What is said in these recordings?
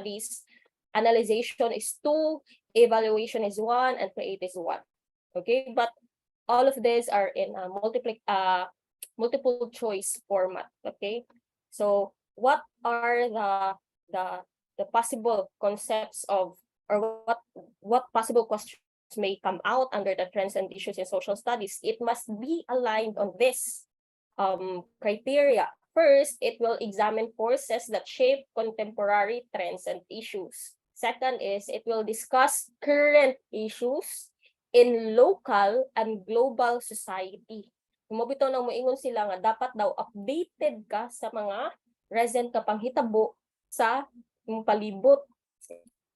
studies, analyzation is 2, evaluation is 1, and create is 1. Okay, but all of these are in a multiple choice format. Okay, so what are the possible concepts of, or what possible questions may come out under the trends and issues in social studies? It must be aligned on this criteria. First, it will examine forces that shape contemporary trends and issues. Second is it will discuss current issues in local and global society. Mobito na moingon sila nga dapat daw updated ka sa mga recent ka panghitabo sa palibot.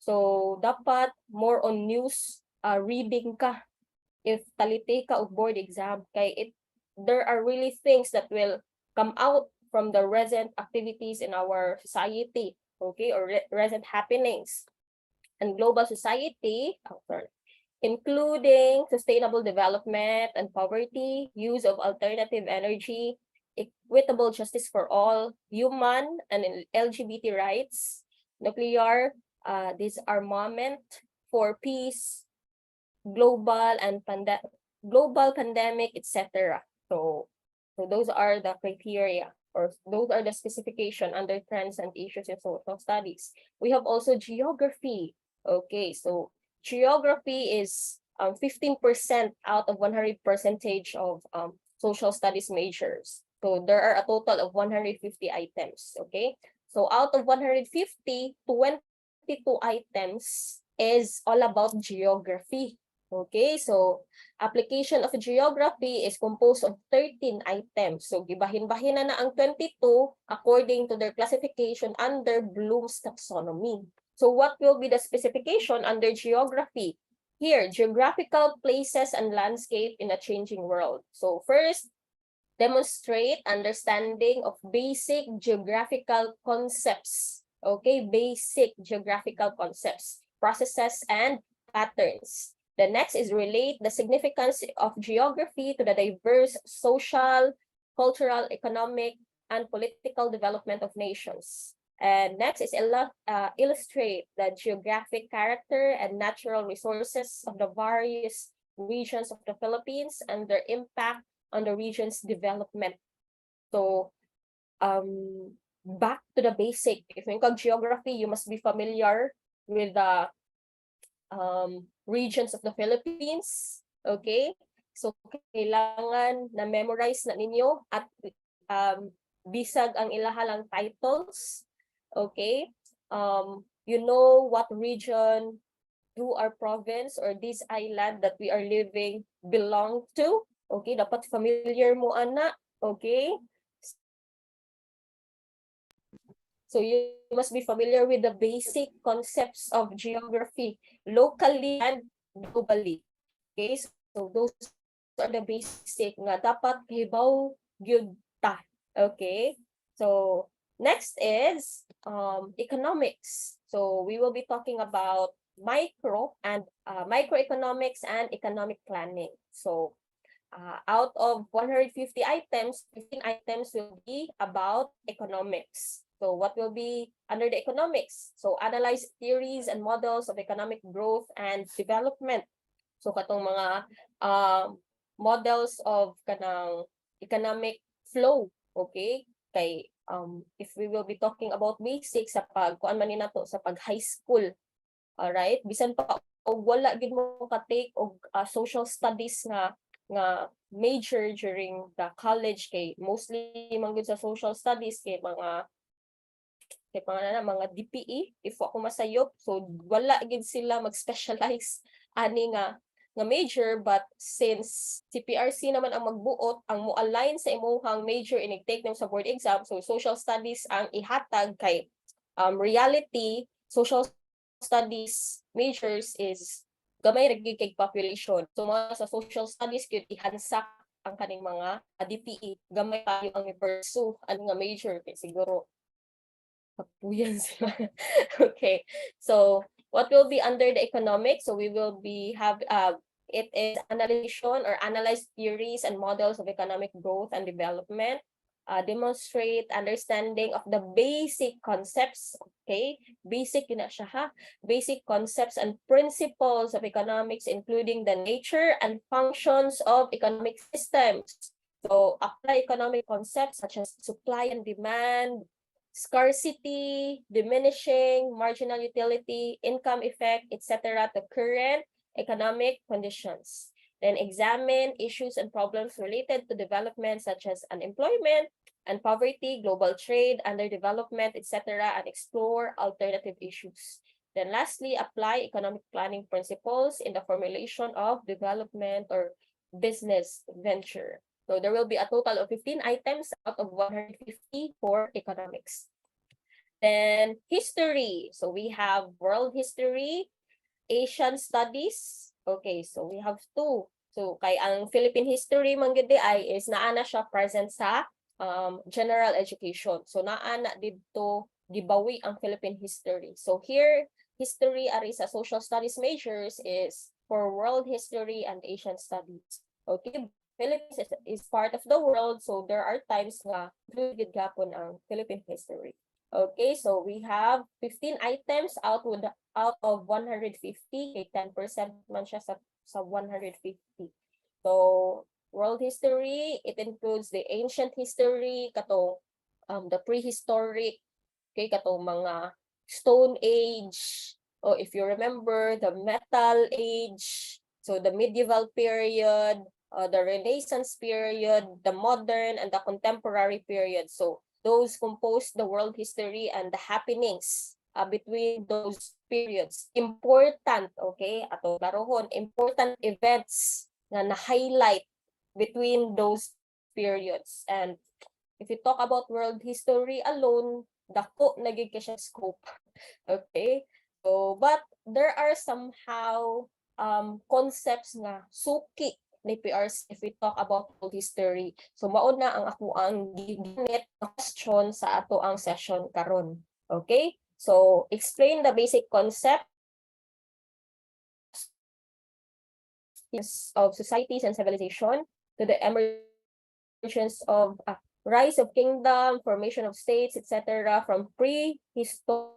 So dapat more on news reading ka if talite ka og board exam, kay there are really things that will come out from the recent activities in our society, okay, or recent happenings and global society, including sustainable development and poverty, use of alternative energy, equitable justice for all, human and LGBT rights, nuclear disarmament for peace, global pandemic, etc. So those are the criteria, or those are the specification under trends and issues in social studies. We have also geography. Okay, so geography is 15% out of 100 percentage of social studies majors. So there are a total of 150 items. Okay, so out of 150, 22 items is all about geography. Okay, so application of geography is composed of 13 items. So gibahin-bahin na ang 22 according to their classification under Bloom's taxonomy. So what will be the specification under geography? Here, geographical places and landscape in a changing world. So first, demonstrate understanding of basic geographical concepts. Okay, basic geographical concepts, processes, and patterns. The next is relate the significance of geography to the diverse social, cultural, economic, and political development of nations. And next is illustrate the geographic character and natural resources of the various regions of the Philippines and their impact on the region's development. So, back to the basic. If you think geography, you must be familiar with the regions of the Philippines. Okay? So, kailangan na memorize na ninyo at bisag ang ilahalang titles. Okay? You know what region do our province or this island that we are living belong to. Okay? Dapat familiar mo ana. Okay? So you must be familiar with the basic concepts of geography, locally and globally. Okay, so those are the basic nga dapat hibaw gyud ta. Okay, so next is economics. So we will be talking about microeconomics and economic planning. So out of 150 items, 15 items will be about economics. So what will be under the economics? So analyze theories and models of economic growth and development. So katong mga models of kanang economic flow, okay? Kay if we will be talking about basics sa kuan man ni nato sa pag high school. All right? Bisan pa og wala gid mo ka take og social studies nga major during the college, kay mostly man gud sa social studies kay mga DPE if ako masayop, so wala gid sila mag-specialize ani nga major, but since CPRC naman ang magbuot ang mo-align sa imong major in-take ng sa board exam, so social studies ang ihatag kay reality social studies majors is gamay ra gyud kay population. So mga sa social studies gyud ihansak ang kaning mga DPE, gamay tayo ang i-pursue ang nga major kay siguro okay, so what will be under the economics? So we will be it is analysis or analyze theories and models of economic growth and development, demonstrate understanding of the basic concepts, okay? Basic yun na siya ha. Basic concepts and principles of economics, including the nature and functions of economic systems. So apply economic concepts such as supply and demand, scarcity, diminishing, marginal utility, income effect, etc. to current economic conditions. Then examine issues and problems related to development such as unemployment and poverty, global trade, underdevelopment, etc. and explore alternative issues. Then lastly, apply economic planning principles in the formulation of development or business venture. So there will be a total of 15 items out of 150 for economics. Then history. So we have world history, Asian studies. Okay, so we have two. So kay ang Philippine history man gid ay is naa na siya present sa general education. So naa na didto gibawi ang Philippine history. So here history ari sa social studies majors is for world history and Asian studies. Okay, Philippines is part of the world, so there are times nga gid gapon ang Philippine history. Okay, so we have 15 items out of 150, kay 10% man siya sa 150. So world history, it includes the ancient history, katong the prehistoric, okay, katong mga Stone Age, or if you remember, the Metal Age, so the medieval period, the Renaissance period, the modern, and the contemporary period. So those compose the world history and the happenings between those periods. Important, okay, ato larohon, important events na na-highlight between those periods. And if you talk about world history alone, dako nagig siya scope. Okay? So, but there are somehow concepts nga suki ni PRC if we talk about world history. So, mao na ang ako ang ginit na question sa ato ang session karon. Okay? So, explain the basic concept of societies and civilization to the emergence of rise of kingdom, formation of states, etc. from prehistory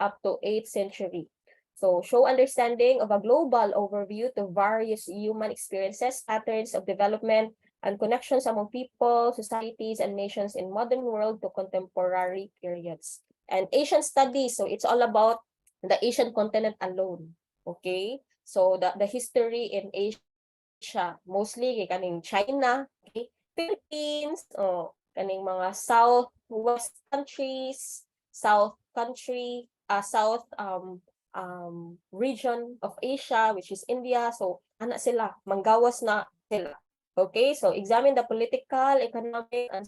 up to 8th century. So show understanding of a global overview to various human experiences, patterns of development, and connections among people, societies, and nations in modern world to contemporary periods. And Asian studies, so it's all about the Asian continent alone. Okay? So the history in Asia, mostly kaning China, okay? Philippines, kaning mga southwest countries, south region of Asia, which is India. So, ana sila, manggawas na sila. Okay, so examine the political, economic, and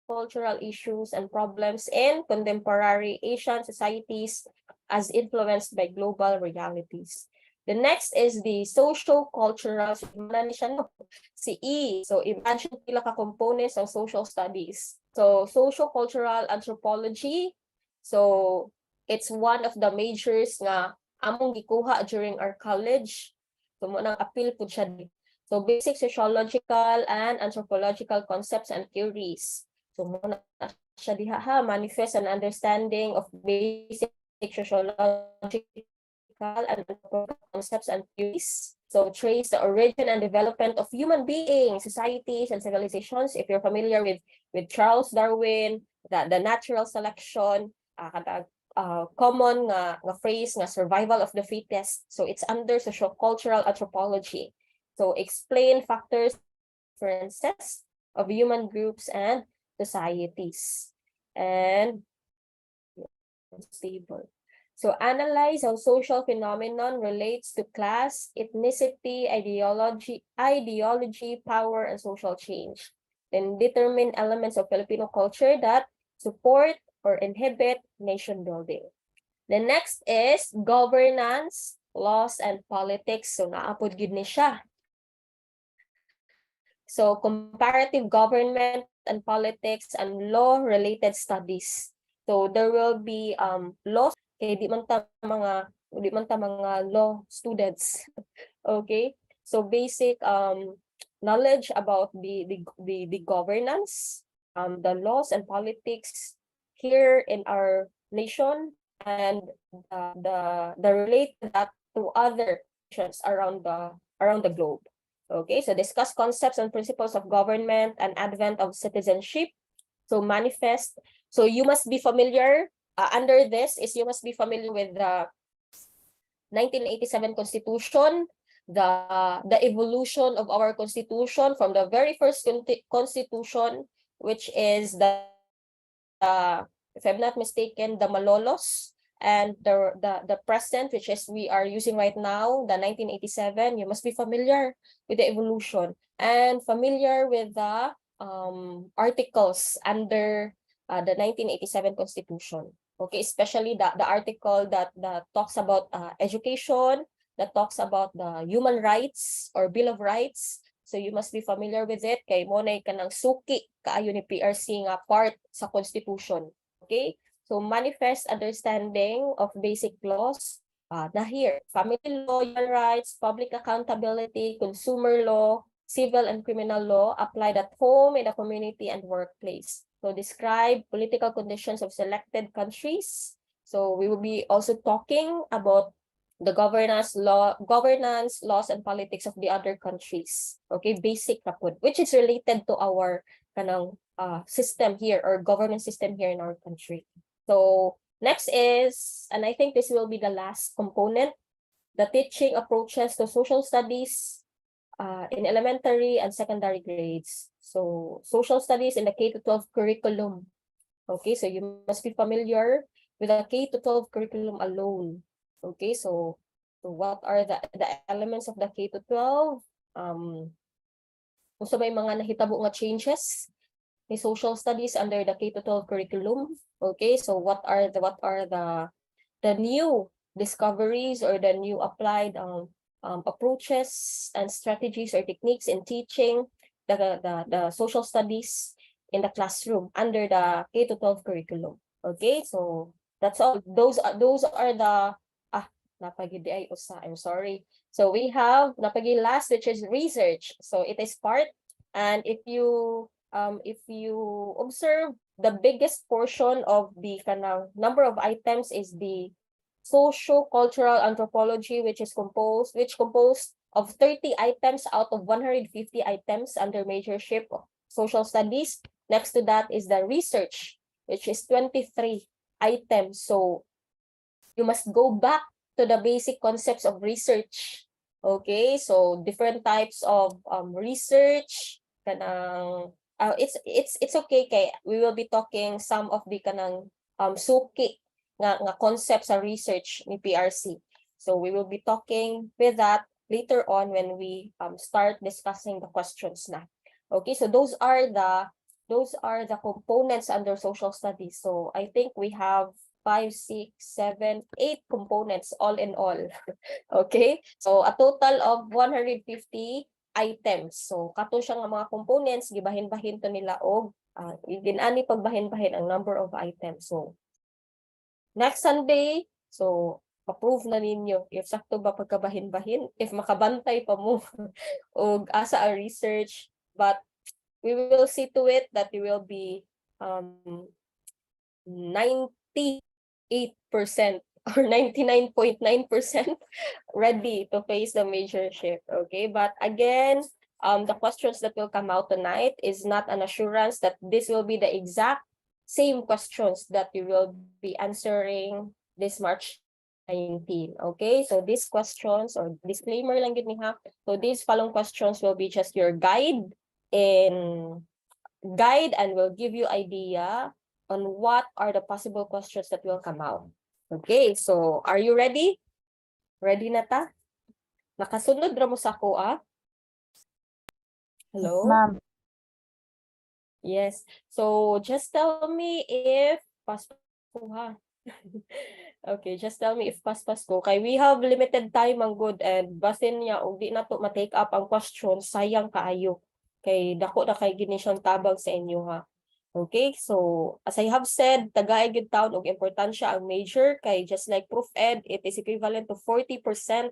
cultural issues and problems in contemporary Asian societies as influenced by global realities. The next is the socio-cultural, si E. So, imagine pila ka components ng social studies. So, socio-cultural anthropology. So, it's one of the majors nga among gikuha during our college. So, mo nang appeal po siya. So, basic sociological and anthropological concepts and theories. So, mo na siya diha ha, manifest an understanding of basic sociological and concepts and theories. So trace the origin and development of human beings, societies, and civilizations. If you're familiar with Charles Darwin, the natural selection, common nga phrase nga survival of the fittest. So it's under sociocultural anthropology. So explain factors, differences of human groups and societies. And stable. So analyze how social phenomenon relates to class, ethnicity, ideology, power, and social change. Then determine elements of Filipino culture that support or inhibit nation building. The next is governance, laws, and politics. So naapod gid ni siya. So comparative government and politics and law-related studies. So there will be laws, kay di man ta mga law students. Okay? So basic knowledge about the governance, the laws and politics here in our nation, and the relate that to other nations around the globe. Okay, so discuss concepts and principles of government and advent of citizenship. So manifest. So you must be familiar under this is you must be familiar with the 1987 Constitution, the evolution of our Constitution from the very first Constitution, which is if I'm not mistaken, the Malolos, and the present, which is we are using right now, the 1987. You must be familiar with the evolution and familiar with the articles under the 1987 Constitution. Okay, especially the article that talks about education, that talks about the human rights or Bill of Rights. So you must be familiar with it kay mo nay kanang suki kaayo ni PRC nga part sa Constitution. Okay? So manifest understanding of basic laws na here. Family law, human rights, public accountability, consumer law, civil and criminal law applied at home, in the community, and workplace. So describe political conditions of selected countries. So we will be also talking about the governance, laws, and politics of the other countries. Okay, basic na po, which is related to our kanang system here or government system here in our country. So next is, and I think this will be the last component, the teaching approaches to social studies in elementary and secondary grades. So social studies in the K-12 curriculum. Okay, so you must be familiar with the K-12 curriculum alone. Okay, so what are the elements of the K-12? Kung sa may mga nahitabo nga changes ni social studies under the K-12 curriculum. Okay, so what are the new discoveries or the new applied approaches and strategies or techniques in teaching the social studies in the classroom under the K-12 curriculum. Okay, so that's all. Those are the napagid ay usa. I'm sorry. So we have napagid last, which is research. So it is part, and if you observe, the biggest portion of the number of items is the socio-cultural anthropology, which composed of 30 items out of 150 items under majorship of social studies. Next to that is the research, which is 23 items. So you must go back to the basic concepts of research. Okay, so different types of research. It's okay kay we will be talking some of the suki nga concepts of research ni PRC. So we will be talking with that later on when we start discussing the questions na. Okay, so those are the components under social studies. So I think we have 5, 6, 7, 8 components all in all. Okay, so a total of 150 items. So kato siya nga mga components, gibahin-bahin to nila og ginani pagbahin-bahin ang number of items. So next Sunday, so approve na ninyo if sakto ba pagkabahin-bahin, if makabantay pa mo og asa a research, but we will see to it that you will be 98% or 99.9% ready to face the major shift. Okay, but again, the questions that will come out tonight is not an assurance that this will be the exact same questions that you will be answering this March 19. Okay, so these questions, or disclaimer lang yun niha. So these following questions will be just your guide and will give you idea on what are the possible questions that will come out. Okay, so are you ready? Ready na ta? Nakasunod ra mo sa ako, Hello? Yes, ma'am. Yes. So just tell me if paspas ko ha. Okay, just tell me if paspas ko. Kay we have limited time ang good, and basin niya og di na to ma-take up ang question, sayang kaayo. Kay dako na kay gini siyang tabang sa inyo ha. Okay, so as I have said, tagaay gyud taon og importansya ang major kay just like proof ed, it is equivalent to 40%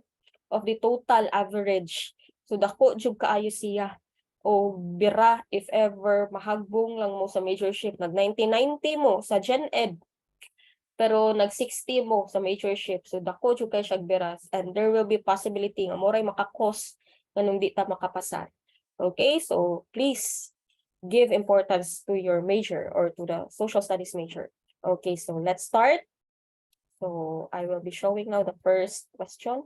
of the total average. So dako jud kaayo siya. o bira if ever mahagbong lang mo sa major ship, nag 90-90 mo sa Gen Ed, pero nag 60 mo sa major ship, so dako jud kay siya biras, and there will be possibility nga moray makakos nganong di ta makapasa. Okay, so please give importance to your major or to the social studies major. Okay, so let's start. So I will be showing now the first question.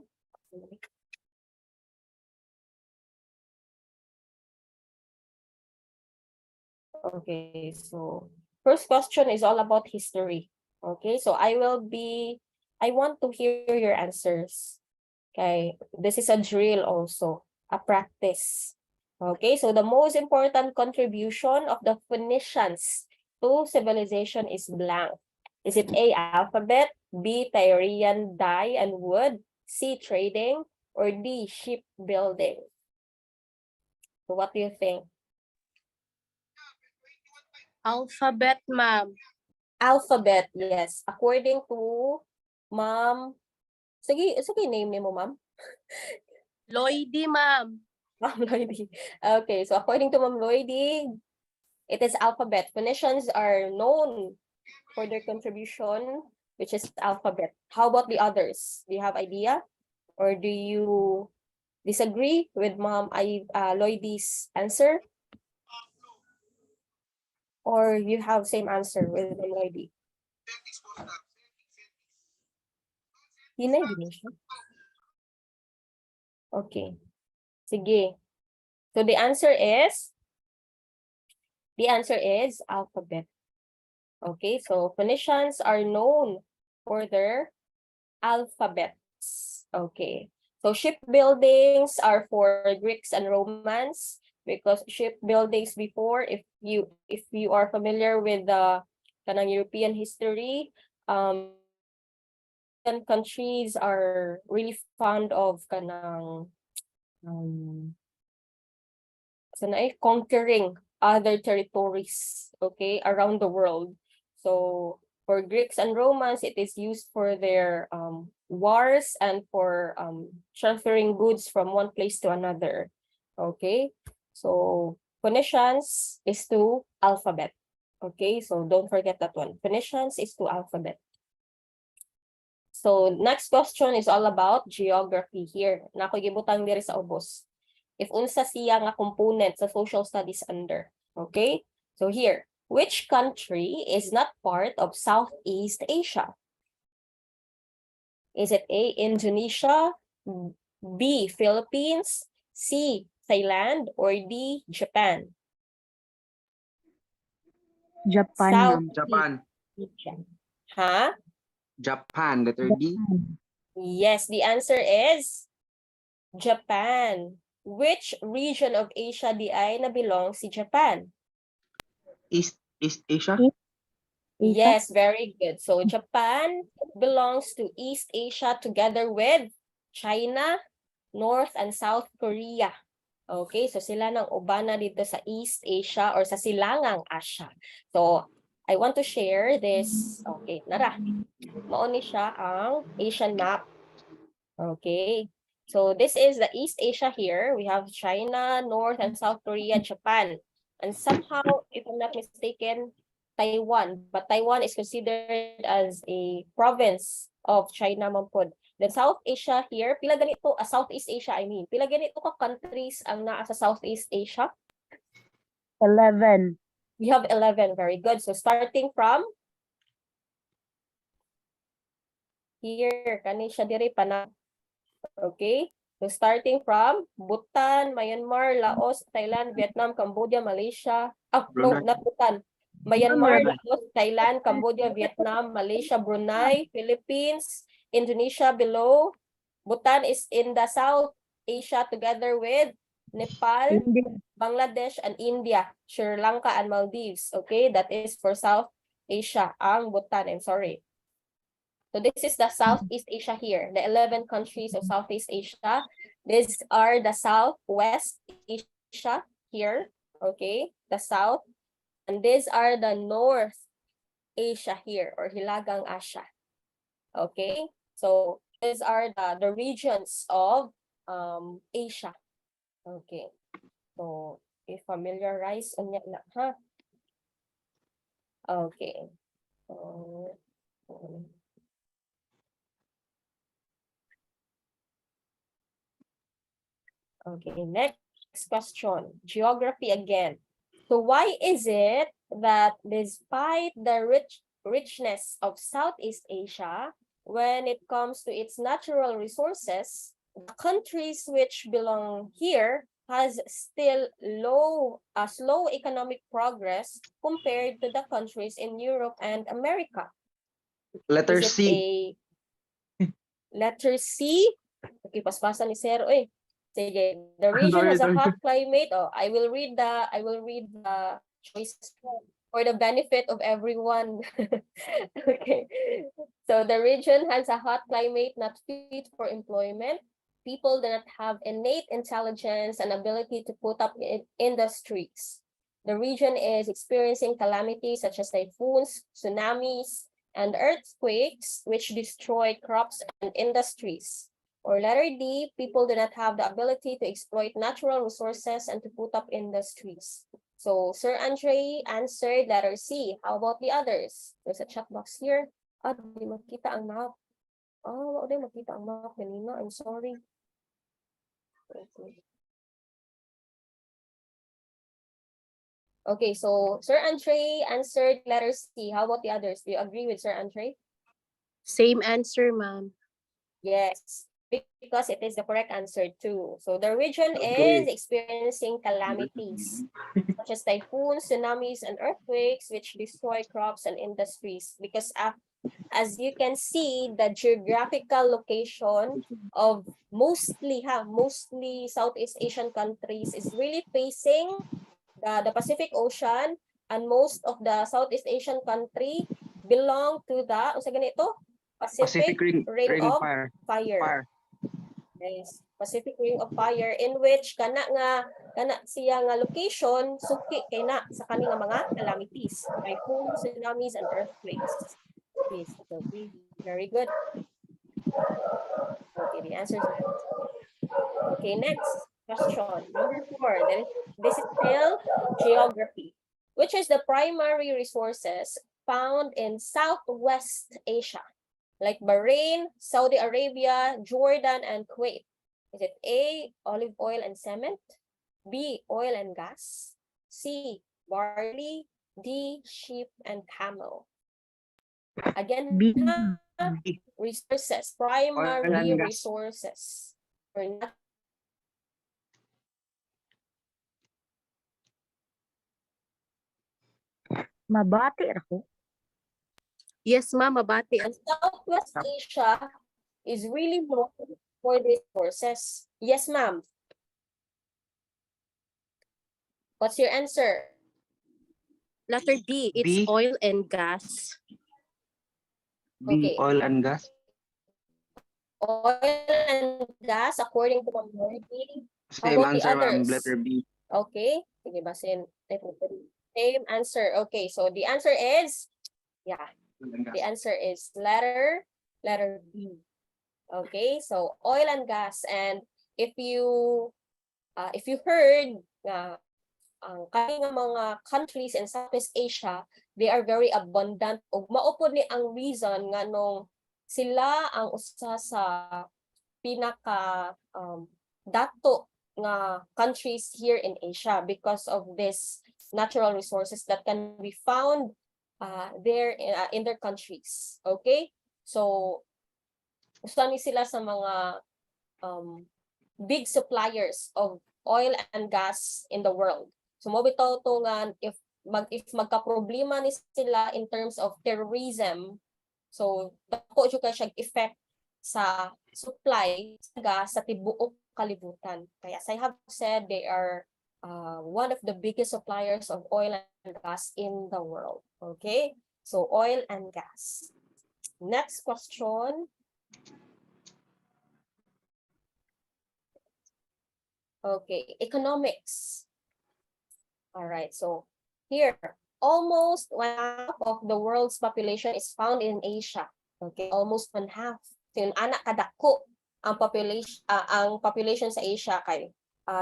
Okay, so first question is all about history. Okay, so I want to hear your answers. Okay, this is a drill also, a practice. Okay, so the most important contribution of the Phoenicians to civilization is blank. Is it A, alphabet, B, Tyrian dye and wood, C, trading, or D, shipbuilding? So what do you think? Alphabet, ma'am. Alphabet, yes. According to Ma'am, sige name ni mo, Ma'am. Lloydie, ma'am. Ma'am Lloydie. Okay, so according to Ma'am Lloydie, it is alphabet. Phoenicians are known for their contribution, which is alphabet. How about the others? Do you have idea? Or do you disagree with Ma'am Lloydie's answer? Or you have same answer with Ma'am Lloydie? Hinay din siya. Okay. Sige. So the answer is alphabet. Okay, so Phoenicians are known for their alphabets. Okay, so shipbuildings are for Greeks and Romans, because shipbuildings before, if you are familiar with the kanang European history, countries are really fond of kanang conquering other territories, okay, around the world. So for Greeks and Romans, it is used for their wars and for transferring goods from one place to another. Okay, so Phoenicians is to alphabet. Okay, so don't forget that one. Phoenicians is to alphabet. So next question is all about geography here. Nakagibutang diri sa ubos. If unsa siya nga component sa social studies under. Okay? So here, which country is not part of Southeast Asia? Is it A, Indonesia, B, Philippines, C, Thailand, or D, Japan? Japan, South ma'am. Japan. Asia. Huh? Japan, letter D. Yes, the answer is Japan. Which region of Asia di ay nabilong si Japan? East Asia. Yes, very good. So Japan belongs to East Asia together with China, North and South Korea. Okay, so sila nang ubana dito sa East Asia or sa silangang Asia. So I want to share this. Okay, nara. Mauni siya ang Asian map. Okay. So this is the East Asia here. We have China, North and South Korea, Japan. And somehow, if I'm not mistaken, Taiwan. But Taiwan is considered as a province of China man pod. Then South Asia here, pila ganito, Southeast Asia I mean. Pila ganito ka countries ang naa sa Southeast Asia? 11. We have 11. Very good. So starting from here, kani siya diri pa. Okay, so starting from Bhutan, Myanmar, Laos, Thailand, Vietnam, Cambodia, Malaysia. No, not Bhutan. Myanmar, Laos, Thailand, Cambodia, Vietnam, Malaysia, Brunei, Philippines, Indonesia below. Bhutan is in the South Asia together with Nepal, Bangladesh, and India, Sri Lanka, and Maldives. Okay, that is for South Asia. Ang Bhutan, I'm sorry. So this is the Southeast Asia here, the 11 countries of Southeast Asia. These are the Southwest Asia here, okay, the South. And these are the North Asia here, or Hilagang Asia. Okay, so these are the regions of Asia. Okay, so I-familiarize unya na, ha? Okay. So, okay, next question. Geography again. So why is it that despite the richness of Southeast Asia, when it comes to its natural resources, the countries which belong here has still slow economic progress compared to the countries in Europe and America? Letter Is it C. a letter C? Okay, paspasan ni Sir. Oy. Sige. The region has a Sorry. hot climate. Oh, I will read the choices for the benefit of everyone. Okay. So the region has a hot climate not fit for employment. People do not have innate intelligence and ability to put up industries. The region is experiencing calamities such as typhoons, tsunamis, and earthquakes, which destroy crops and industries. Or letter D, people do not have the ability to exploit natural resources and to put up industries. So Sir Andre answered letter C. How about the others? There's a chat box here. Di makita ang map. Di makita ang map kanina. I'm sorry. Okay, so Sir Andre answered letter C. How about the others? Do you agree with Sir Andre? Same answer, ma'am. Yes, because it is the correct answer too. So the region Okay. is experiencing calamities such as typhoons, tsunamis, and earthquakes, which destroy crops and industries. Because as you can see, the geographical location of mostly Southeast Asian countries is really facing the Pacific Ocean, and most of the Southeast Asian country belong to the, unsa ganito? Pacific Ring Ring of of Fire. Fire. Yes, Pacific Ring of Fire, in which kana siya nga location suki kay na sa kani nga mga calamities, typhoons, tsunamis, and earthquakes. Yes, okay, very good. Okay, the answer is right. Okay, next question. Number 4. This is still geography. Which is the primary resources found in Southwest Asia, like Bahrain, Saudi Arabia, Jordan, and Kuwait? Is it A, olive oil and cement, B, oil and gas, C, barley, D, sheep and camel? Again, B. resources, Oil primary and gas. resources. Or not. Mabati ra ko. Yes, ma'am. Mabati. And Southwest Asia is really known for these resources. Yes, ma'am. What's your answer? Letter D. It's B. oil and gas. B. Okay. Oil and gas. Oil and gas, according to majority. How Same about the answer, ma'am. others? Letter B. Okay. Sige, basin. Same answer. Okay, so the answer is, yeah, the answer is letter B. Okay, so oil and gas. And if you heard ang kani nga mga countries in Southeast Asia, they are very abundant, ug maupod ni ang reason nga nung sila ang usa sa pinaka dato nga countries here in Asia because of this natural resources that can be found there in their countries. Okay, so usa ni sila sa mga big suppliers of oil and gas in the world. So mo bitaw to nga if magka-problema ni sila in terms of terrorism, so dako jud ka siya effect sa supply sa gas sa tibuok kalibutan. Kaya as I have said, they are one of the biggest suppliers of oil and gas in the world. Okay, so oil and gas. Next question. Okay, economics. All right, so here, almost 1/2 of the world's population is found in Asia. Okay, almost 1/2. So yun, anak kadako ang population sa Asia kay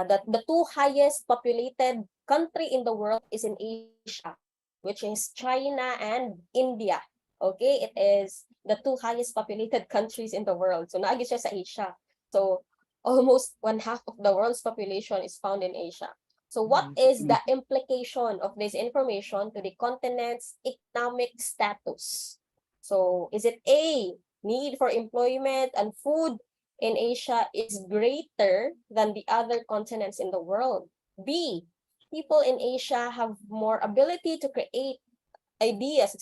the two highest populated country in the world is in Asia, which is China and India. Okay, it is the two highest populated countries in the world. So naagi siya sa Asia. So almost 1/2 of the world's population is found in Asia. So what is the implication of this information to the continent's economic status? So is it A, need for employment and food in Asia is greater than the other continents in the world? B, people in Asia have more ability to create ideas,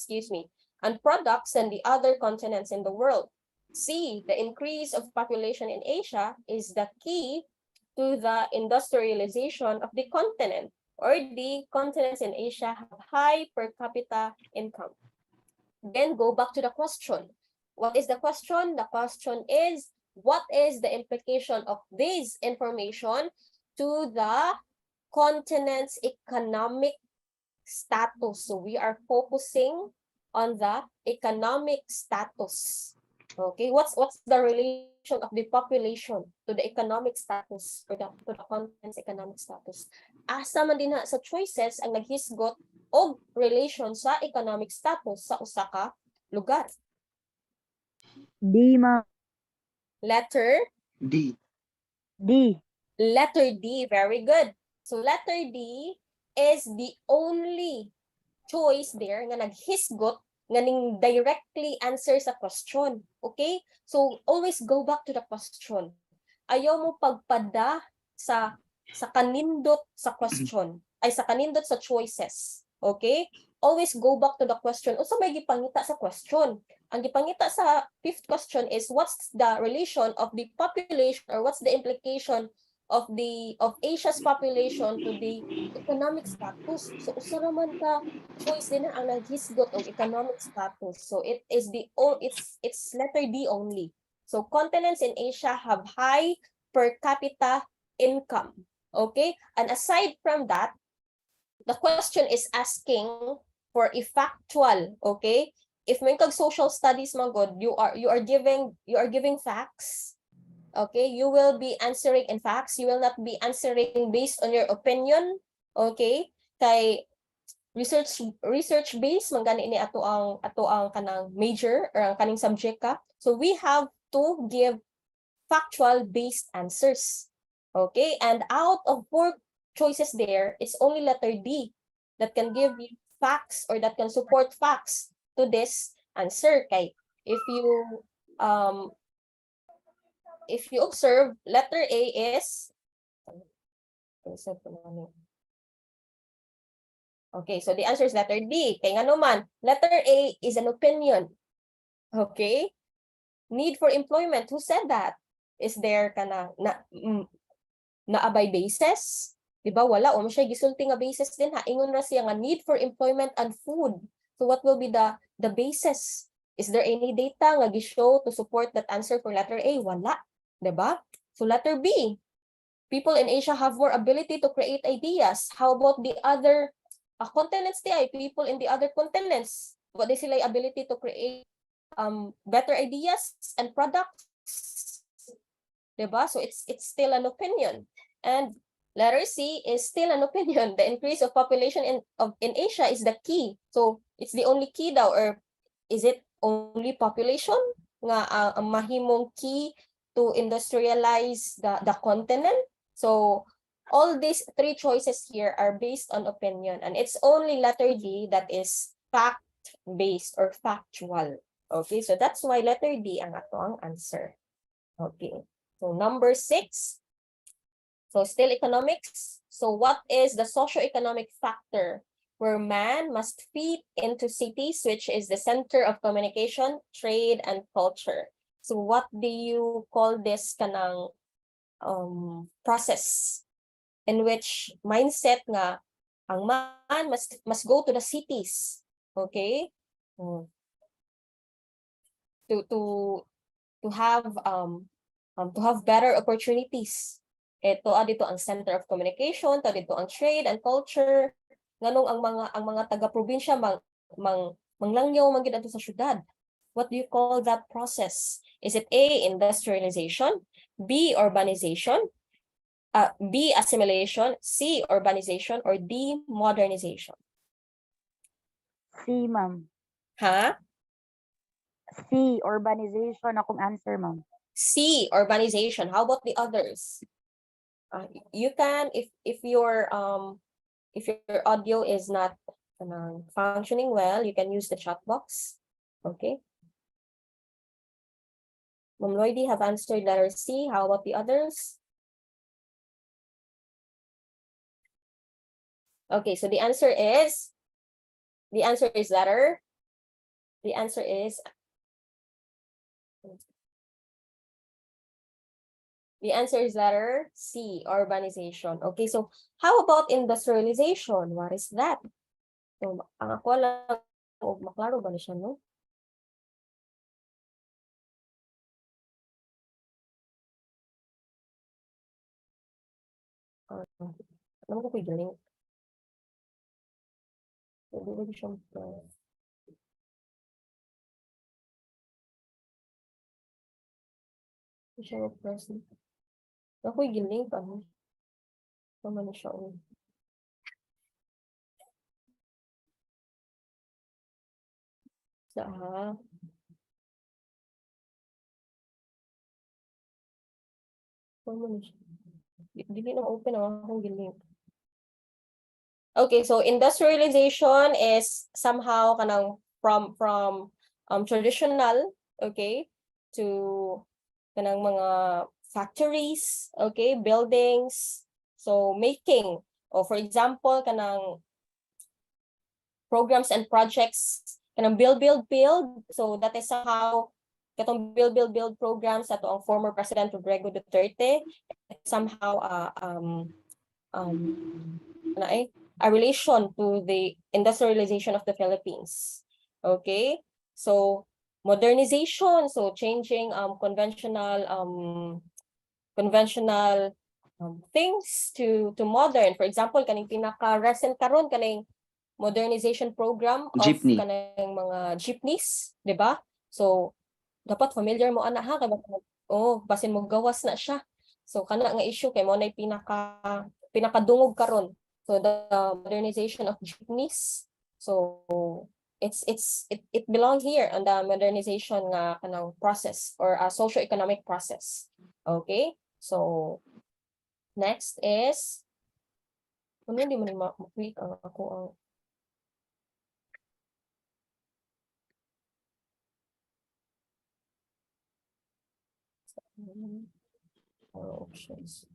and products than the other continents in the world. C, the increase of population in Asia is the key to the industrialization of the continent. Or D, continents in Asia have high per capita income. Then go back to the question. What is the question? The question is, what is the implication of this information to the continent's economic status? So we are focusing on the economic status. Okay, what's the relation of the population to the economic status or to the continent's economic status? Asa man din na sa choices ang naghisgot og relation sa economic status sa usa ka lugar. D, ma'am. Letter D. D. Letter D, very good. So letter D is the only choice there nga naghisgot nga ning directly answer sa question. Okay? So always go back to the question. Ayaw mo pagpada sa kanindot sa question, ay sa kanindot sa choices. Okay? Always go back to the question. Unsa may gipangita sa question? Ang gipangita sa fifth question is what's the relation of the population or what's the implication of Asia's population to the economic status. So usa ra man ka choice din na ang naghisgot og economic status. So it's letter D only. So continents in Asia have high per capita income. Okay? And aside from that, the question is asking for a factual, okay? If may kag social studies man god, you are giving facts. Okay, you will be answering in facts. You will not be answering based on your opinion. Okay, kay research based man gani ni ato ang kanang major or ang kaning subject ka. So we have to give factual based answers. Okay, and out of 4 choices there, it's only letter D that can give you facts or that can support facts to this answer. Kay if you observe, letter A is okay, so the answer is letter D. Kay nga naman, letter A is an opinion. Okay? Need for employment. Who said that? Is there naabay basis? Diba? Wala. O siya gisulti nga basis din ha. Ingon ra siya nga need for employment and food. So what will be the basis? Is there any data nga gishow to support that answer for letter A? Wala. Diba? So letter B. People in Asia have more ability to create ideas. How about the other continents? People in the other continents. What is sila ability to create better ideas and products? Diba? So it's still an opinion. And letter C is still an opinion. The increase of population in Asia is the key. So it's the only key daw, or is it only population nga ang mahimong key to industrialize the continent? So all these 3 choices here are based on opinion, and it's only letter D that is fact-based or factual. Okay, so that's why letter D ang ato ang answer. Okay, so number 6. So still economics. So what is the socio-economic factor where man must fit into cities, which is the center of communication, trade, and culture? So what do you call this kanang process in which mindset nga ang man must go to the cities, okay? To have better opportunities. Ito dito ang center of communication, dito ang trade and culture. Nganong ang mga taga-probinsya manglangyaw man gid adto sa syudad. What do you call that process? Is it A, industrialization, B, urbanization, B, assimilation, C, urbanization, or D, modernization? C, ma'am. Ha? C, urbanization akong answer, ma'am. C, urbanization. How about the others? You can, if your audio is not functioning well, you can use the chat box. Okay. Ma'am Lloydie have answered letter C. How about the others? Okay, so the answer is letter. The answer is letter C, urbanization. Okay, so how about industrialization? What is that? So, ang ako lang, maklaro ba na siya, no? Alam ko yung link. Hindi ko siya Hindi siya mag-press. Ako yung link, ano? Naman na siya, oh. Sa, naman na siya. Hindi na open ang akong link. Okay, so industrialization is somehow kanang from traditional, okay, to kanang mga factories, okay, buildings. So making, or for example, kanang programs and projects, kanang build. So that is somehow katong build programs ato ang former President Rodrigo Duterte somehow a relation to the industrialization of the Philippines. Okay, so modernization, so changing conventional things to modern. For example, kaning pinaka recent karon kaning modernization program of Jeepney. kanang mga jeepneys, di ba? So dapat familiar mo ana ha kay basin mo gawas na siya. So kana nga issue kay mo na pinakadungog karon. So the modernization of jeepneys. So it belong here on the modernization nga kanang process or a socio-economic process. Okay? So next is hindi mo na ma-click ang ako ang options.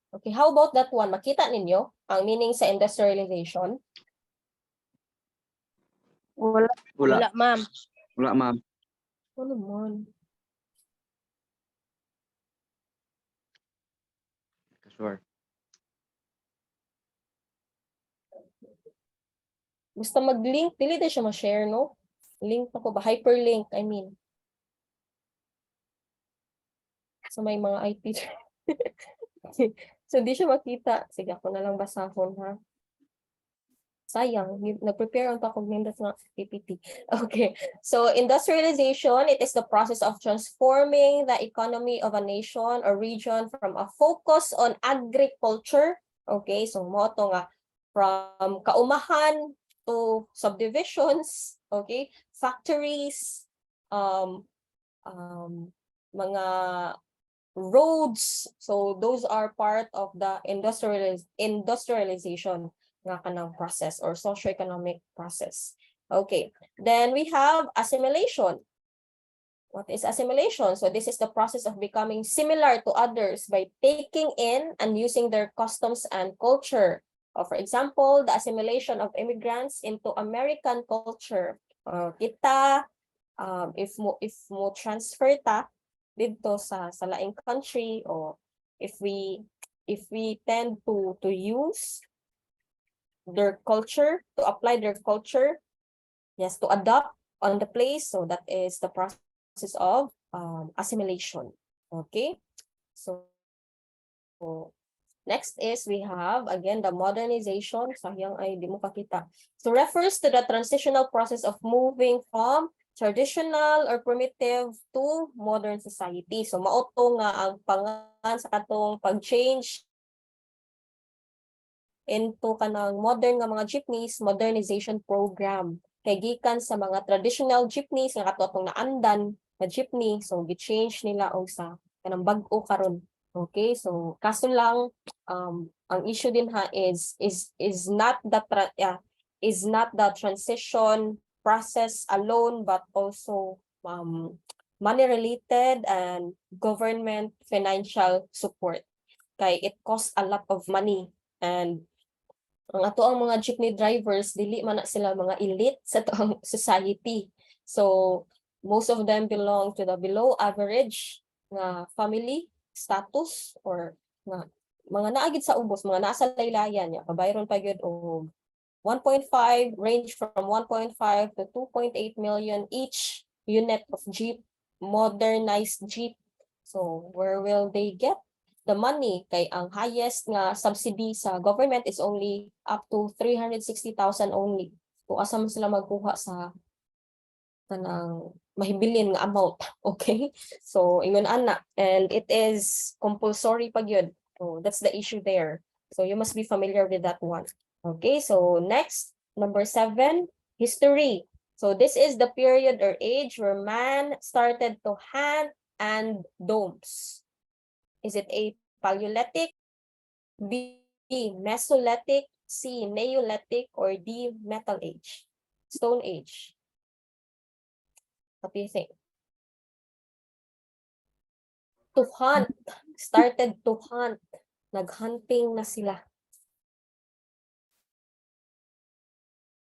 Okay, how about that one? Makita ninyo ang meaning sa industrialization? Wala. Wala, ma'am. Wala, ma'am. Ano man? Sure. Basta mag-link, dili din siya ma-share, no? Link ako ba? Hyperlink, I mean. So may mga IT. So di siya makita. Sige, ako na lang basahon, ha? Sayang, nag-prepare ang takong nindot ng PPT. Okay, so industrialization, it is the process of transforming the economy of a nation or region from a focus on agriculture. Okay, so mo to nga from kaumahan to subdivisions, okay, factories, mga roads. So those are part of the industrialization nga kanang process or socio-economic process. Okay, then we have assimilation. What is assimilation? So this is the process of becoming similar to others by taking in and using their customs and culture. For example, the assimilation of immigrants into American culture. Kita, if mo transfer ta dito sa laing country, or if we tend to use their culture, to apply their culture, yes, to adopt on the place, so that is the process of assimilation. Okay, so next is we have again the modernization. Sayang ay di mo pakita. So refers to the transitional process of moving from traditional or primitive to modern society. So mauto nga ang pangan sa katong pag-change into kanang modern nga mga jeepneys modernization program. Kay gikan sa mga traditional jeepneys nga kato atong naandan na jeepney, so gi-change nila og sa kanang bag-o karon. Okay, so kaso lang ang issue din ha is not the transition process alone but also money related and government financial support. Kay it costs a lot of money and ang ato ang mga jeepney drivers dili man na sila mga elite sa toang society. So most of them belong to the below average nga family status or nga mga naagid sa ubos, mga nasa laylayan ya kabayron pa gyud og 1.5 range from 1.5 to 2.8 million each unit of jeep, modernized jeep. So where will they get the money? Kay ang highest nga subsidy sa government is only up to 360,000 only. Kung asa man sila magkuha sa kanang mahibilin nga amount. Okay? So ingon ana, and it is compulsory pag yun. So that's the issue there. So you must be familiar with that one. Okay, so next, number 7, history. So this is the period or age where man started to hunt and domes. Is it A, Paleolithic, B, Mesolithic, C, Neolithic, or D, Metal Age? Stone Age. What do you think? To hunt. Started to hunt. Naghunting na sila.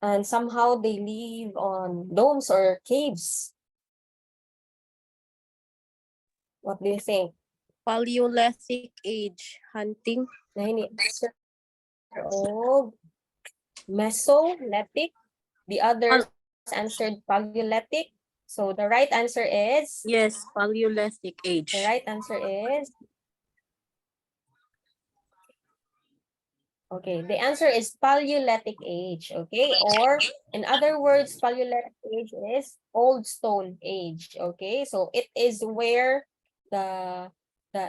And somehow they live on domes or caves. What do you think? Paleolithic age. Hunting. Nahini answer of Mesolithic. The others answered Paleolithic. So the right answer is Yes, Paleolithic age. the right answer is okay. The answer is Paleolithic age. Okay, or in other words, Paleolithic age is Old Stone Age. Okay, so it is where the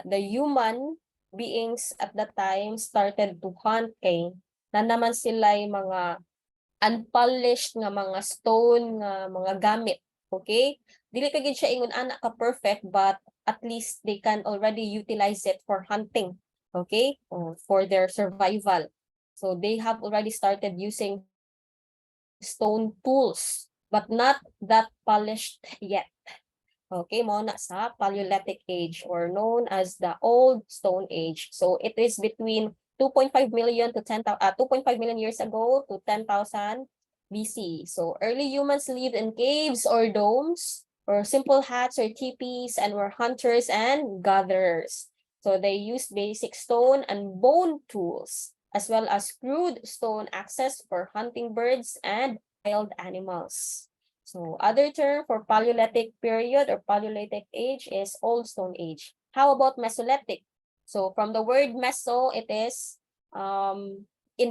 human beings at the time started to hunt kay na naman sila mga unpolished nga mga stone nga mga gamit. Okay? Dili ka gid siya ingon ana ka perfect but at least they can already utilize it for hunting. Okay? Or for their survival. So they have already started using stone tools but not that polished yet. Okay, mo na sa Paleolithic age or known as the Old Stone Age. So it is between 2.5 million to 2.5 million years ago to 10,000 BC. So early humans lived in caves or domes or simple huts or teepees and were hunters and gatherers. So they used basic stone and bone tools as well as crude stone axes for hunting birds and wild animals. So other term for Paleolithic period or Paleolithic age is Old Stone Age. How about Mesolithic? So from the word meso, it is in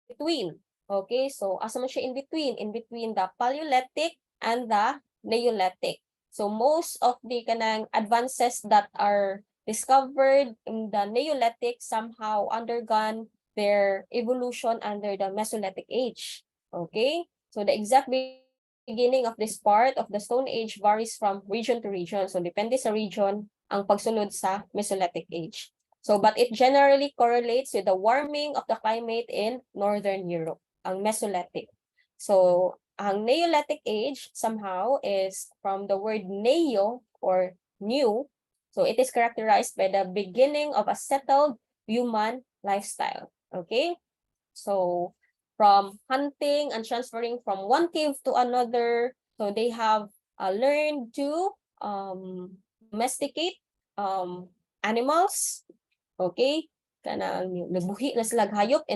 between. Okay, so asa man siya in between the Paleolithic and the Neolithic. So most of the kanang advances that are discovered in the Neolithic somehow undergone their evolution under the Mesolithic age. Okay, so the exact beginning of this part of the Stone Age varies from region to region. So depende sa region ang pagsunod sa Mesolithic age. So but it generally correlates with the warming of the climate in Northern Europe, ang Mesolithic. So ang Neolithic age somehow is from the word neo or new. So it is characterized by the beginning of a settled human lifestyle. Okay? So from hunting and transferring from one cave to another. So they have learned to domesticate animals. Okay? Kanang nabuhi na sila hayop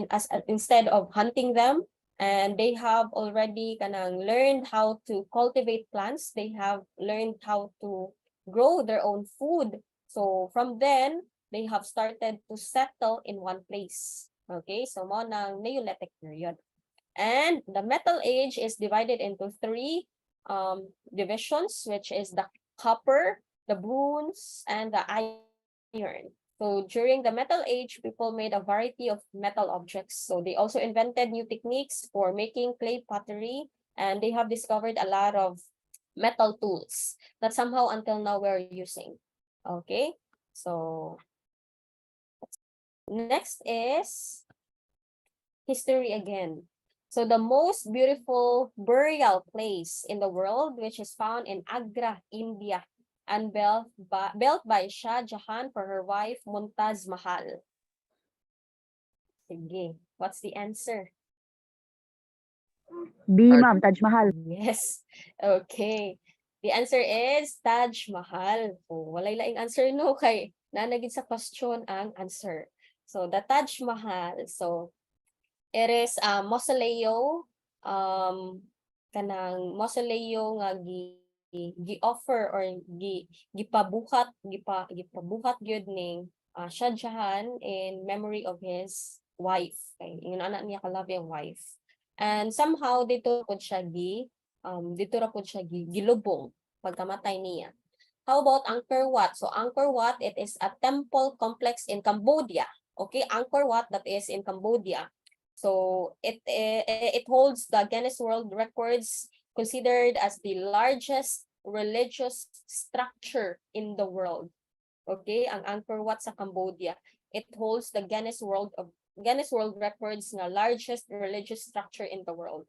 instead of hunting them. And they have already kanang learned how to cultivate plants. They have learned how to grow their own food. So from then, they have started to settle in one place. Okay, so mo ng Neolithic period. And the Metal Age is divided into 3 divisions, which is the copper, the bronze, and the iron. So during the metal age, people made a variety of metal objects. So they also invented new techniques for making clay pottery, and they have discovered a lot of metal tools that somehow until now we're using. Okay, so next is history again. So the most beautiful burial place in the world, which is found in Agra, India, and built by Shah Jahan for her wife Mumtaz Mahal. Sige, what's the answer? B, Taj. ma'am. Taj Mahal. Yes. Okay. The answer is Taj Mahal. So, walay laing answer no kay nanagid sa question ang answer. So, the Taj Mahal. So, it is a mausoleo, kanang mausoleo nga gi-offer or gipabuhat gyud ning Shah Jahan in memory of his wife. Kay ingon anak niya ka-love yung wife. And somehow dito ra pud siya gilubong pagkamatay niya. How about Angkor Wat? So Angkor Wat, it is a temple complex in Cambodia. Okay, Angkor Wat, that is in Cambodia. So it holds the Guinness World Records, considered as the largest religious structure in the world. Okay, ang Angkor Wat sa Cambodia, it holds the Guinness World Records na largest religious structure in the world.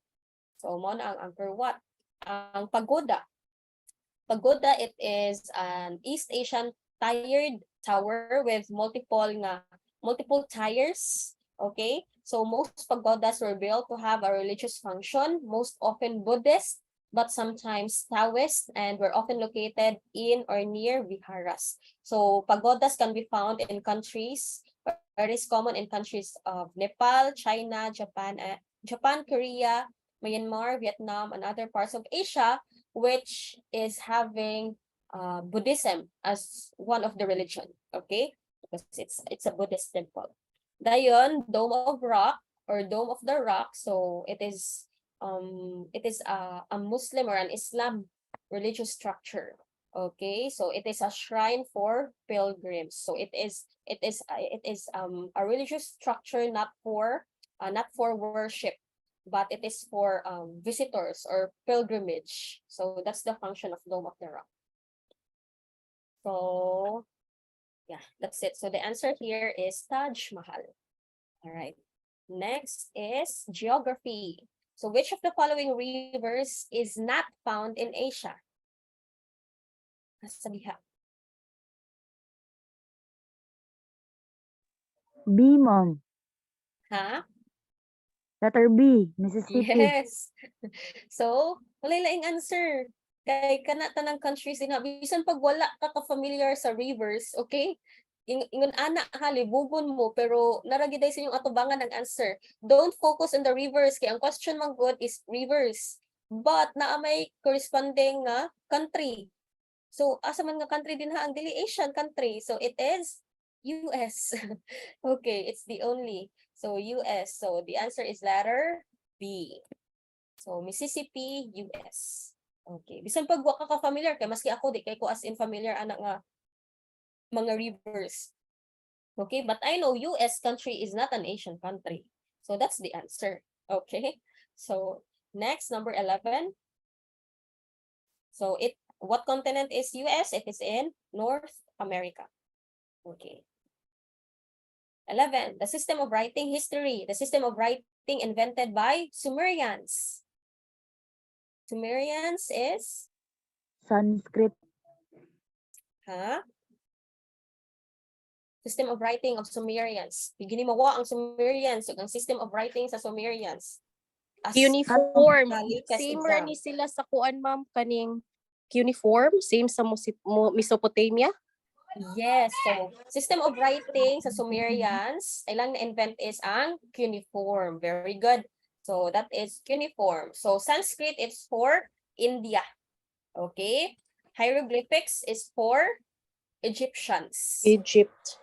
So mo na ang Angkor Wat. Ang pagoda. Pagoda, it is an East Asian tiered tower with multiple tires. Okay, so most pagodas were built to have a religious function, most often Buddhist, but sometimes Taoist, and were often located in or near viharas. So pagodas can be found in countries, it is common in countries of Nepal, China, Japan, Korea, Myanmar, Vietnam, and other parts of Asia, which is having Buddhism as one of the religion. Okay, because it's a Buddhist temple. Dayon, Dome of Rock or Dome of the Rock. So it is a Muslim or an Islam religious structure. Okay, so it is a shrine for pilgrims. So it is a religious structure not for worship, but it is for visitors or pilgrimage. So that's the function of Dome of the Rock. So yeah, that's it. So the answer here is Taj Mahal. All right. Next is geography. So which of the following rivers is not found in Asia? Nasa diha. B, ma'am. Ha? Letter B, Mississippi. Yes. So, walay laing answer. Kay kana tanang countries din bisan pag wala ka ka-familiar sa rivers, okay? Ingon ana ha libugon mo pero naragiday sa inyong atubangan ang answer. Don't focus on the rivers kay ang question man good is rivers. But naa may corresponding nga country. So asa man nga country din ha ang dili Asian country. So it is US. Okay, it's the only. So US. So the answer is letter B. So Mississippi, US. Okay. Bisan pag wa ka familiar kay maski ako di kay ko as in familiar ana nga mga rivers. Okay, but I know US country is not an Asian country. So that's the answer. Okay. So next, number 11. So what continent is US? It is in North America. Okay. 11. The system of writing history. The system of writing invented by Sumerians. Sumerians is? Sanskrit. System of writing of Sumerians. Ginimawa ang Sumerians, ang system of writing sa Sumerians. Uniform. latest Same exam. ra ni sila sa kuan, ma'am, kaning uniform. Same sa Mesopotamia. Yes, so system of writing sa Sumerians, ilang na-invent is ang cuneiform. Very good. So that is cuneiform. So Sanskrit is for India. Okay. Hieroglyphics is for Egyptians. Egypt.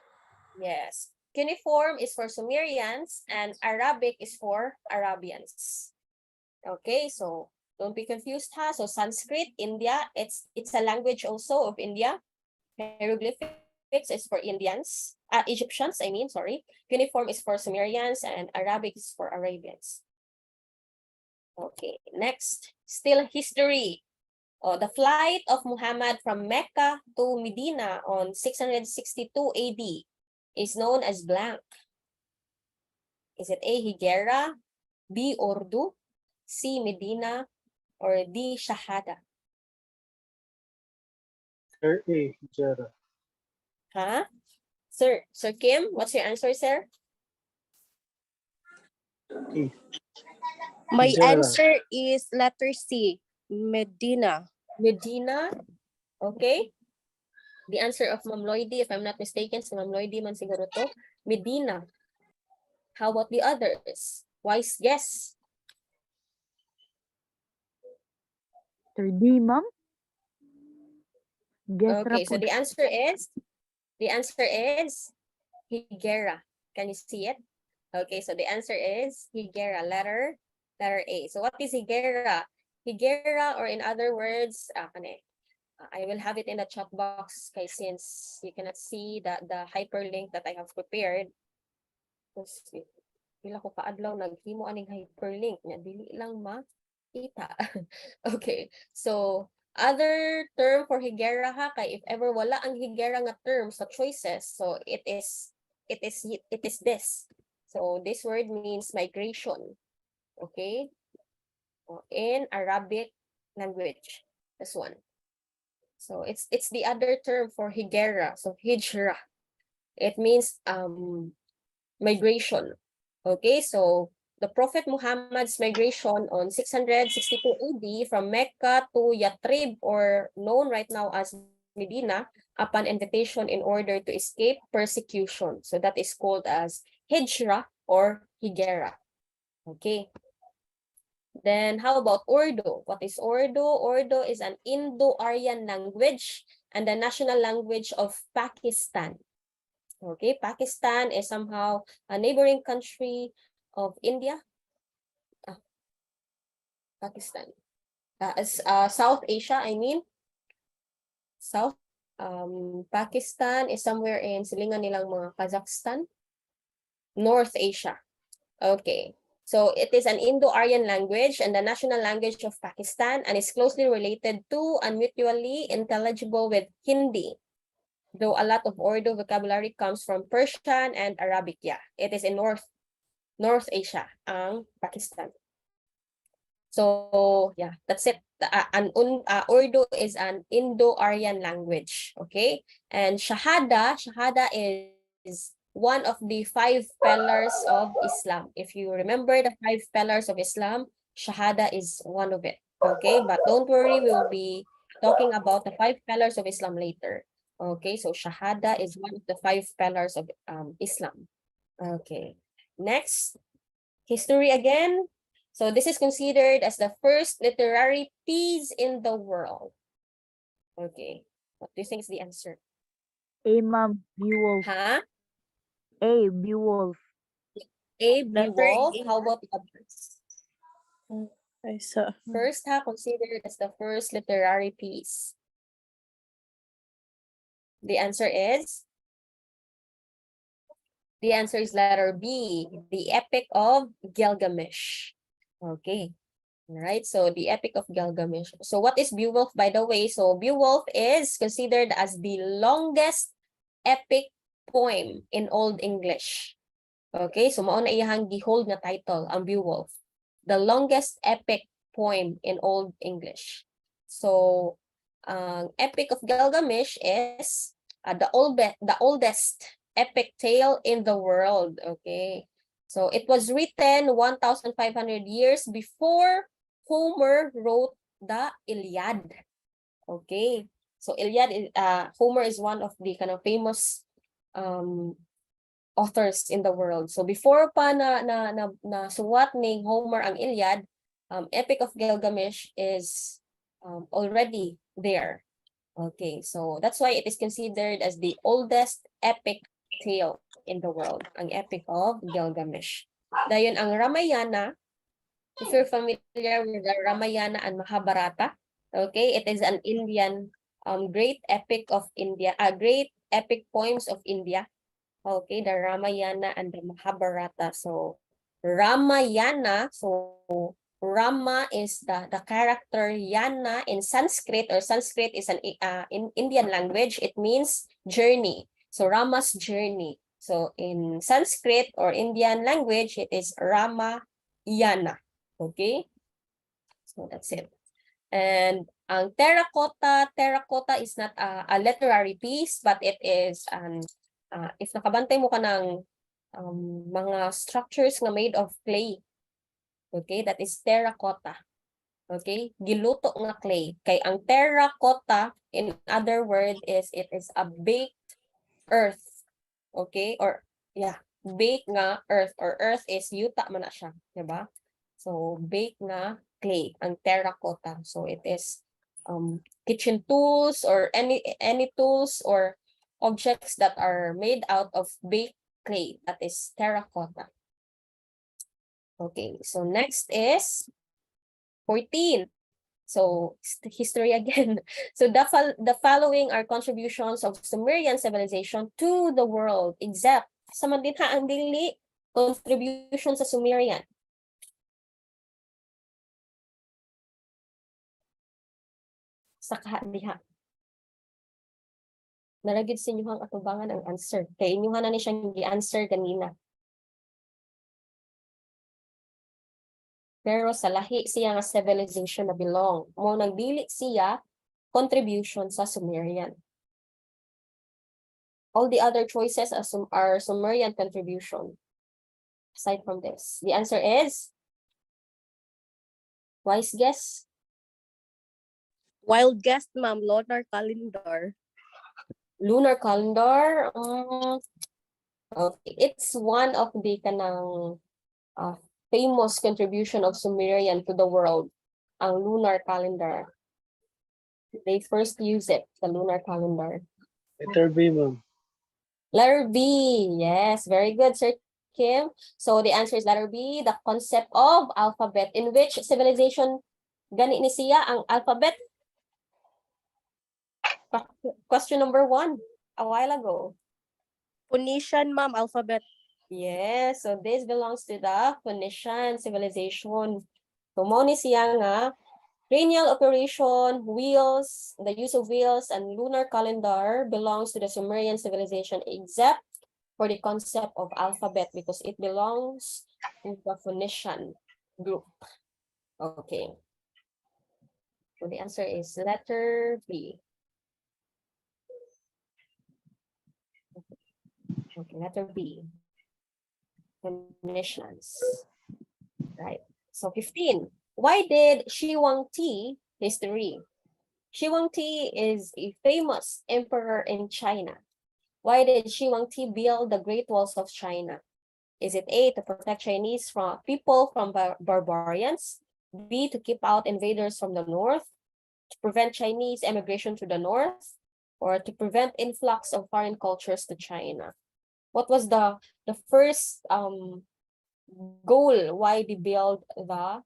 Yes. Cuneiform is for Sumerians and Arabic is for Arabians. Okay, so Don't be confused, ha? So Sanskrit, India, it's a language also of India. Hieroglyphics is for Indians, Egyptians, I mean, sorry. Cuneiform is for Sumerians, and Arabic is for Arabians. Okay, next, still history. Oh, the flight of Muhammad from Mecca to Medina on 662 AD is known as blank. Is it A, Hijra, B, Urdu, C, Medina, or D, Shahada? Sir A, Jera. Huh? Sir Kim, what's your answer, sir? E. My Jera. answer is letter C, Medina. Medina. Okay. The answer of Ma'am Lloydie, if I'm not mistaken, si Ma'am Lloydie man siguro to. Medina. How about the others? Wise guess. Letter D, ma'am. Guess ra Okay, so po. the answer is Higuera. Can you see it? Okay, so the answer is Higuera, letter A. So what is Higuera? Higuera, or in other words, I will have it in the chat box, kay, since you cannot see the hyperlink that I have prepared. Pila ko kaadlaw naghimo aning hyperlink nya dili lang makita. Okay, so other term for higera, ha, kay if ever wala ang higera nga term sa choices, so it is this. So this word means migration. Okay, in Arabic language, this one. So it's the other term for higera. So hijra, it means migration. Okay, so the Prophet Muhammad's migration on 662 AD from Mecca to Yathrib, or known right now as Medina, upon invitation in order to escape persecution. So that is called as Hijrah or Higera. Okay. Then how about Urdu? What is Urdu? Urdu is an Indo-Aryan language and the national language of Pakistan. Okay, Pakistan is somehow a neighboring country of India. Pakistan. South Asia, I mean. South. Pakistan is somewhere in silingan nilang mga Kazakhstan. North Asia. Okay. So it is an Indo-Aryan language and the national language of Pakistan, and is closely related to and mutually intelligible with Hindi. Though a lot of Urdu vocabulary comes from Persian and Arabic. Yeah, it is in North Asia, Pakistan. So yeah, that's it. Urdu is an Indo-Aryan language. Okay, and Shahada is one of the 5 pillars of Islam. If you remember the 5 pillars of Islam, Shahada is one of it. Okay, but don't worry, we will be talking about the 5 pillars of Islam later. Okay, so Shahada is one of the 5 pillars of Islam. Okay, next, history again. So this is considered as the first literary piece in the world. Okay, what do you think is the answer? A, ma'am. Beowulf. Huh? A, Beowulf. A, Letter Beowulf. A. How about the others? I saw. First, considered as the first literary piece. The answer is letter B, the Epic of Gilgamesh. Okay. All right, so the Epic of Gilgamesh. So what is Beowulf, by the way? So Beowulf is considered as the longest epic poem in Old English. Okay, so mao na iyang gihold na title, ang Beowulf. The longest epic poem in Old English. So, Epic of Gilgamesh is the oldest epic tale in the world. Okay, so it was written 1,500 years before Homer wrote the Iliad. Okay, so Homer is one of the kind of famous authors in the world. So before pa na suwat ni Homer ang Iliad, Epic of Gilgamesh is already there. Okay, so that's why it is considered as the oldest epic tale in the world, ang Epic of Gilgamesh. Dayon ang Ramayana If you're familiar with the Ramayana and Mahabharata, okay, it is an Indian great epic of India, great epic poems of India. Okay, the Ramayana and the Mahabharata. So Ramayana, so Rama is the character, Yana in Sanskrit, or Sanskrit is an in Indian language, it means journey. So Rama's journey. So in Sanskrit or Indian language, it is Ramayana. Okay, so that's it. And ang terracotta is not a literary piece, but it is if nakabantay mo ka ng mga structures nga made of clay, okay, that is terracotta. Okay, giluto nga clay. Kay ang terracotta, in other word, is it is a baked earth. Okay, or yeah, baked nga earth, or earth is yuta man na siya, diba? So baked nga clay, ang terracotta. So it is kitchen tools or any tools or objects that are made out of baked clay, that is terracotta. Okay, so next is 14. So history again. So the following are contributions of Sumerian civilization to the world, except sa man din ang dili contribution sa Sumerian. Sa diha. Naragid sa inyo ang atubangan ang answer. Kay inyuhan na ni siyang gi-answer kanina. Pero sa lahi siya nga civilization na belong. Mo nagdili siya contribution sa Sumerian. All the other choices are Sumerian contribution. Aside from this, the answer is wise guess. Wild guess, ma'am, lunar calendar. Lunar calendar. Okay, it's one of the kanang famous contribution of Sumerian to the world, ang lunar calendar. They first use it, the lunar calendar. Letter B, ma'am. Letter B, yes, very good, Sir Kim. So the answer is letter B, the concept of alphabet. In which civilization gani ni siya ang alphabet? Question number 1, a while ago. Phoenician, ma'am, alphabet. Yes, so this belongs to the Phoenician civilization. So mo ni siya nga cranial operation, wheels, the use of wheels, and lunar calendar belongs to the Sumerian civilization, except for the concept of alphabet, because it belongs to the Phoenician group. Okay. So the answer is letter B. Okay, letter B. Phoenicians. Right. So 15. Why did Shi Huangdi history? Shi Huangdi is a famous emperor in China. Why did Shi Huangdi build the Great Walls of China? Is it A, to protect Chinese people from barbarians? B, to keep out invaders from the north? To prevent Chinese emigration to the north? Or to prevent influx of foreign cultures to China? What was the first goal why they build the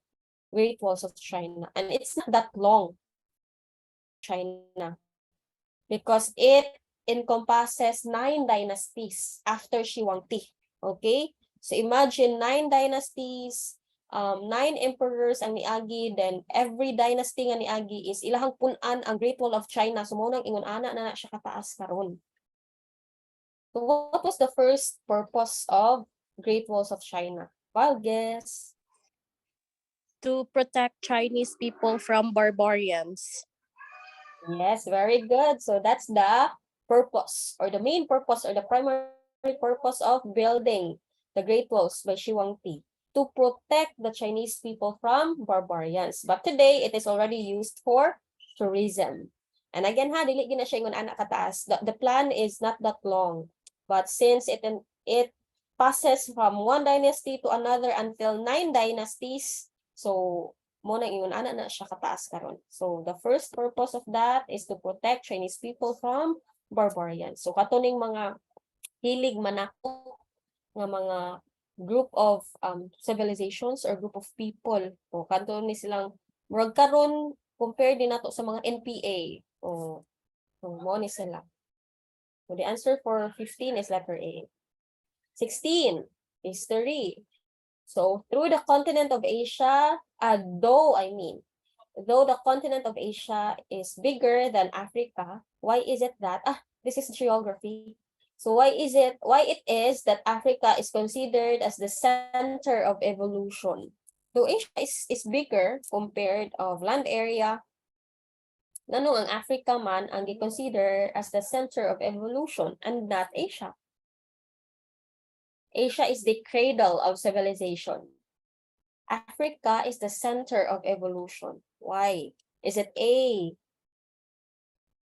Great Walls of China? And it's not that long, China, because it encompasses 9 dynasties after Shi Huangdi. Okay, so imagine 9 dynasties, 9 emperors ang niagi, then every dynasty nga niagi is ilahang punan ang Great Wall of China. So mo nang ingon ana na siya kataas karon. So what was the first purpose of Great Walls of China? Wild guess. To protect Chinese people from barbarians. Yes, very good. So that's the purpose, or the main purpose, or the primary purpose of building the Great Walls by Shi Huangdi, to protect the Chinese people from barbarians. But today, it is already used for tourism. And again, dili gina siya ingon anak kataas. The plan is not that long. But since it passes from one dynasty to another until 9 dynasties, so mo nang ingon ana na siya kataas karon. So the first purpose of that is to protect Chinese people from barbarians. So katuning mga hilig manako nga mga group of civilizations or group of people. O kanto ni silang murag karon compare din nato sa mga NPA. O mo ni sila. So the answer for 15 is letter A. 16, history. So through the continent of Asia, though the continent of Asia is bigger than Africa, why is it that, this is geography. So why it is that Africa is considered as the center of evolution? So Asia is bigger compared of land area. Nanong ang Africa man ang gi-consider as the center of evolution and not Asia. Asia is the cradle of civilization. Africa is the center of evolution. Why? Is it A?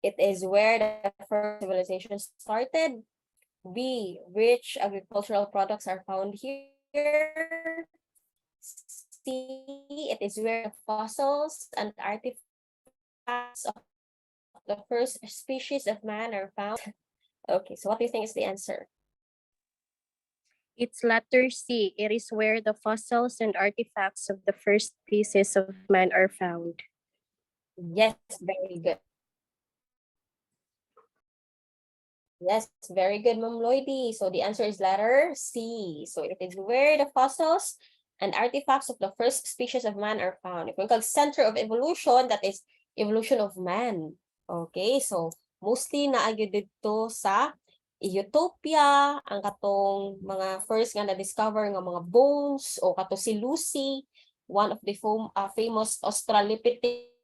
It is where the first civilization started. B, rich agricultural products are found here. C, it is where the fossils and artifacts of the first species of man are found. Okay, so what do you think is the answer? It's letter C. It is where the fossils and artifacts of the first species of man are found. Yes, very good. Yes, very good, Ma'am Lloydie. So the answer is letter C. So it is where the fossils and artifacts of the first species of man are found. If we call center of evolution, that is evolution of man. Okay, so mostly naagyo dito sa Ethiopia, ang katong mga first nga na-discover nga mga bones, o kato si Lucy, one of the famous Australopithecus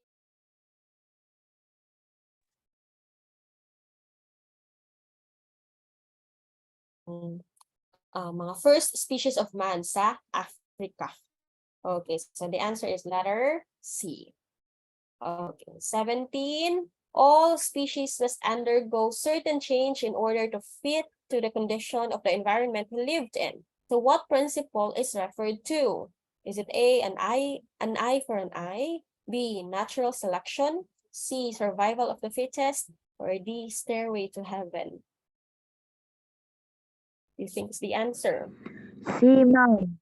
mga first species of man sa Africa. Okay, so the answer is letter C. Okay, 17. All species must undergo certain change in order to fit to the condition of the environment lived in. So what principle is referred to? Is it A, an eye for an eye? B, natural selection? C, survival of the fittest? Or D, stairway to heaven? You think is the answer? C, ma'am.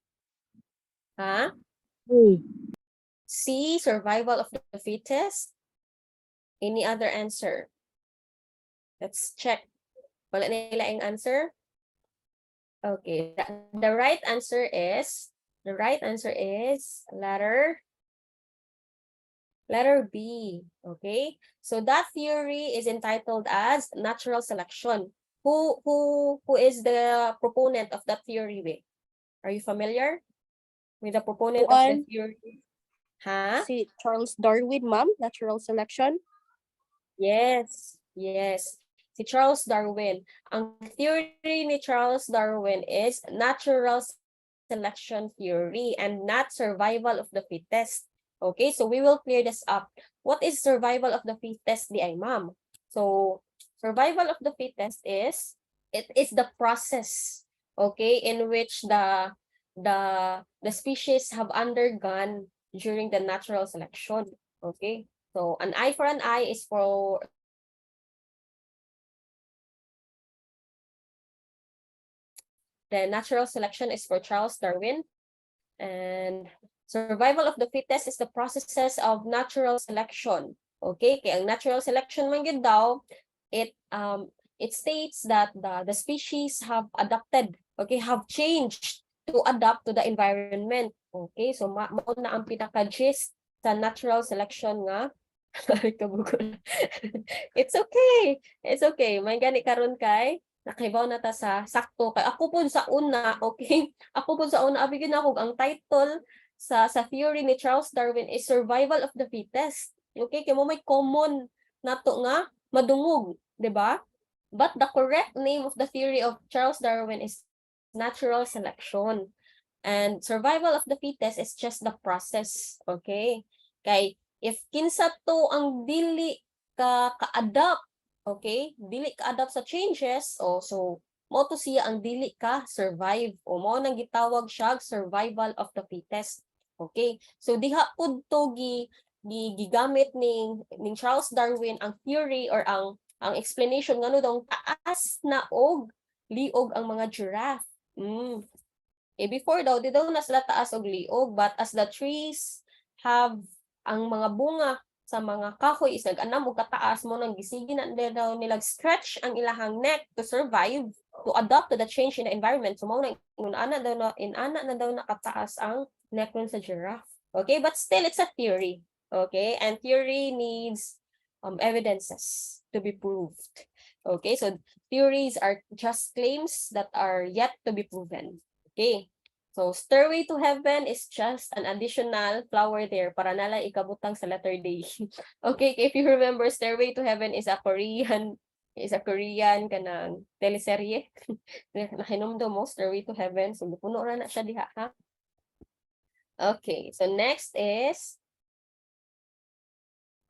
Huh? C. C, survival of the fittest? Any other answer? Let's check. Wala nila ang answer? Okay, the right answer is letter B. Okay, so that theory is entitled as natural selection. Who is the proponent of that theory? Be? Are you familiar with the proponent of the theory? Huh? Si Charles Darwin, ma'am, natural selection. Yes, yes. Si Charles Darwin. Ang theory ni Charles Darwin is natural selection theory and not survival of the fittest. Okay, so we will clear this up. What is survival of the fittest, di ay ma'am? So, survival of the fittest is, it is the process, okay, in which the species have undergone during the natural selection. Okay, so an eye for an eye is for the natural selection is for Charles Darwin, and survival of the fittest is the processes of natural selection. Okay, kaya ang natural selection man gid daw, it states that the species have adapted, okay, have changed to adapt to the environment. Okay, so mao na ang pinaka-gist sa natural selection nga. It's okay. It's okay. May gani karon kay nakahibaw na ta sa sakto kay ako pud sa una, okay? Ako pud sa una abigin ako ang title sa theory ni Charles Darwin is survival of the fittest. Okay, kay mo may common nato nga madungog, di ba? But the correct name of the theory of Charles Darwin is natural selection. And survival of the fittest is just the process, okay? Kay if kinsa to ang dili ka-adapt, okay? Dili ka-adapt sa changes, so mo to siya ang dili ka survive, o mo nang gitawag siya survival of the fittest. Okay? So diha pud to gigamit ning Charles Darwin ang theory or ang explanation ngano daw taas na og liog ang mga giraffe. Before daw, di daw na sila taas og liog, but as the trees have ang mga bunga sa mga kahoy is nag-anam og kataas mo nang gisigi na daw nila stretch ang ilahang neck to survive, to adapt to the change in the environment. So mao na inana na daw nakataas ang neck nun sa giraffe. Okay, but still it's a theory. Okay, and theory needs evidences to be proved. Okay, so theories are just claims that are yet to be proven. Okay, so Stairway to Heaven is just an additional flower there para nalang ikabutang sa letter day. Okay, if you remember, Stairway to Heaven is a Korean kanang teleserye. Nahinomdo mo, Stairway to Heaven. So, puno ra na siya diha, ha? Okay, so next is,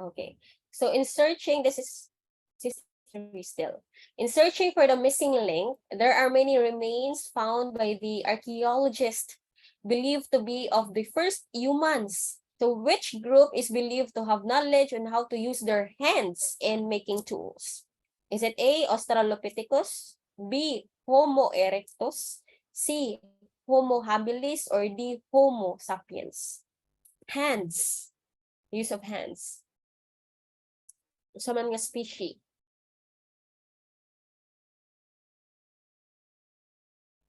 okay. So in searching, this is history still. In searching for the missing link, there are many remains found by the archaeologist believed to be of the first humans. So which group is believed to have knowledge on how to use their hands in making tools? Is it A, Australopithecus, B, Homo erectus, C, Homo habilis, or D, Homo sapiens? Hands. Use of hands. Sa man nga species.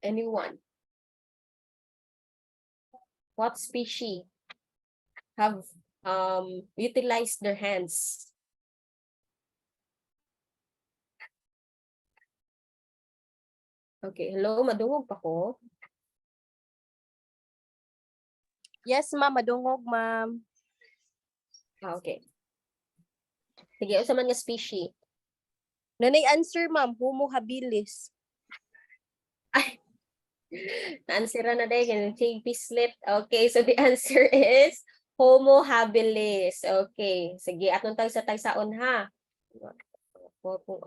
Anyone? What species have utilized their hands? Okay, hello, madungog pa ko. Yes, ma'am. Madungog, ma'am. Okay. Sige, usa man nga species. Nanay answer, ma'am. Homo habilis. Na-answer na dahil JP slip. Okay, so the answer is Homo habilis. Okay, sige, atong tagsa-tagsaon ha.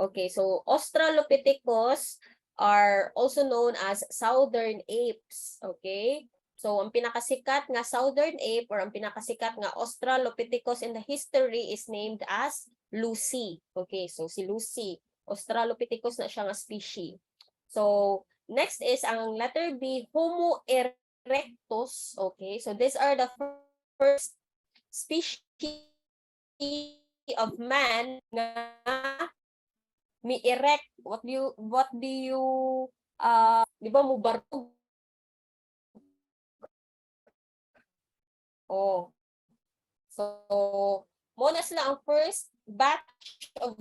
Okay, so Australopithecus are also known as southern apes. Okay, so ang pinakasikat nga southern ape or ang pinakasikat nga Australopithecus in the history is named as Lucy. Okay, so si Lucy, Australopithecus na siya nga species. So next is ang letter B, Homo erectus. Okay, so these are the first species of man nga mi-erect. What do you di ba mo bartog? Oh. So mo na sila ang first batch of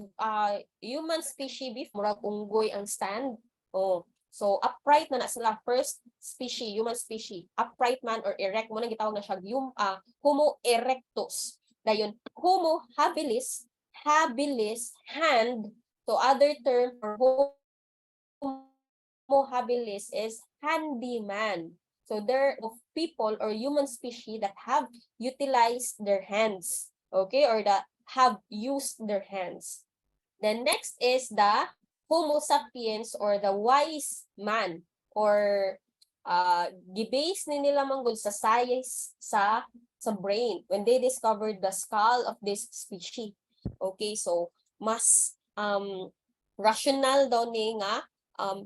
human species beef, murag unggoy ang stand. Oh. So upright na sila, first species, human species, upright man or erect mo na gitawag na siya Homo erectus. Dayon Homo habilis, hand. So other term for Homo habilis is handyman. So there are people or human species that have utilized their hands, okay, or that have used their hands. Then next is the Homo sapiens or the wise man, or gibase ni nila manggod sa size sa brain when they discovered the skull of this species. Okay, so mas rational daw ni nga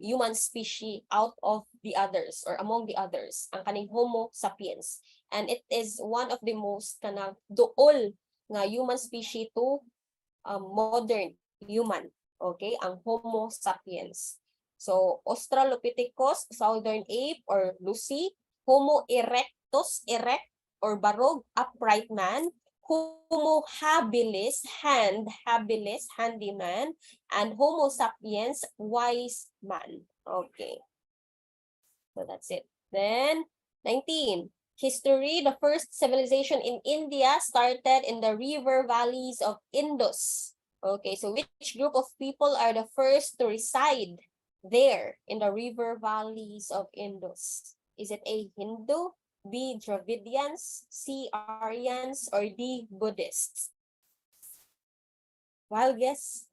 human species out of the others or among the others ang kaning Homo sapiens, and it is one of the most kanang duol nga human species to modern human. Okay, ang Homo sapiens. So Australopithecus, southern ape or Lucy, Homo erectus, erect or barog, upright man, Homo habilis, handyman, and Homo sapiens, wise man. Okay. So that's it. Then 19. History, the first civilization in India started in the river valleys of Indus. Okay, so which group of people are the first to reside there in the river valleys of Indus? Is it A, Hindu, B, Dravidians, C, Aryans, or D, Buddhists? Wild guess?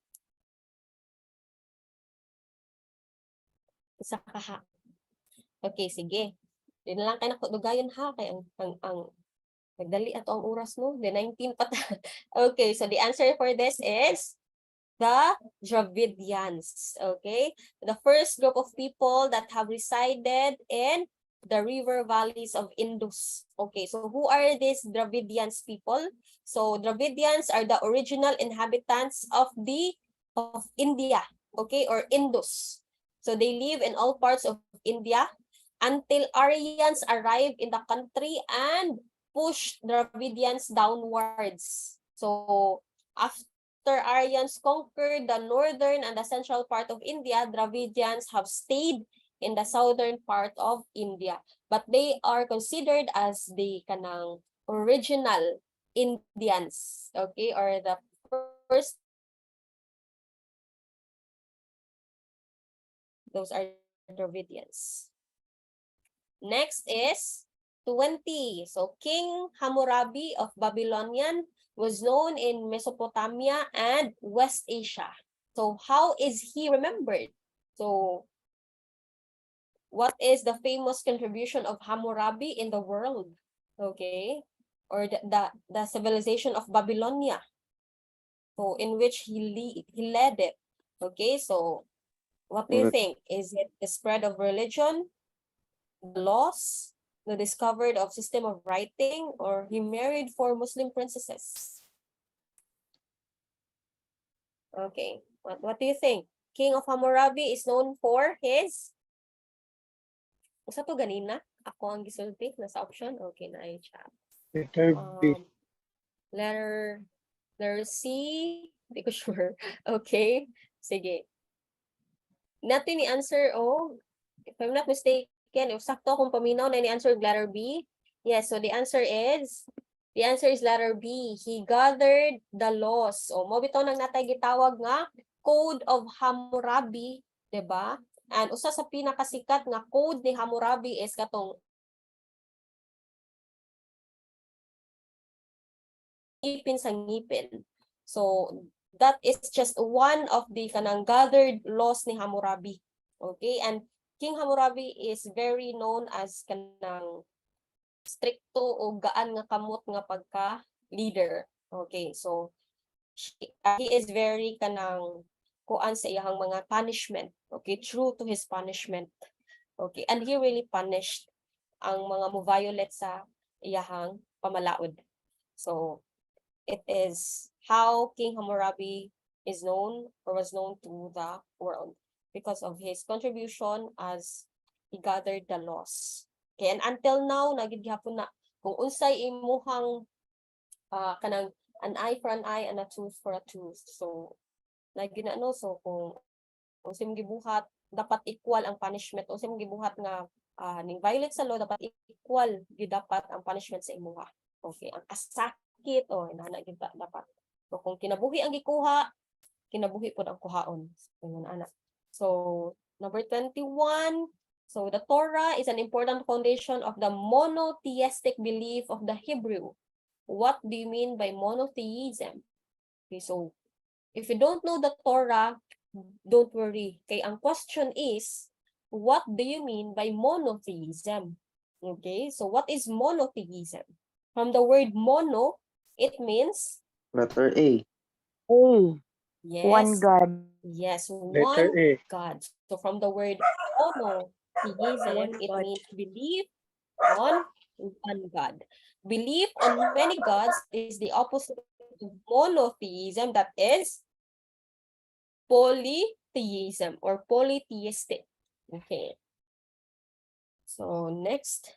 Isa ka ha. Okay, sige. Di na lang kayo nakudugayon ha. Kaya ang nagdali ato ang oras no. The 19 pa. Okay, so the answer for this is the Dravidians. Okay, the first group of people that have resided in the river valleys of Indus. Okay, so who are these Dravidians people? So Dravidians are the original inhabitants of India, okay, or Indus. So they live in all parts of India until Aryans arrived in the country and pushed Dravidians downwards. So after Aryans conquered the northern and the central part of India, Dravidians have stayed in the southern part of India. But they are considered as the kanang original Indians, okay, or the first. Those are Dravidians. Next is 20. So King Hammurabi of Babylonian was known in Mesopotamia and West Asia. So how is he remembered? So what is the famous contribution of Hammurabi in the world? Okay, or the civilization of Babylonia. So in which he led it. Okay, so what do you Correct. think? Is it the spread of religion, the laws, the discovery of system of writing, or he married 4 Muslim princesses? Okay, what do you think? King of Hammurabi is known for his. Usa to ganina? Ako ang gisulti nasa option. Okay, na ay chat. Letter B. Letter C. Hindi ko sure. Okay, sige. Natin ni answer, if I'm not mistaken, if sakto akong paminaw na ni answer letter B. Yes, so the answer is letter B. He gathered the laws. O, mo bitaw nang natay gitawag nga Code of Hammurabi, 'di ba? And usa sa pinakasikat nga code ni Hammurabi is katong ngipin sa ngipin. So that is just one of the kanang gathered laws ni Hammurabi. Okay, and King Hammurabi is very known as kanang stricto o gaan nga kamot nga pagka leader. Okay, so he is very kanang kuan sa iyang mga punishment. Okay, true to his punishment. Okay, and he really punished ang mga mo-violate sa iyang pamalaod. So it is how King Hammurabi is known or was known to the world because of his contribution as he gathered the laws. Okay, and until now, nagid gyapon na kung unsay imuhang kanang an eye for an eye and a tooth for a tooth. So nagina so kung unsay mong gibuhat dapat equal ang punishment. Unsay mong gibuhat nga ning violate sa law dapat equal gidapat ang punishment sa imuha. Okay, ang asakit inana gyud dapat. So kung kinabuhi ang gikuha, kinabuhi pod ang kuhaon. So number 21. So the Torah is an important foundation of the monotheistic belief of the Hebrew. What do you mean by monotheism? Okay, so if you don't know the Torah, don't worry. Okay, ang question is, what do you mean by monotheism? Okay, so what is monotheism? From the word mono, it means Letter A. A. yes, One God. yes, Letter one A. God. So from the word monotheism, it means belief on one God. Belief on many gods is the opposite of monotheism, that is polytheism or polytheistic. Okay. So next,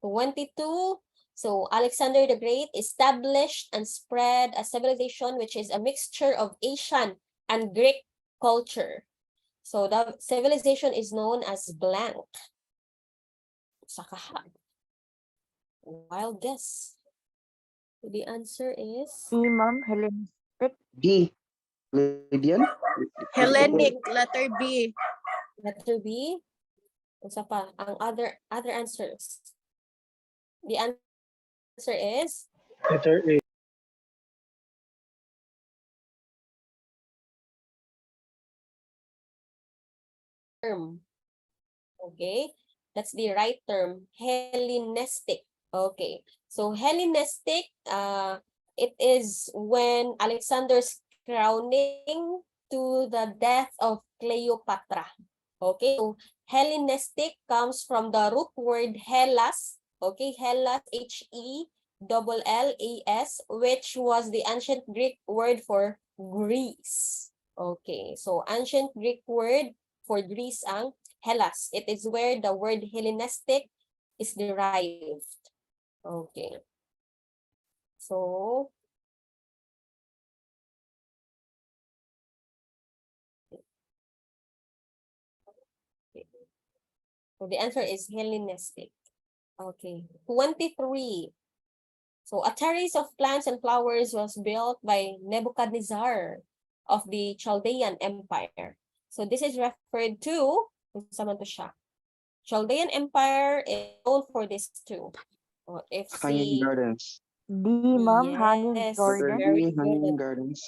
22. So Alexander the Great established and spread a civilization which is a mixture of Asian and Greek culture. So the civilization is known as blank. Sakaha. Wild guess. The answer is C, ma'am. Hellenistic. D. Lydian? Hellenic, letter B. letter B. Unsa pa ang other answers? The answer is Letter A. term. Okay, that's the right term, Hellenistic. Okay, so Hellenistic, it is when Alexander's crowning to the death of Cleopatra. Okay, so Hellenistic comes from the root word Hellas, okay, Hellas, Hellas, which was the ancient Greek word for Greece. Okay, so ancient Greek word for Greece ang Hellas. It is where the word Hellenistic is derived. Okay. So, so the answer is Hellenistic. Okay. 23. So a terrace of plants and flowers was built by Nebuchadnezzar of the Chaldean Empire. So this is referred to, Chaldean Empire is known for this too. If Hanging see, Gardens. D, ma'am. Hanging yes, garden. very D, Hanging good. Gardens.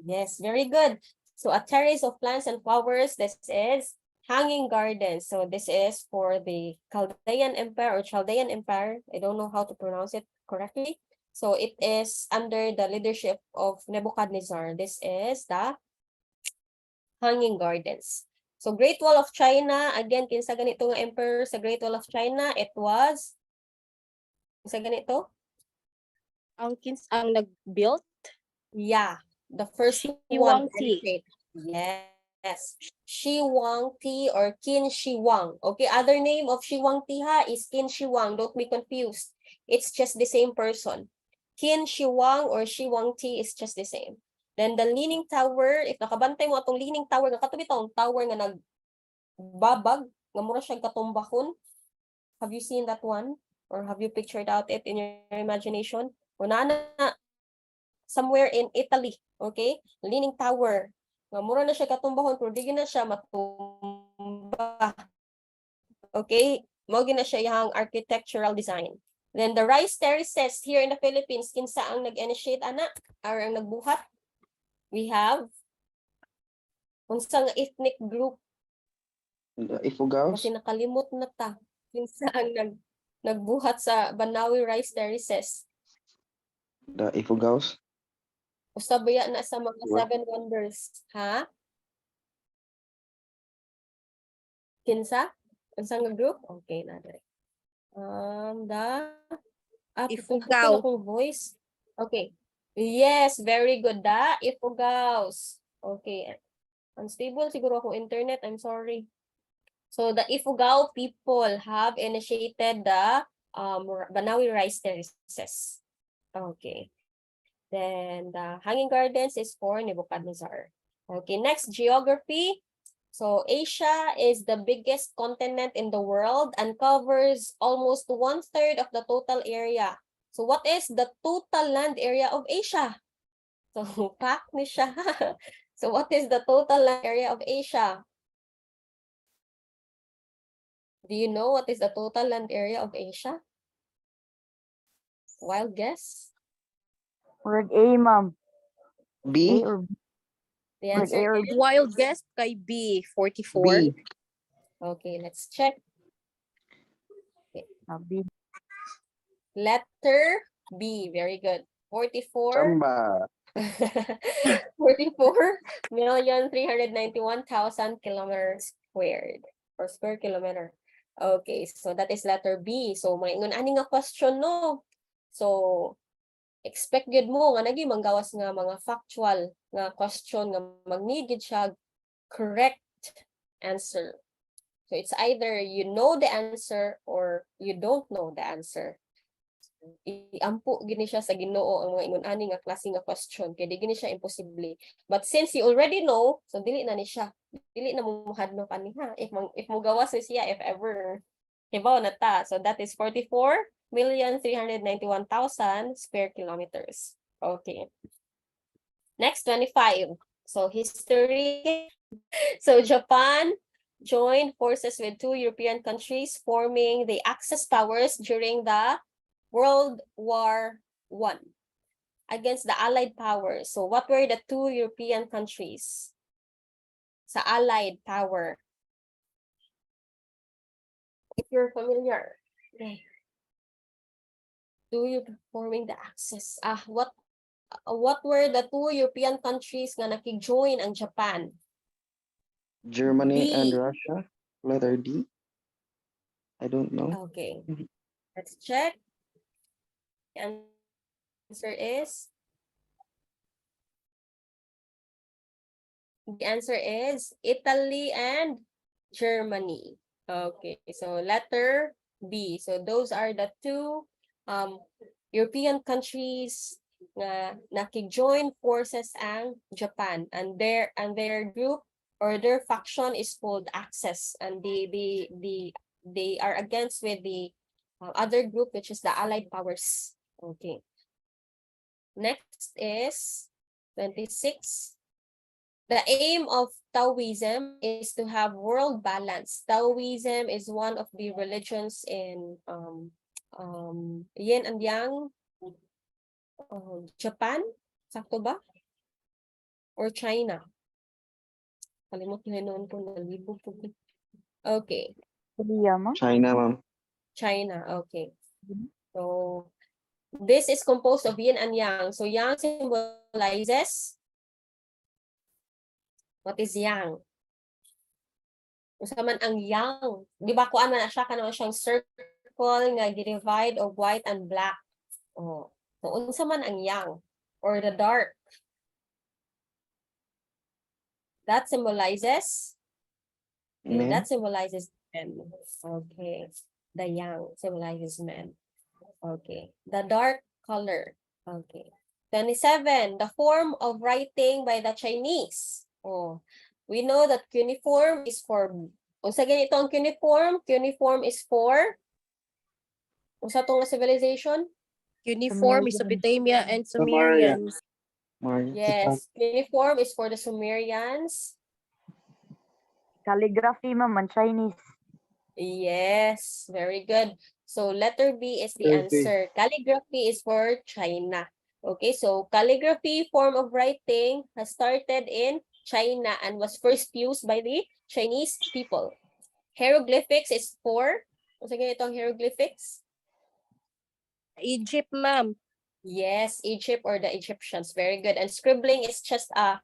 Yes, very good. So a terrace of plants and flowers, this is hanging gardens. So this is for the Chaldean Empire or Chaldean Empire. I don't know how to pronounce it correctly. So it is under the leadership of Nebuchadnezzar. This is the hanging gardens. So Great Wall of China, again, kinsa ganito nga emperor sa Great Wall of China, it was, kinsa ganito? Ang nag-built? Yeah, the first Shi one. Huangdi. Yes. Shi Huangdi or Qin Shi Huang. Okay, other name of Shi Huangdi ha is Qin Shi Huang. Don't be confused. It's just the same person. Qin Shi Huang or Shi Huangdi is just the same. Then the Leaning Tower, if nakabantay mo atong Leaning Tower, nga katubi tong tower nga nagbabag, nga mura siya katumbakon. Have you seen that one? Or have you pictured out it in your imagination? Una na, somewhere in Italy, okay? Leaning Tower. Nga mura na siya katumbahon, pero di na siya matumba. Okay? Mao na siya yung architectural design. Then the rice terraces here in the Philippines, kinsa ang nag-initiate ana or ang nagbuhat? We have unsang ethnic group, The Ifugaos. kasi nakalimot na ta. Kinsa ang nagbuhat sa Banawi rice terraces? The Ifugaos. Usabaya na sa mga What? 7 wonders, ha? Kinsa? Unsang nga group? Okay na dire. Ifugao. Akong voice. Okay. Yes, very good. Da Ifugaos. Okay. Unstable siguro akong internet. I'm sorry. So the Ifugao people have initiated the Banawi rice terraces. Okay. Then the Hanging Gardens is for Nebuchadnezzar. Okay, next, geography. So Asia is the biggest continent in the world and covers almost 1/3 of the total area. So what is the total land area of Asia? So pack ni siya. So what is the total land area of Asia? Do you know what is the total land area of Asia? Wild guess? Word A, ma'am. A B. or B? The Word answer A or is Wild guess kay B, 44. B. okay. Let's check. B. Letter B. Very good. 44. Chamba. 44,391,000 kilometers squared or square kilometer. Okay, so that is letter B. So may ingon ani nga question no. So expect gid mo nga nagi manggawas nga mga factual nga question nga mag-need gid siya correct answer. So it's either you know the answer or you don't know the answer. Iampo gini siya sa Ginoo ang mga ingon-ani nga klase nga question kay di gini siya imposible. But since you already know, so dili na ni siya. Dili na mo hadno kaniha if mo gawas ni siya if ever hibaw na ta. So that is 44,391,000 square kilometers. Okay. Next, 25. So history. So Japan joined forces with 2 European countries forming the Axis powers during the World War I against the Allied powers. So what were the 2 European countries sa Allied power? If you're familiar. Okay. 2 forming the Axis. What were the 2 European countries nga nakig-join ang Japan? Germany and D. Russia. Letter D. I don't know. Okay, Mhm. let's check. The answer is Italy and Germany. Okay, so letter B. So those are the two European countries na nakig-join forces ang Japan, and their group or their faction is called Axis, and they are against with the other group, which is the Allied powers. Okay. Next is 26. The aim of Taoism is to have world balance. Taoism is one of the religions in Yin and Yang, Japan, sakto ba? Or China? Kalimutan noon ko, nalibog po. Okay, Korea, ma'am. China, ma'am. China, okay. So, this is composed of Yin and Yang. So, Yang symbolizes, what is Yang? Unsa man ang yang, di ba kuan man na siya kanang siyang circle nga gi-divide of white and black. Oh. So unsa man ang yang or the dark? That symbolizes Men. that symbolizes men. Okay. The yang symbolizes men. Okay. The dark color. Okay. 27. The form of writing by the Chinese. Oh. We know that cuneiform is for, unsa ganito ang cuneiform? Cuneiform is for, unsa tong civilization? Uniform, Mesopotamia, and Samaria. Sumerians. Maya. Yes, cuneiform is for the Sumerians. Calligraphy, ma'am, and Chinese. Yes, very good. So letter B is the Letter B. answer. Calligraphy is for China. Okay, so calligraphy form of writing has started in China and was first used by the Chinese people. Hieroglyphics is for, unsa ganito ang hieroglyphics? Egypt, ma'am. Yes, Egypt or the Egyptians. Very good. And scribbling is just a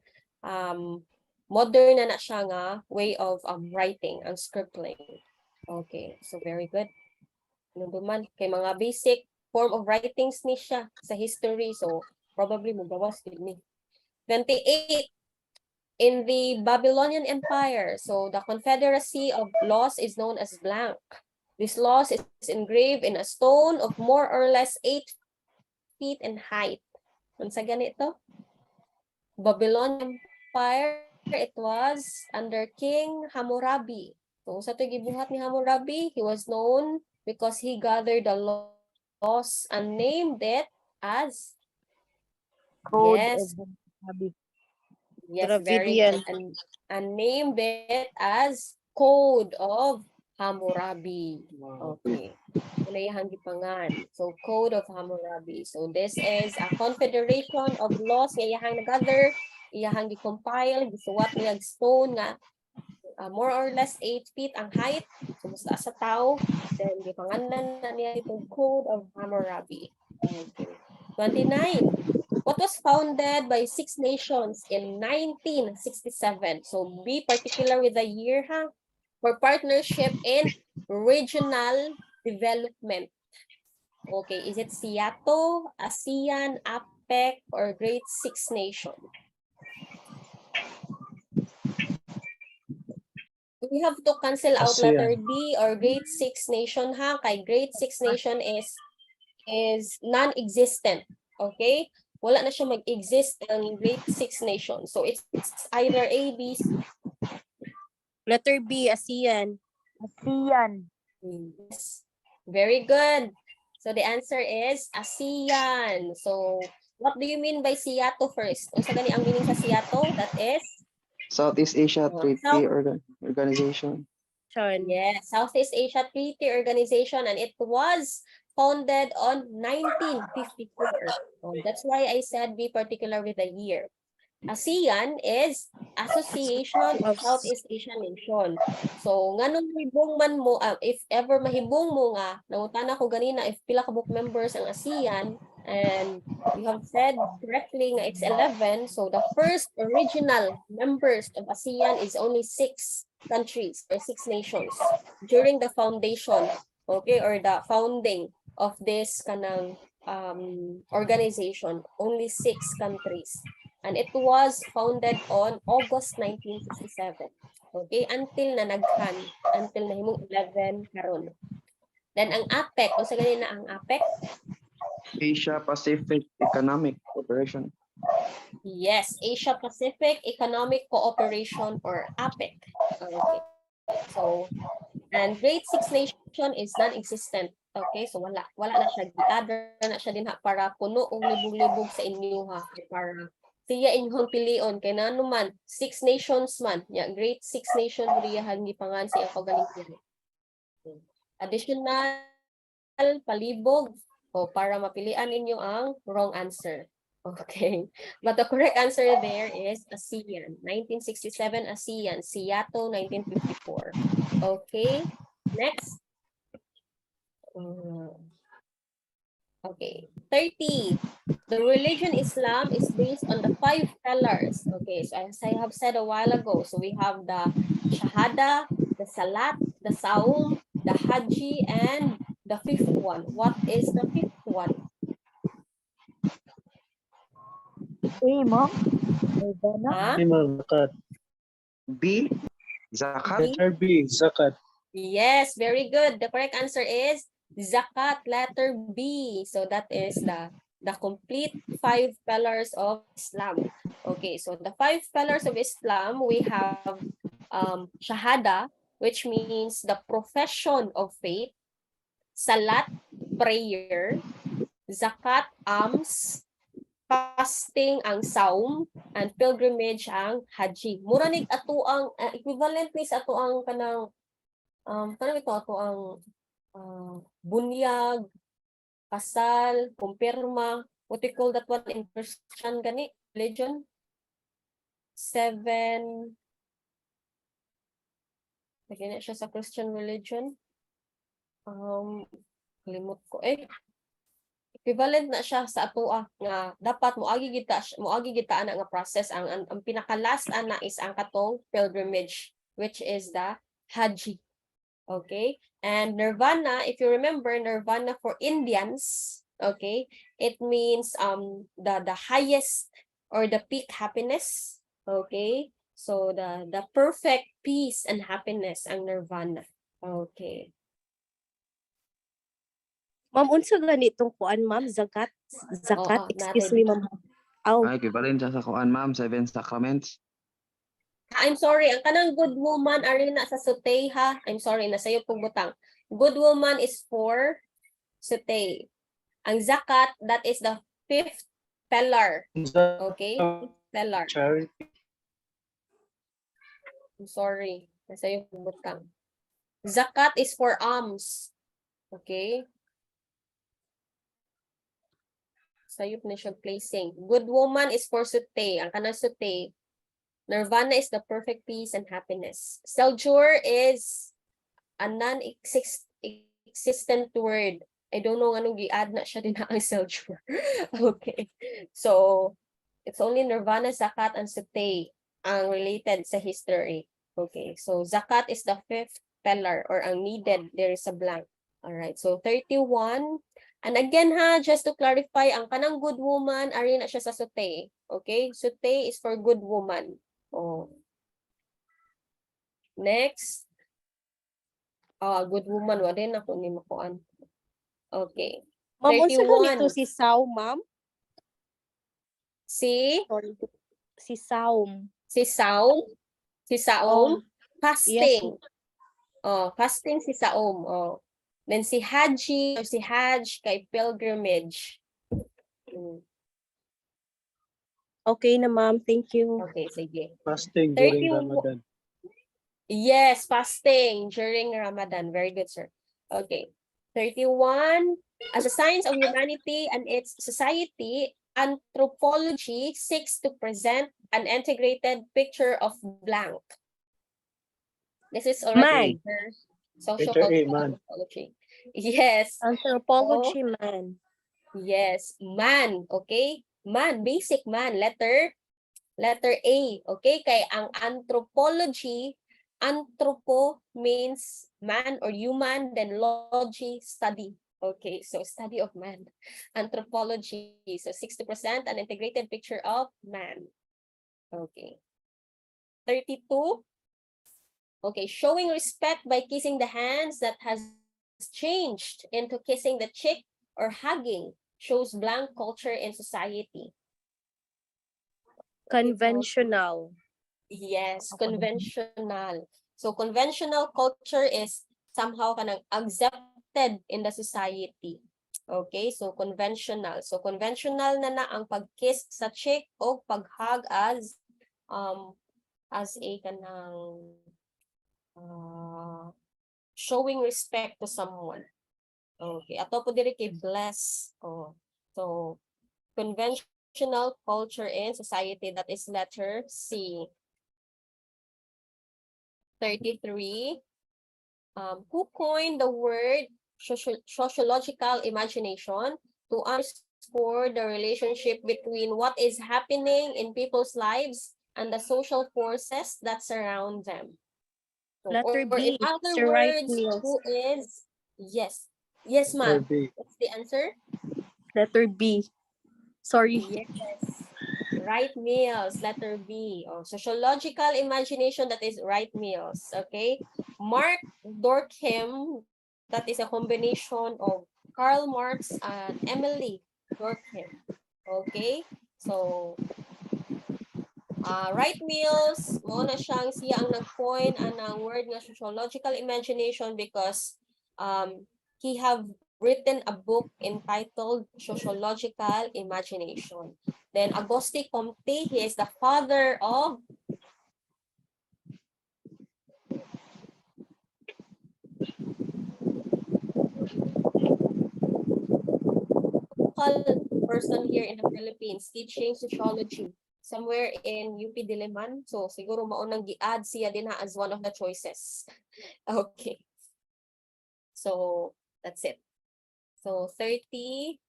modern na siya nga way of writing, ang scribbling. Okay, so very good. Ano duman, kay mga basic form of writings ni siya sa history. So probably magawas din ni. 28. In the Babylonian Empire, so the confederacy of laws is known as blank. This laws is engraved in a stone of more or less 8 feet in height. Unsa ganito? Babylonian Empire, it was under King Hammurabi. So sa to gibuhat ni Hammurabi, he was known because he gathered the laws and named it as Code yes, of Hammurabi. yes, very Dravidian. good. And named it as Code of Hammurabi. Okay. Unayahang gipangan. So, Code of Hammurabi. So, this is a confederation of laws nga iyahang nag-gather, iyahang gi-compile, gisuwat niya stone nga more or less 8 feet ang height. So, basta sa tao. Then, gipanganan na niya itong Code of Hammurabi. Okay. 29. What was founded by 6 nations in 1967? So, be particular with the year, ha? For partnership in regional development. Okay, is it SEATO, ASEAN, APEC, or Great Six Nation? We have to cancel out ASEAN. letter D or Great Six Nation, ha? Kay Great Six Nation is non-existent. Okay? Wala na siya mag-exist ang Great Six Nation. So it's either A, B, C. Letter B, ASEAN. ASEAN. Yes. Very good. So the answer is ASEAN. So what do you mean by SEATO first? Unsa gani ang meaning sa SEATO? That is Southeast Asia Oh, Treaty Organization. yes, Southeast Asia Treaty Organization, and it was founded on 1954. So that's why I said be particular with the year. ASEAN is Association of Southeast Asian Nation. So nganong mahibong man mo, if ever mahibong mo nga, nangutana ko ganina if pila ka book members ang ASEAN, And you have said correctly nga it's 11. So the first original members of ASEAN is only 6 countries or 6 nations during the foundation, okay, or the founding of this kanang organization, only 6 countries. And it was founded on August 1967. Okay, until na naghan, until nahimong 11 karon. Then ang APEC, o sa ganina ang APEC? Asia Pacific Economic Cooperation. Yes, Asia Pacific Economic Cooperation or APEC. Okay. So, and grade 6 nation is non-existent. Okay, so wala na siya. Gi-other na siya din ha para puno og libog-libog sa inyo ha. Para siya inyong pilion kay nano man 6 nations man. Ya, grade 6 nation riyahan gipangan siya kaugalingon. Additional palibog o para mapilian ninyo ang wrong answer. Okay. But the correct answer there is ASEAN. 1967 ASEAN. Seattle 1954. Okay. Next. Okay. 30. The religion Islam is based on the 5 pillars. Okay. So as I have said a while ago, so we have the Shahada, the Salat, the Saum, the Haji, and the 5th one. What is the 5th one? Ma'am. Nirvana. Huh? Zakat. B. Zakat. Letter B. Zakat. Yes, very good. The correct answer is Zakat, letter B. So that is the complete 5 pillars of Islam. Okay, so the 5 pillars of Islam, we have Shahada, which means the profession of faith, Salat, prayer, Zakat, alms, fasting ang saum, and pilgrimage ang haji. Mura nig ato ang equivalent ni sa ato ang kanang kanang ito ato ang bunyag, kasal, kumpirma, what we call that one in Christian gani religion? 7 lagi na siya sa Christian religion. Limot ko equivalent na siya sa atoa nga dapat moagi kita ana nga process ang pinaka-last ana is ang katong pilgrimage, which is the haji. Okay, and nirvana, if you remember, nirvana for Indians, okay, it means the highest or the peak happiness. Okay, so the perfect peace and happiness ang nirvana. Okay. Ma'am, unsa ganitong kuan, ma'am? Zakat? Zakat? Oo, Excuse natin. me, ma'am. Oh, Ay, equivalent siya sa kuan, ma'am. 7 sacraments. I'm sorry, ang kanang good woman ari na sa sutay ha. I'm sorry, nasa iyo pong butang. Good woman is for sutay. Ang zakat, that is the 5th pillar. Okay? Pillar. Charity. I'm sorry, nasa iyo pong butang. Zakat is for alms. Okay? Sayop na siya placing. Good woman is for sutay. Ang kanang sutay. Nirvana is the perfect peace and happiness. Seljur is a non-existent word. I don't know anong gi-add na siya din ang Seljur. Okay. So, it's only Nirvana, Zakat, and Sutay ang related sa history. Okay. So, Zakat is the 5th pillar or ang needed. There is a blank. Alright. So, 31. And again ha, just to clarify, ang kanang good woman, ari na siya sa Sutay. Okay? Sutay is for good woman. Oh. Next. Good woman. Wa din ako ni makuan. Okay. ma'am, unsa 31. ganito si Saum, ma'am? Si Sorry. Si Saum. si Saum. Si Saum. Oh, Fasting. Fasting si Saum. Then si Haji or si Hajj kay pilgrimage. Okay na, ma'am. Thank you. Okay, sige. Fasting during 31. Ramadan. Yes, fasting during Ramadan. Very good, sir. Okay. 31. As a science of humanity and its society, anthropology seeks to present an integrated picture of blank. This is already social Letter A, man. anthropology. Yes. Anthropology, man. Yes, man, okay? Man, basic man, letter A, okay? Kay ang anthropology, anthropo means man or human, then logy, study. Okay, so study of man. Anthropology, so 60% an integrated picture of man. Okay. 32. Okay, showing respect by kissing the hands that has changed into kissing the cheek or hugging shows blank culture in society. Conventional. Yes, Ako naman. conventional. So conventional culture is somehow kanang accepted in the society. Okay, so conventional. So conventional na ang pag-kiss sa cheek o pag-hug as a kanang showing respect to someone. Okay, ato po diri kay bless. Oh. So conventional culture in society, that is letter C. 33. Who coined the word sociological imagination to underscore the relationship between what is happening in people's lives and the social forces that surround them? So, Letter or in B, other Sir Wright words, Mills. who is, yes, yes, Letter ma'am. B. What's the answer? Letter B. Sorry. Yes. Wright Mills, letter B. Oh, sociological imagination, that is Wright Mills. Okay. Mark Durkheim, that is a combination of Karl Marx and Emily Durkheim. Okay. So, Wright Mills, mo na siyang siya ang nag-coin ang word nga sociological imagination because he have written a book entitled Sociological Imagination. Then Auguste Comte, he is the father of local person here in the Philippines teaching sociology somewhere in UP Diliman. So siguro maunang gi-add siya din as one of the choices. Okay. So that's it. So 34.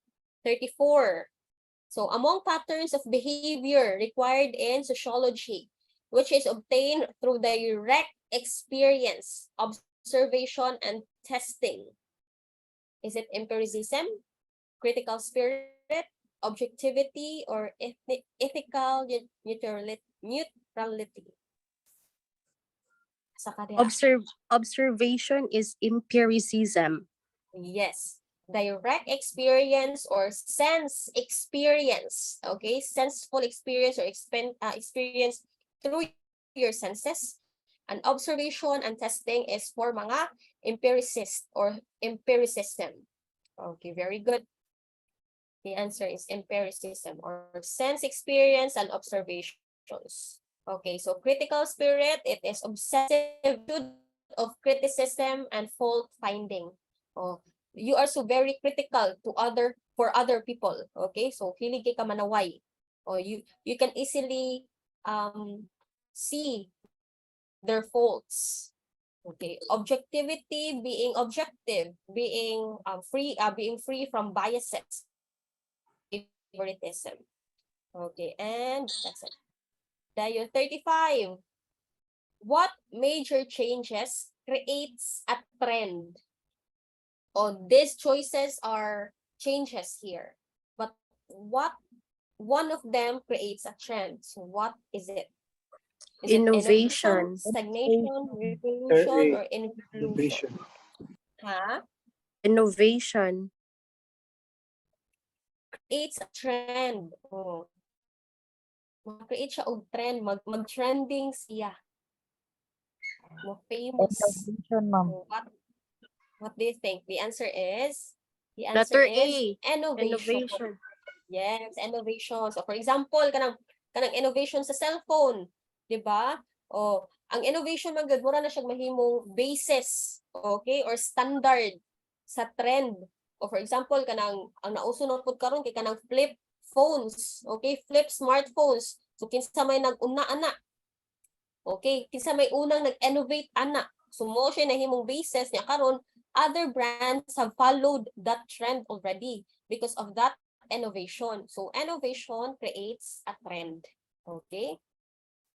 So among patterns of behavior required in sociology, which is obtained through direct experience, observation, and testing. Is it empiricism, critical spirit, objectivity, or ethical neutrality? Sa kanila. Observation is empiricism. Yes. Direct experience or sense experience. Okay, senseful experience or experience through your senses. And observation and testing is for mga empiricist or empiricism. Okay, very good. The answer is empiricism or sense experience and observations. Okay, so critical spirit, it is obsessive of criticism and fault finding. Oh, you are so very critical to for other people. Okay, so hilig ka manaway. Or you can easily see their faults. Okay, objectivity, being objective, being free from biases, favoritism. Okay, and that's it. Dayo 35. What major changes creates a trend? Oh, these choices are changes here. But what one of them creates a trend? So what is it? Is Innovation. it stagnation, revolution, or involution? Innovation. Huh? Innovation. Creates a trend. Oh. Mag-create siya og trend, mag-trending siya. Famous. Innovation, ma'am. So what do you think? The answer is Letter A. Innovation. Innovation. Yes, innovation. So for example, kanang innovation sa cellphone, 'di ba? O ang innovation man gud mura na siya mahimong basis, okay, or standard sa trend. O for example, kanang ang nausunod pud karon kay kanang flip phones, okay, flip smartphones. So kinsa may nag-una ana? Okay, kinsa may unang nag-innovate ana? So mo siya nahimong basis niya karon other brands have followed that trend already because of that innovation. So innovation creates a trend. Okay.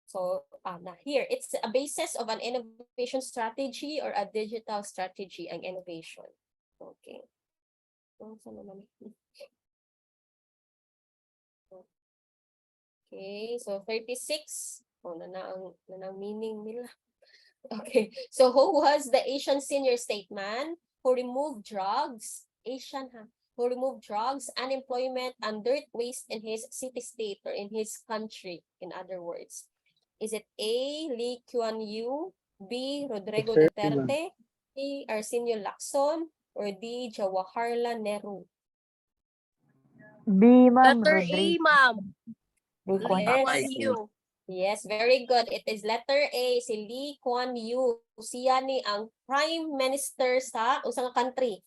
So here, it's a basis of an innovation strategy or a digital strategy ang innovation. Okay. Okay, so 36. Oh, na ang meaning nila. Okay, so who was the Asian senior statesman who removed drugs, who removed drugs, unemployment, and dirt waste in his city-state or in his country, in other words? Is it A, Lee Kuan Yew, B, Rodrigo Duterte, ma'am. Duterte, C, Arsenio Lacson, or D, Jawaharlal Nehru? B, ma'am. Letter A, Rodrigo. ma'am. Lee Kuan Yes. Kuan Yew. Yes, very good. It is letter A, si Lee Kuan Yew. Siya ni ang Prime Minister sa usang country.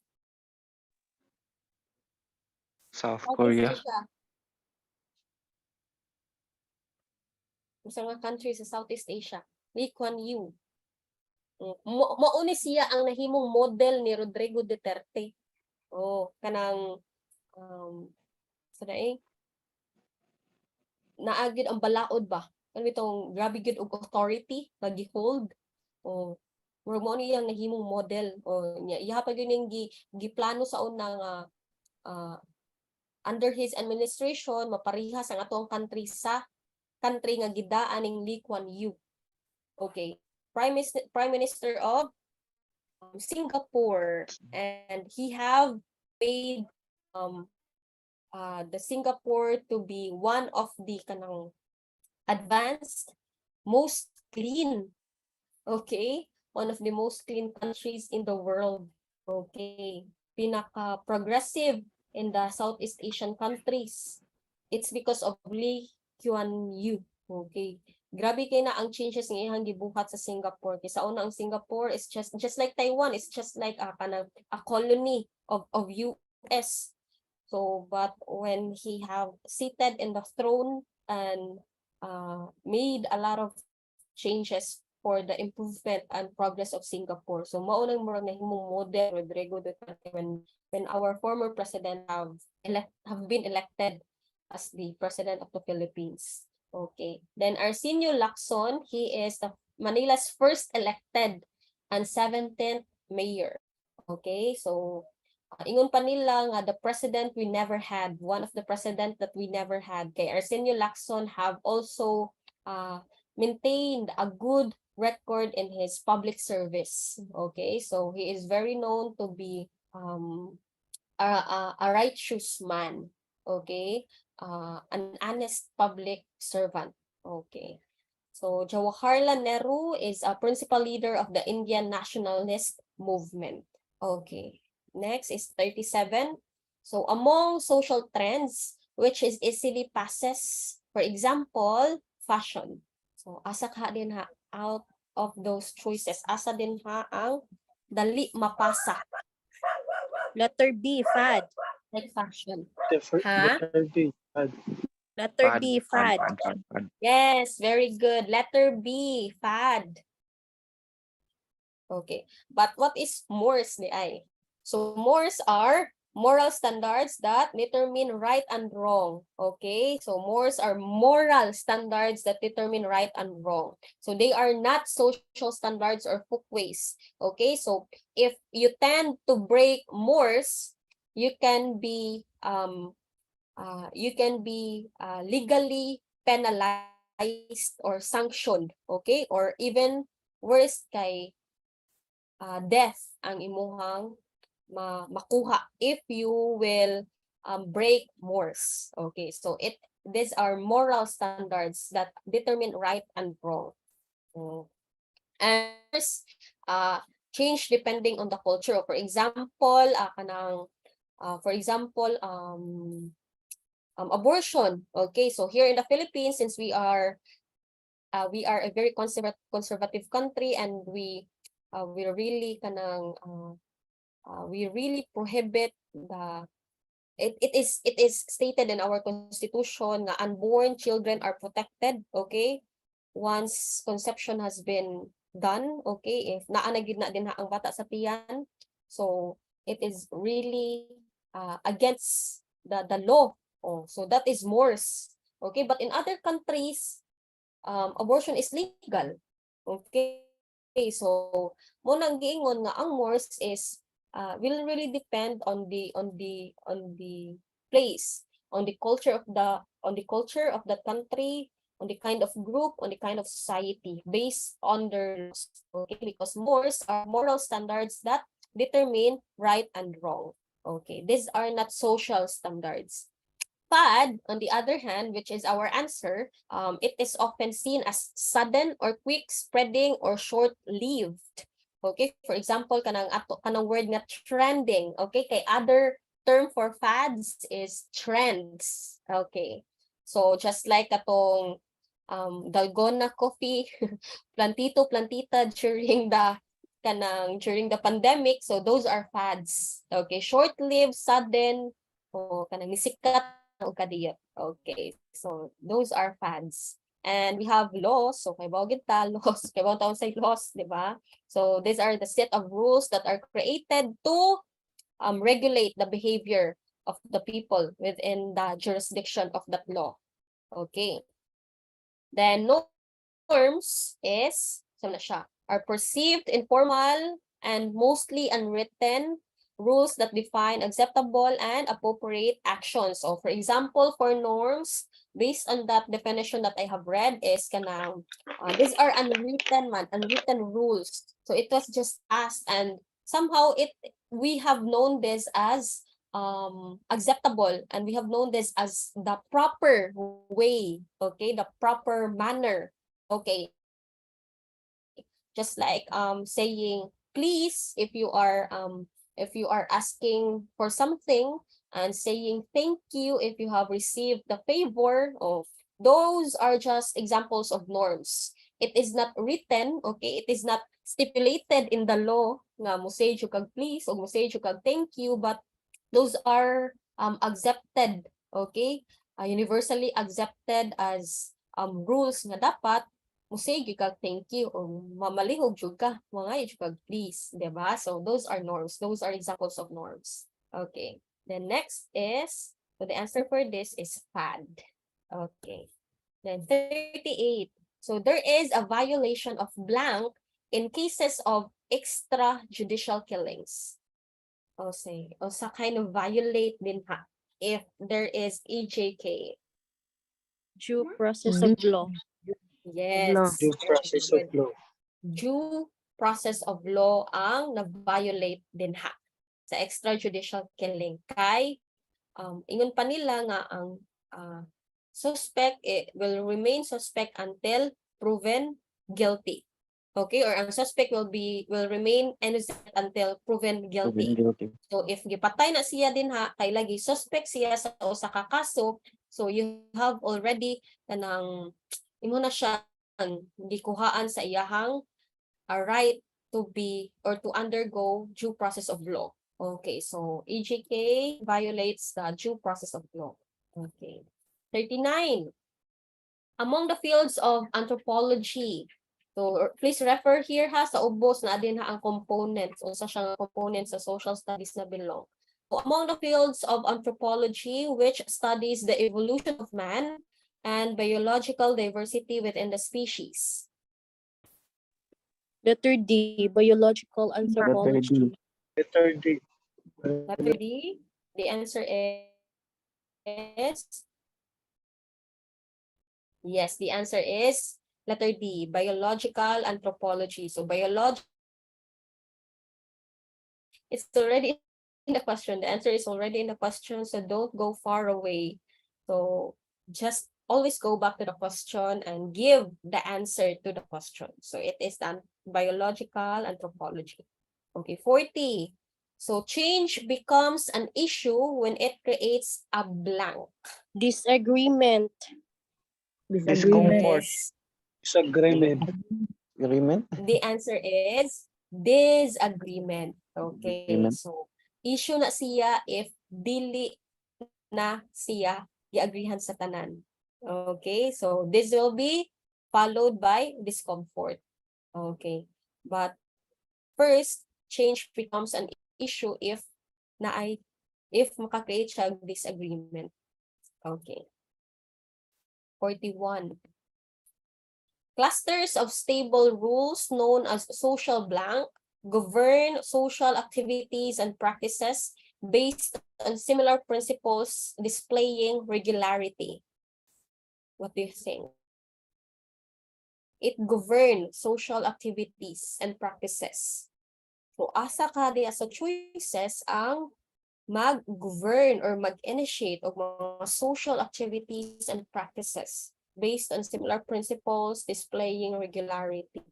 South Southeast Korea. Asia. Usang country sa Southeast Asia. Lee Kuan Yew. Mauni siya ang nahimong model ni Rodrigo Duterte. Oh, kanang naagid ang balaod ba? Ano itong grabe gid og authority nga gi-hold. Oh, murag mo niyang nahimong model o niya iha pa gyud ning giplano sa unang under his administration maparihas ang atong country sa country nga gidaan ning Lee Kuan Yew. Okay. Prime Minister of Singapore, and he have made the Singapore to be one of the kanang advanced, most clean, okay, one of the most clean countries in the world. Okay, pinaka-progressive in the Southeast Asian countries. It's because of Lee Kuan Yew. Okay, grabe kay na ang changes nga iyang gibuhat sa Singapore. Kaysa una ang Singapore is just like Taiwan, it's just like a colony of US. So, but when he have seated in the throne and made a lot of changes for the improvement and progress of Singapore. So, maunang murag nahimong model Rodrigo Duterte when our former president have been elected as the president of the Philippines. Okay. Then Arsenio Lacson, he is Manila's first elected and 17th mayor. Okay, so ingon pa nila nga the president we never had, one of the president that we never had. Kay Arsenio Lacson have also maintained a good record in his public service. Okay, so he is very known to be a righteous man. Okay, an honest public servant. Okay. So Jawaharlal Nehru is a principal leader of the Indian nationalist movement. Okay. Next is 37. So among social trends, which is easily passes, for example, fashion. So asa ka din ha out of those choices, asa din ha ang dali mapasa Letter B, fad. like fashion. Ha? Letter B. Letter B, fad. Yes, very good. Letter B, fad. Okay, but what is mores ni ay? So mores are moral standards that determine right and wrong. Okay, so mores are moral standards that determine right and wrong. So they are not social standards or folkways. Okay, so if you tend to break mores, you can be legally penalized or sanctioned. Okay, or even worse kay death ang imuhang makuha if you will break mores. Okay, so these are moral standards that determine right and wrong. And change depending on the culture. For example, abortion. Okay, so here in the Philippines, since we are a very conservative country, and we really we really prohibit it is stated in our constitution that unborn children are protected, okay, once conception has been done. Okay, if naa na gid na din ang bata sa tiyan, So it is really against the law. Oh, so that is Morse. Okay, but in other countries, abortion is legal. Okay, so mo nang giingon nga ang Morse is will really depend on the place, on the culture of the country, on the kind of group, on the kind of society, based on their laws. Okay, because Morse are moral standards that determine right and wrong. Okay, these are not social standards. FAD, on the other hand, which is our answer, it is often seen as sudden or quick spreading or short-lived. Okay, for example, kanang word na trending. Okay, kay other term for fads is trends. Okay, so just like atong dalgona coffee, plantita during the pandemic, so those are fads. Okay, short-lived, sudden, o kanang nisikat o kadiyot. Okay, so those are fads. And we have laws, so kay bawagin ta laws, kay bawang taon say laws, di ba? So these are the set of rules that are created to regulate the behavior of the people within the jurisdiction of that law. Okay. Then norms is, saan na siya, are perceived informal and mostly unwritten rules that define acceptable and appropriate actions. So for example, for norms, based on that definition that I have read is kanang, these are unwritten rules. So it was just asked, and somehow we have known this as acceptable, and we have known this as the proper way, okay, the proper manner. Okay, just like saying please if you are asking for something, and saying thank you if you have received the favor. Of those are just examples of norms. It is not written, okay, it is not stipulated in the law nga mo say you kag please o mo say you kag thank you, but those are accepted, okay, universally accepted as rules nga dapat musay gyud kag thank you o mamalihog jud ka mga jud kag please, diba? So those are norms, those are examples of norms. Okay, then next is, so the answer for this is fad. Okay, then 38, so there is a violation of blank in cases of extrajudicial killings. O say, o sa kind of violate din ha if there is EJK. Due process of law. Yes. Due process of very good. law. Due process of law ang na-violate din ha sa extrajudicial killing. Kay ingon pa nila nga ang suspect will remain suspect until proven guilty. Okay, or ang suspect will remain innocent until proven guilty. So if gipatay na siya din ha, kay lagi suspect siya sa usa ka kaso, so you have already kanang imo na siya gikuhaan sa iyahang right to be or to undergo due process of law. Okay, so EJK violates the due process of law. Okay. 39. Among the fields of anthropology, so please refer here ha sa ubos na din ha ang components, unsa siyang components sa social studies na belong. So among the fields of anthropology which studies the evolution of man and biological diversity within the species. Letter D, biological anthropology. Letter D. Letter D, the answer is yes, the answer is letter D, biological anthropology. So it's already in the question. The answer is already in the question, so don't go far away. So just always go back to the question and give the answer to the question. So it is the biological anthropology. Okay, 40. So change becomes an issue when it creates a blank. Disagreement. Disagreement. Yes. Disagreement. Agreement? The answer is disagreement. Okay, Agreement. so issue na siya if dili na siya i-agreehan sa tanan. Okay, so this will be followed by discomfort. Okay, but first, change becomes an issue if maka-create siya og disagreement. Okay. 41. Clusters of stable rules known as social blank govern social activities and practices based on similar principles displaying regularity. What do you think? It governs social activities and practices. So asa ka diya sa choices ang mag-govern or mag-initiate of mga social activities and practices based on similar principles displaying regularity.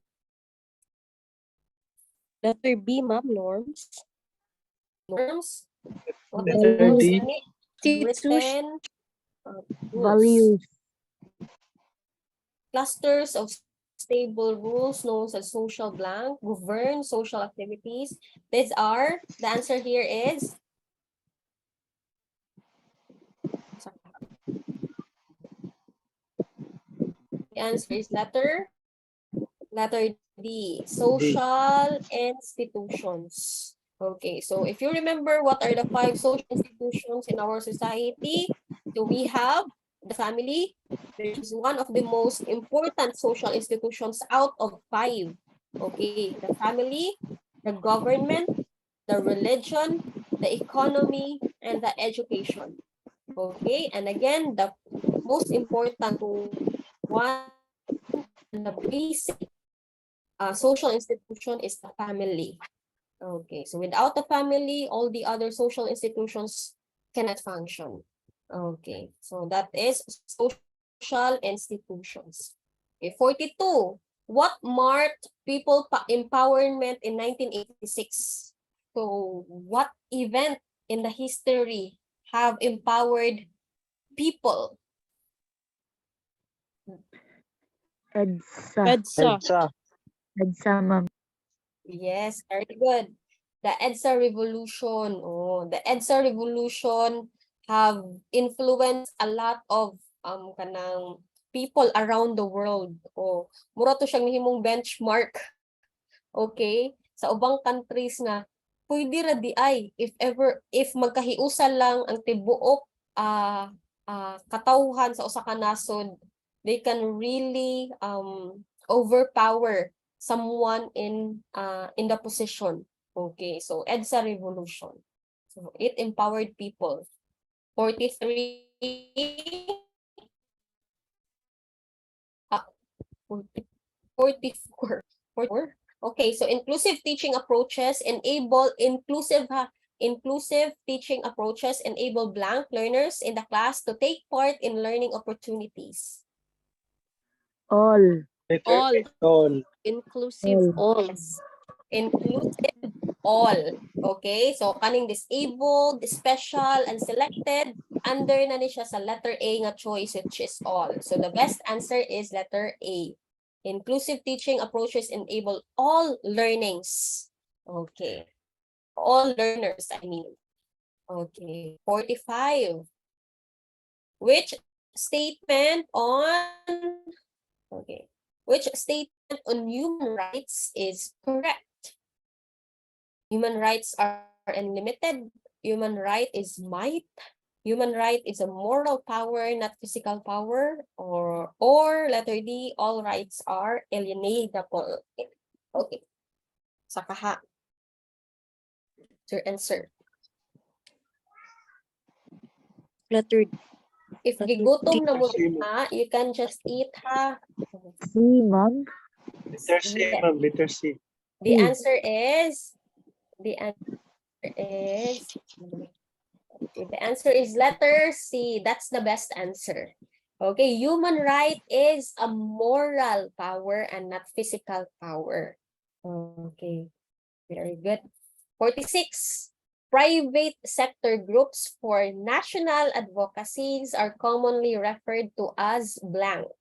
Letter B, ma'am, norms. Norms? What is Letter norms? D. Ani? Institution. Written rules. Values. Clusters of stable rules known as social blank govern social activities. These are, the answer here is the answer is letter D, social institutions. Okay, so if you remember what are the 5 social institutions in our society, so we have the family, which is one of the most important social institutions out of 5. Okay, the family, the government, the religion, the economy, and the education. Okay, and again, the most important one, the basic social institution is the family. Okay, so without the family, all the other social institutions cannot function. Okay, so that is social institutions. Okay, 42. What marked people empowerment in 1986? So what event in the history have empowered people? EDSA. EDSA. EDSA. EDSA, ma'am. Yes, very good. The EDSA revolution. Oh, the EDSA revolution have influenced a lot of kanang people around the world. Oh, mura to siyang himong benchmark. Okay? Sa ubang countries nga pwede ra di ay if magkahiusan lang ang tibuok katawhan sa usa ka nasod, they can really overpower someone in the position. Okay, so EDSA revolution. So it empowered people. 43. 44. 44. Okay, so inclusive teaching approaches enable inclusive teaching approaches enable blank learners in the class to take part in learning opportunities. All. Letter All. A. All. Inclusive all. Inclusive all. Okay, so kaning disabled, special, and selected, under na ni siya sa letter A nga choice, which is all. So the best answer is letter A. Inclusive teaching approaches enable all learnings. Okay. All learners, I mean. Okay. 45. Which statement on human rights is correct? Human rights are unlimited. Human right is might. Human right is a moral power, not physical power. Or letter D, all rights are alienable. Okay. Sakaha. Your answer. Letter If Letter gigutom na mo D. ha, you can just eat ha. C, ma'am. Letter C, Yeah. ma'am. Letter C. The C. answer is the answer is letter C. That's the best answer. Okay, human right is a moral power and not physical power. Okay, very good. 46. Private sector groups for national advocacies are commonly referred to as blank.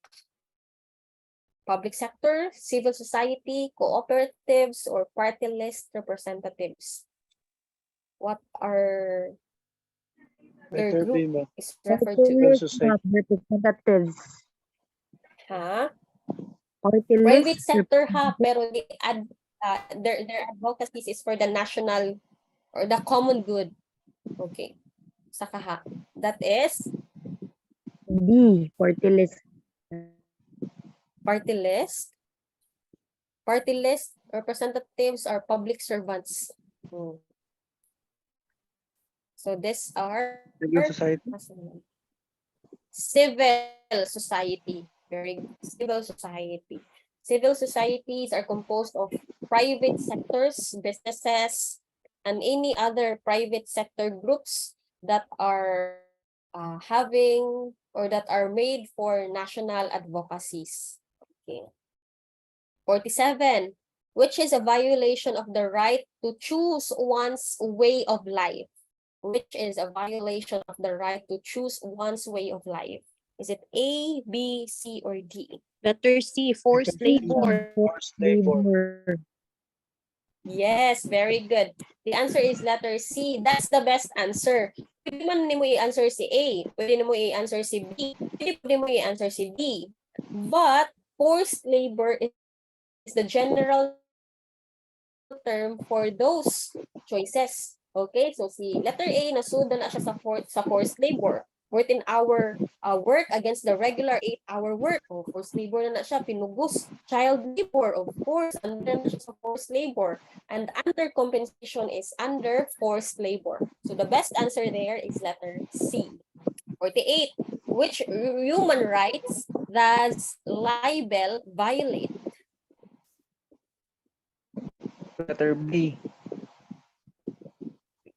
Public sector, civil society, cooperatives, or party list representatives. What are their Letter B, group ma'am. is referred Party to? list, society. ma'am. Representatives. Ha? Party Private list. sector ha, pero their advocacies is for the national or the common good. Okay. Sa kaha. That is B. Party list. party list. Party list representatives are public servants. So these are Civil society. civil society. Very good. Civil society. Civil societies are composed of private sectors, businesses, and any other private sector groups that are having or that are made for national advocacies. Okay. 47, which is a violation of the right to choose one's way of life. Which is a violation of the right to choose one's way of life. Is it A, B, C, or D? Letter C, forced labor. Forced labor. Labor. Yes, very good. The answer is letter C. That's the best answer. Pwede man mo i-answer si A. Pwede mo i-answer si B. Pwede mo i-answer si D. But forced labor is the general term for those choices. Okay, so si letter A, nasudan na siya sa forced labor. 14-hour work against the regular 8-hour work. O, forced labor na siya, pinugos. Child labor, of course, under na siya sa forced labor. And under compensation is under forced labor. So the best answer there is letter C. 48, which human rights does libel violate? Letter B.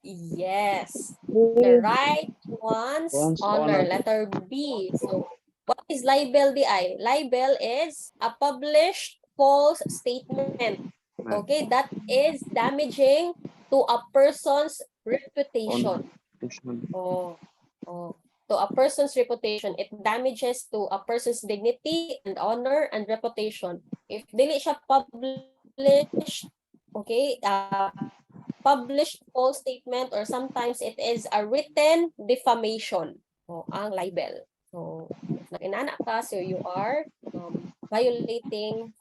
Yes. The right one's One's honor. honor. Letter B. So, what is libel, DI? Libel is a published false statement. Okay, that is damaging to a person's reputation. Oh, to a person's reputation. It damages to a person's dignity and honor and reputation. If dili siya published, okay, published false statement, or sometimes it is a written defamation. O, ang libel. So, nag-inana ka, so you are violating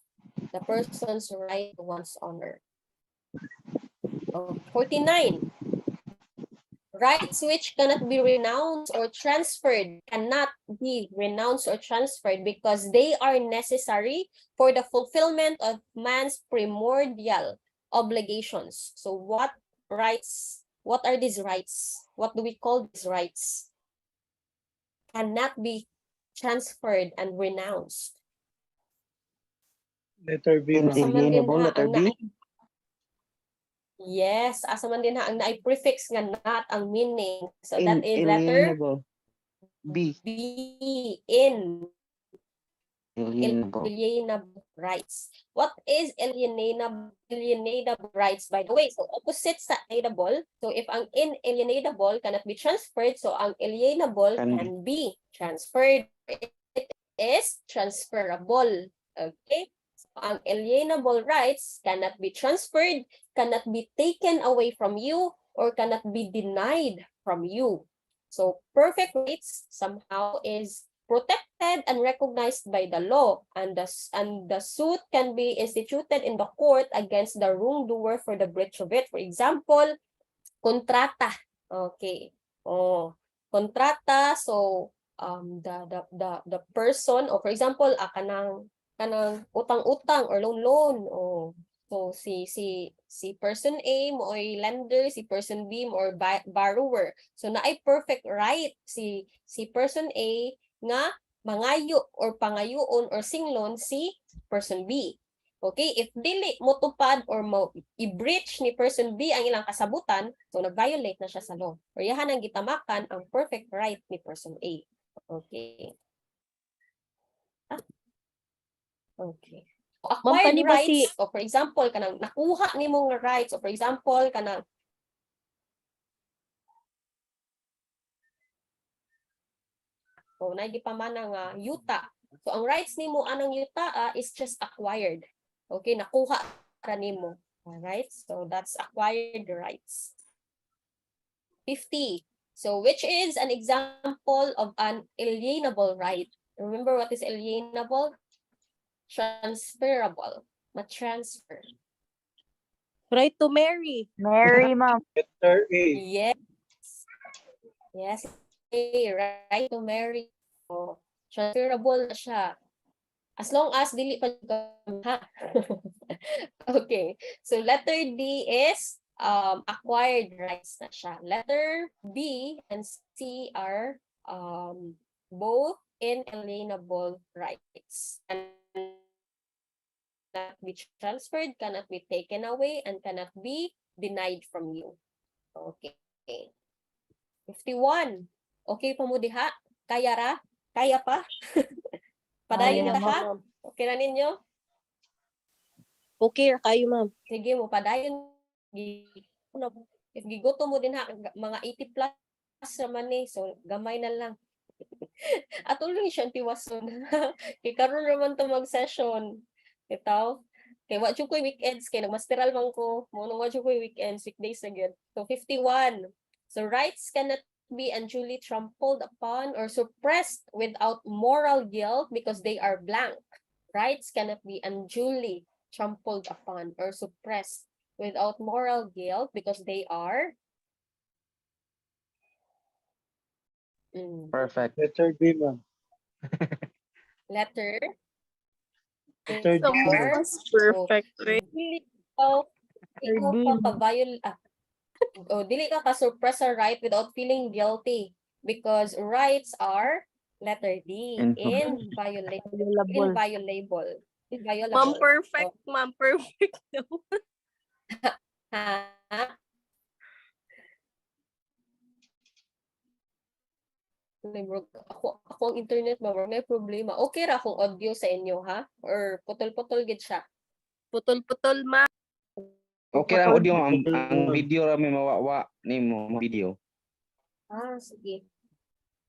the person's right to one's honor. 49. Rights which cannot be renounced or transferred cannot be renounced or transferred because they are necessary for the fulfillment of man's primordial obligations. So what rights, what are these rights? What do we call these rights? Cannot be transferred and renounced. Letter B. ma'am. Inalienable, letter B. Yes, asa man din ha ang naay-prefix nga not ang meaning. So that is letter Inalienable. B. B, Alienable. alienable rights. What is alienable rights, by the way? So opposite sa alienable. So if ang inalienable cannot be transferred, so ang alienable can be transferred. It is transferable. Okay? So ang alienable rights cannot be transferred, cannot be taken away from you, or cannot be denied from you. So perfect rights somehow is protected and recognized by the law, and the suit can be instituted in the court against the wrongdoer for the breach of it. For example, kontrata. Okay. Oh, kontrata. So the person, or for example, kanang utang-utang or loan. Oh. So si person A mo oy lender, si person B mo or borrower. So naay perfect right si person A nga mangayo or pangayoon or singlon si person B. Okay, if dili mo tupad or mo i-breach ni person B ang ilang kasabutan, so nag-violate na siya sa law. Or yahan ang gitamakan ang perfect right ni person A. Okay. Okay. Acquired Ma'am, ba rights, o for example, kanang nakuha nimo nga rights, o for example, kanang o nagipaman nga yuta. So ang rights nimo anang yuta is just acquired. Okay, nakuha ra nimo. All right? So that's acquired rights. 50. So which is an example of an alienable right? Remember what is alienable? Transferable. Ma-transfer. Right to marry. Mary, ma'am. Letter A. Yes. Yes. A, right to marry. Oh, transferable na siya. As long as dili pa ha. Okay. So letter D is acquired rights na siya. Letter B and C are both inalienable rights. Cannot be transferred, cannot be taken away, and cannot be denied from you. Okay. 51. Okay pa mo diha? Kaya ra? Kaya pa? Padayon Kaya, na ha? ma'am. Okay na ninyo? Okay ra kayo, ma'am. Sige mo, padayon. If giguto mo din ha, mga 80 plus naman eh. So, gamay na lang. At ulo siya tiwason. Kay karon naman to mag-session. Itaw. Kay wa jud koy weekends kay nagmasteral man ko. Mo wa jud koy weekends, weekdays na gyud. So 51. So rights cannot be unduly trampled upon or suppressed without moral guilt because they are blank. Rights cannot be unduly trampled upon or suppressed without moral guilt because they are Perfect. Letter B, ma'am. letter Letter D, Someone ma'am. was perfect. Right? dili ikaw D. pa dili ka ka-suppress a right without feeling guilty because rights are letter D, Inviolable. inviolable. Ma'am, perfect. Ma'am, perfect. Ha? Ako ang internet ba may problema. Okay ra kung audio sa inyo ha? Or putol-putol gid siya. Putol-putol, ma'am. Okay lang audio, ang video ra may mawawa nimo video. Sige.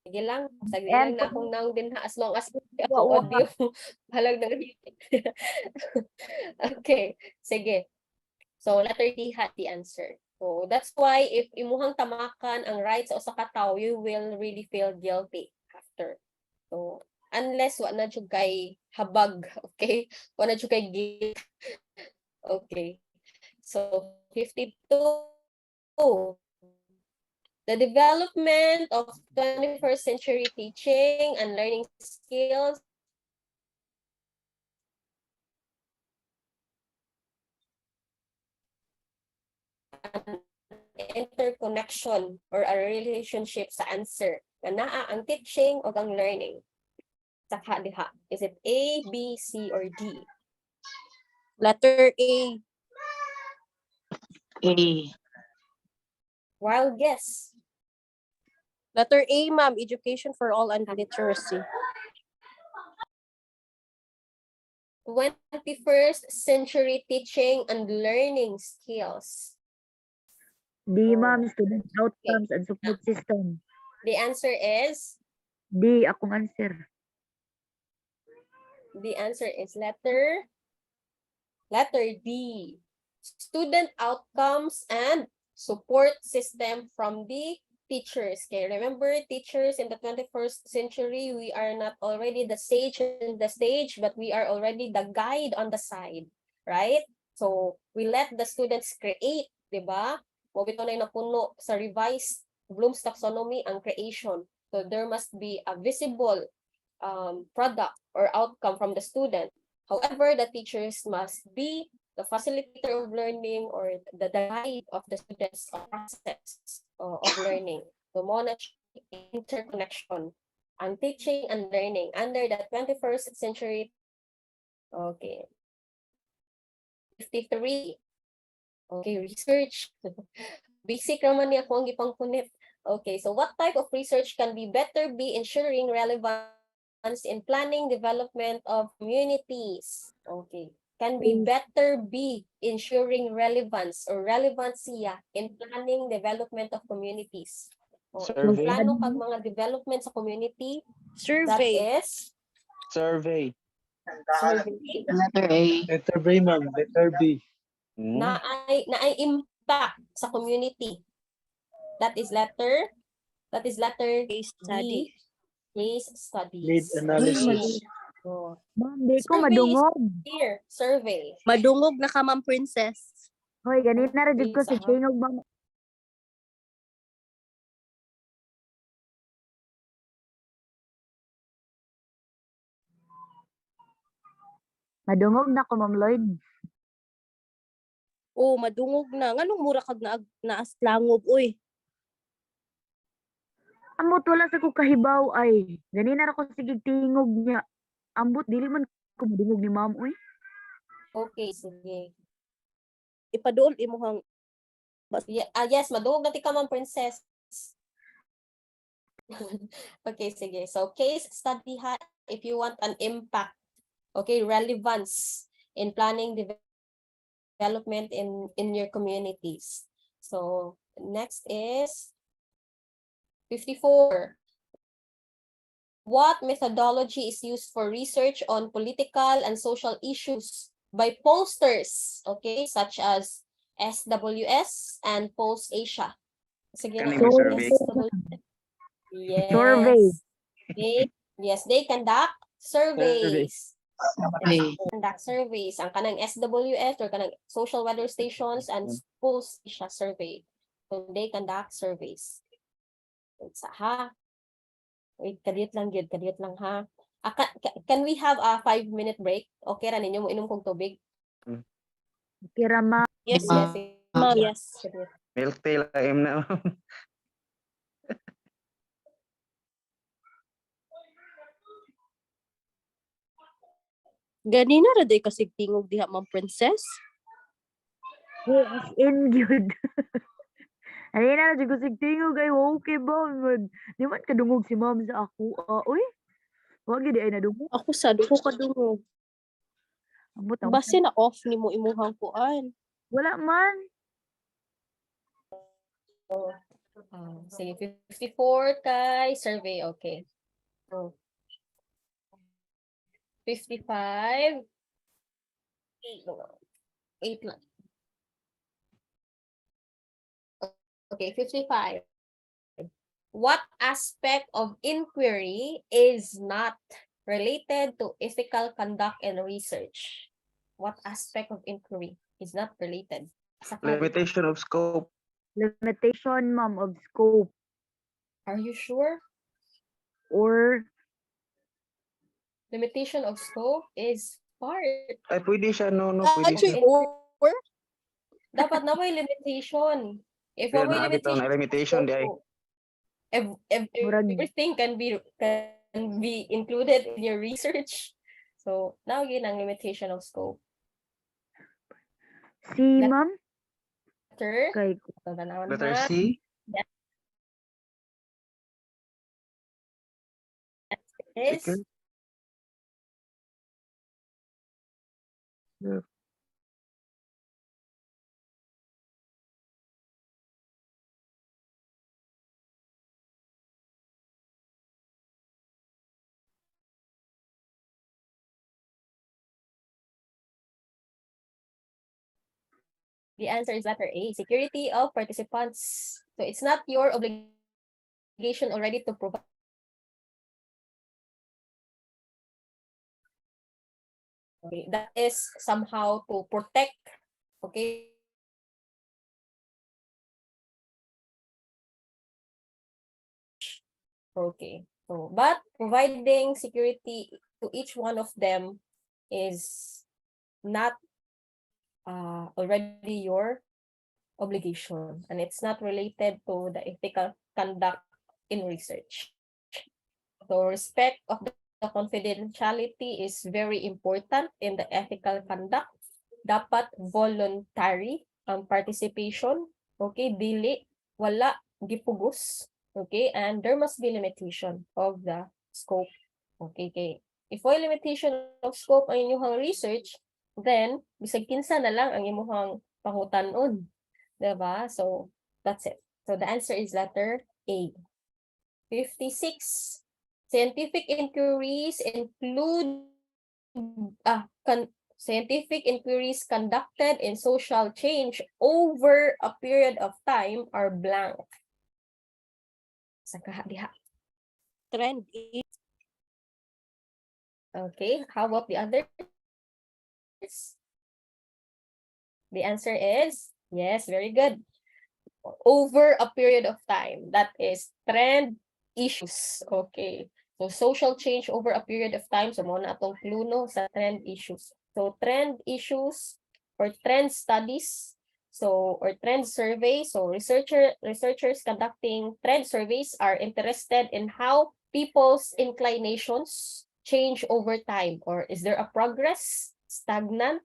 Sige lang. Sige And lang na akong naong din ha. As long as ako Oo, audio. Halag na Okay. Sige. So, letter D had the answer. So, that's why if imuhang tamakan ang rights sa usa ka tawo, you will really feel guilty after. So, unless wa na jud kay habag, okay? Wa na jud kay guilt. Okay. So, 52. The development of 21st century teaching and learning skills interconnection or a relationship sa answer. Naa ang teaching o ang learning. Saka diha. Is it A, B, C, or D? Letter A. A. Wild guess. Letter A, ma'am. Education for all and literacy. 21st century teaching and learning skills. D, ma'am. Student outcomes and support system. The answer is? D, akong answer. The answer is letter D. Student outcomes and support system from the teachers. Okay, remember teachers in the 21st century, we are not already the sage in the stage, but we are already the guide on the side, right? So we let the students create, di ba? Mo bitaw na napuno sa revised Bloom's taxonomy ang creation. So there must be a visible product or outcome from the student. However, the teachers must be the facilitator of learning or the guide of the students' process of learning. So, interconnection and teaching and learning under the 21st century. Okay. 53. Okay, research. Basic naman niya kung ang ipangpunit. Okay, so what type of research can be better be ensuring relevance in planning development of communities? Okay. Can be better be ensuring relevance or relevancy in planning development of communities. Survey. Plano kag mga development sa community, that Survey. is Survey. survey Letter A. Letter B, ma'am. Letter B. na ay impact sa community. That is letter Case study. D, case studies. Need analysis. So, Ma'am, di ko Survey is- madungog. here, survey. Madungog na ka, ma'am, princess. Hoy, ganina ra jud ko Sa si tingog ma'am. Madungog na ko, Ma'am Lloyd. Oh, madungog na. Nganong mura kag naaslangob, uy. Ambot wala sa ko kahibaw ay. Ganina ra ko sige tingog niya. Ambot dili man ko madungog ni ma'am uy. Okay, sige. Ipaduol imuhang Yes, madungog na ti ka, Ma'am Princess. Okay, sige. So, case study ha, if you want an impact, okay, relevance in planning development in your communities. So, next is 54. What methodology is used for research on political and social issues by pollsters, okay, such as SWS and Polls Asia? Sige na, Kanimo survey. SWS. Survey. They conduct surveys. Survey. Conduct surveys. Ang kanang SWS or kanang social weather stations and Polls Asia survey. So they conduct surveys. Sa ha. Wait, kadiyot lang ha. Can we have a 5-minute break? Okay ra ninyo mo inom kong tubig? Kira ma. yes, Yes. ma'am, yes. Kadiyot. Milk tea lang na. Ganina ra day kasig tingog diha, Ma'am Princess. Hey, as in gyud. Ayun na jud ko sig tingog ay okay ba man. Di man kadungog si ma'am sa ako. Uy. Wa gyud ay nadungog. Ako sa duko ka dungog. Ambot ang Base na off nimo imuhang kuan. wala man. Sige, 54 kay survey, okay. So, 55. 8 lang. Okay, 55. What aspect of inquiry is not related to ethical conduct and research? What aspect of inquiry is not related? Limitation of scope. Limitation ma'am of scope Are you sure? or Limitation of scope is part. Ay, pwede siya, no, pwede siya. Or Dapat na may limitation. If Pero may naabit na limitation di ay. Murag- Everything can be included in your research. So, now yun ang limitation of scope. si ma'am Letter, kay ito na naman Letter ha. C. Is Okay. the answer is letter A, security of participants. So it's not your obligation already to provide. Okay, that is somehow to protect, okay, okay. So, but providing security to each one of them is not already your obligation, and it's not related to the ethical conduct in research. So respect of the confidentiality is very important in the ethical conduct. Dapat voluntary ang participation, okay, dili, wala, gipugos, okay, and there must be limitation of the scope, okay, if may limitation of scope ang inyong research, then bisag kinsa na lang ang imuhang pangutan-on, diba? So that's it. So the answer is letter A. 56. Scientific inquiries include scientific inquiries conducted in social change over a period of time are blank. Sa diha. trend is Okay, how about the others? The answer is yes, very good. Over a period of time. That is trend issues. Okay. So social change over a period of time. So muna atong clue no sa trend issues. So trend issues or trend studies. So or trend survey. So researchers conducting trend surveys are interested in how people's inclinations change over time, or is there a progress, stagnant,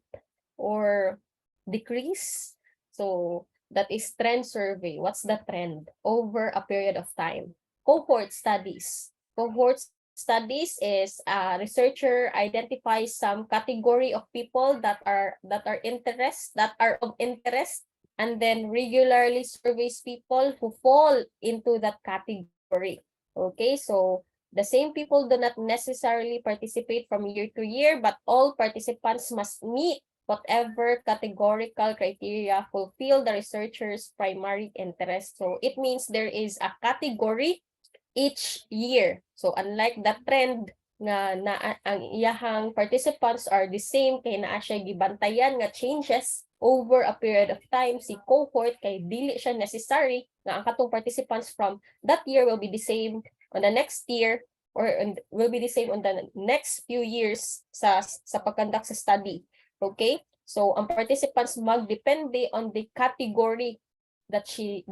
or decrease? So that is trend survey. What's the trend over a period of time? Cohort studies. Cohort studies is a researcher identifies some category of people that are of interest, and then regularly surveys people who fall into that category. Okay, so the same people do not necessarily participate from year to year, but all participants must meet whatever categorical criteria fulfill the researcher's primary interest. So it means there is a category each year. So unlike the trend na ang iyahang participants are the same kay naa siya gibantayan nga changes over a period of time, si cohort kay dili siya necessary nga ang katong participants from that year will be the same on the next year, or will be the same on the next few years sa pagkandak sa study. Okay? So ang participants magdepende on the category that he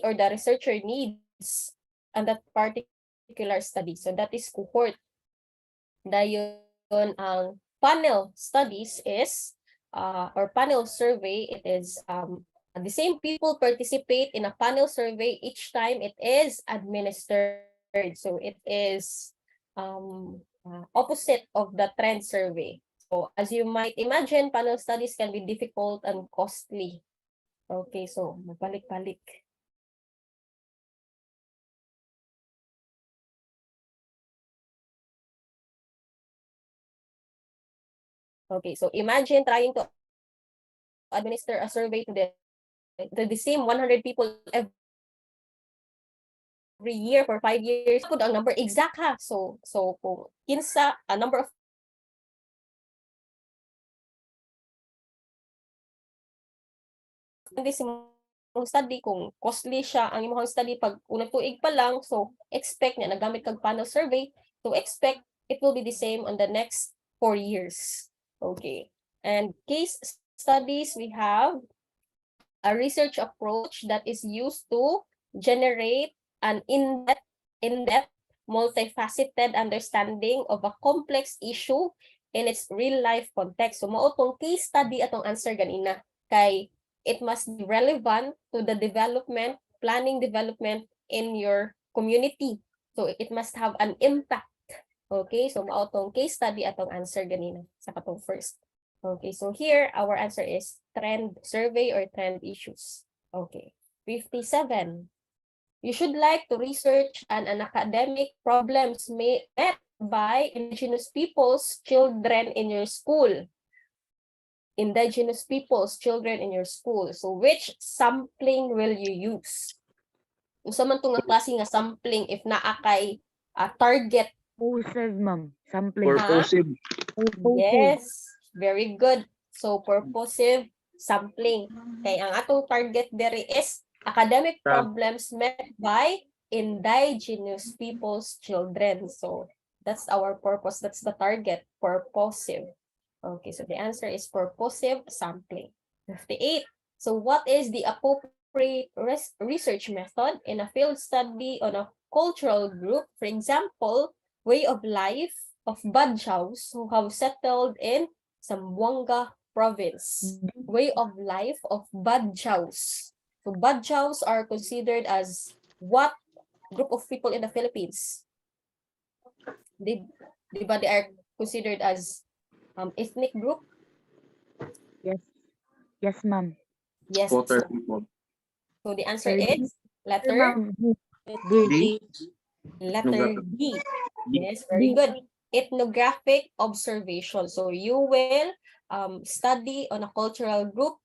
or the researcher needs on that particular study. So that is cohort. Dayon ang panel studies is or panel survey, it is the same people participate in a panel survey each time it is administered. So it is opposite of the trend survey. So as you might imagine, panel studies can be difficult and costly. Okay, so magbalik-balik. Okay, so imagine trying to administer a survey to the same 100 people every year for 5 years. Put ang number exact ha. So kung kinsa a number of this study, kung costly siya ang imong study pag unang tuig pa lang, so expect nga nagamit kag panel survey, so expect it will be the same on the next 4 years. Okay. And case studies, we have a research approach that is used to generate an in-depth, multifaceted understanding of a complex issue in its real-life context. So mao tong case study atong answer ganina, kay it must be relevant to the planning development in your community. So it must have an impact. Okay, so mao tong case study atong answer ganina sa katong first. Okay, so here our answer is trend survey or trend issues. Okay, 57. You should like to research an academic problems met by indigenous peoples, children in your school. Indigenous peoples, children in your school. So which sampling will you use? Unsa man tong nga klase nga sampling if naa kay target? Purposive, ma'am. Sampling. Purposive. Yes, very good. So purposive sampling. Kay ang atong target dere is academic problems met by indigenous people's children. So that's our purpose. That's the target, purposive. Okay, so the answer is purposive sampling. 58. So what is the appropriate research method in a field study on a cultural group? For example, way of life of Badjaus who have settled in Zamboanga province. Way of life of Badjaus. So Badjaus are considered as what group of people in the Philippines? They are considered as ethnic group? Yes. Yes, ma'am. Yes. Water So, people. so the answer Sir, is letter Ma'am. D. letter D. Yes, very good. Ethnographic observation. So you will study on a cultural group.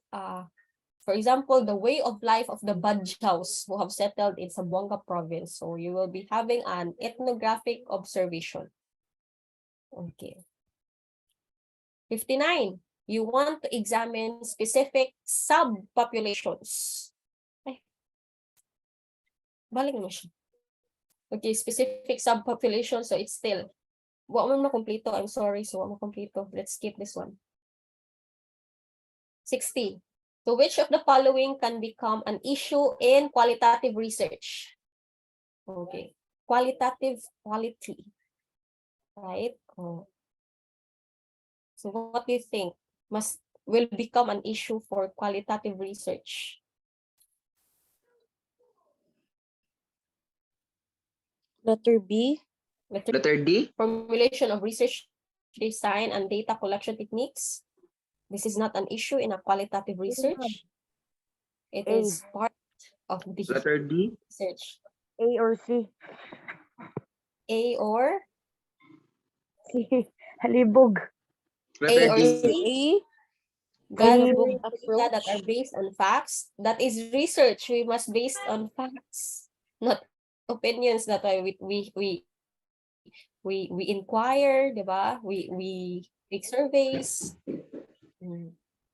For example, the way of life of the Badjaus who have settled in Zamboanga province. So you will be having an ethnographic observation. Okay. 59. you want to examine specific subpopulations. Ay. Balik mo siya. Okay, specific subpopulation, so it's still, wa mo makompleto, I'm sorry, so wa mo kompleto. Let's skip this one. 60. So which of the following can become an issue in qualitative research? Okay, quality, right? Oh. So what do you think will become an issue for qualitative research? Letter B. Letter D. Formulation of research design and data collection techniques. This is not an issue in a qualitative research. It A. is part of the Letter D. research. A or C? A or C. Halibog. Letter or D. C. Gather A. data that are based on facts. That is research. We must based on facts, not opinions. That we inquire, diba? We take surveys.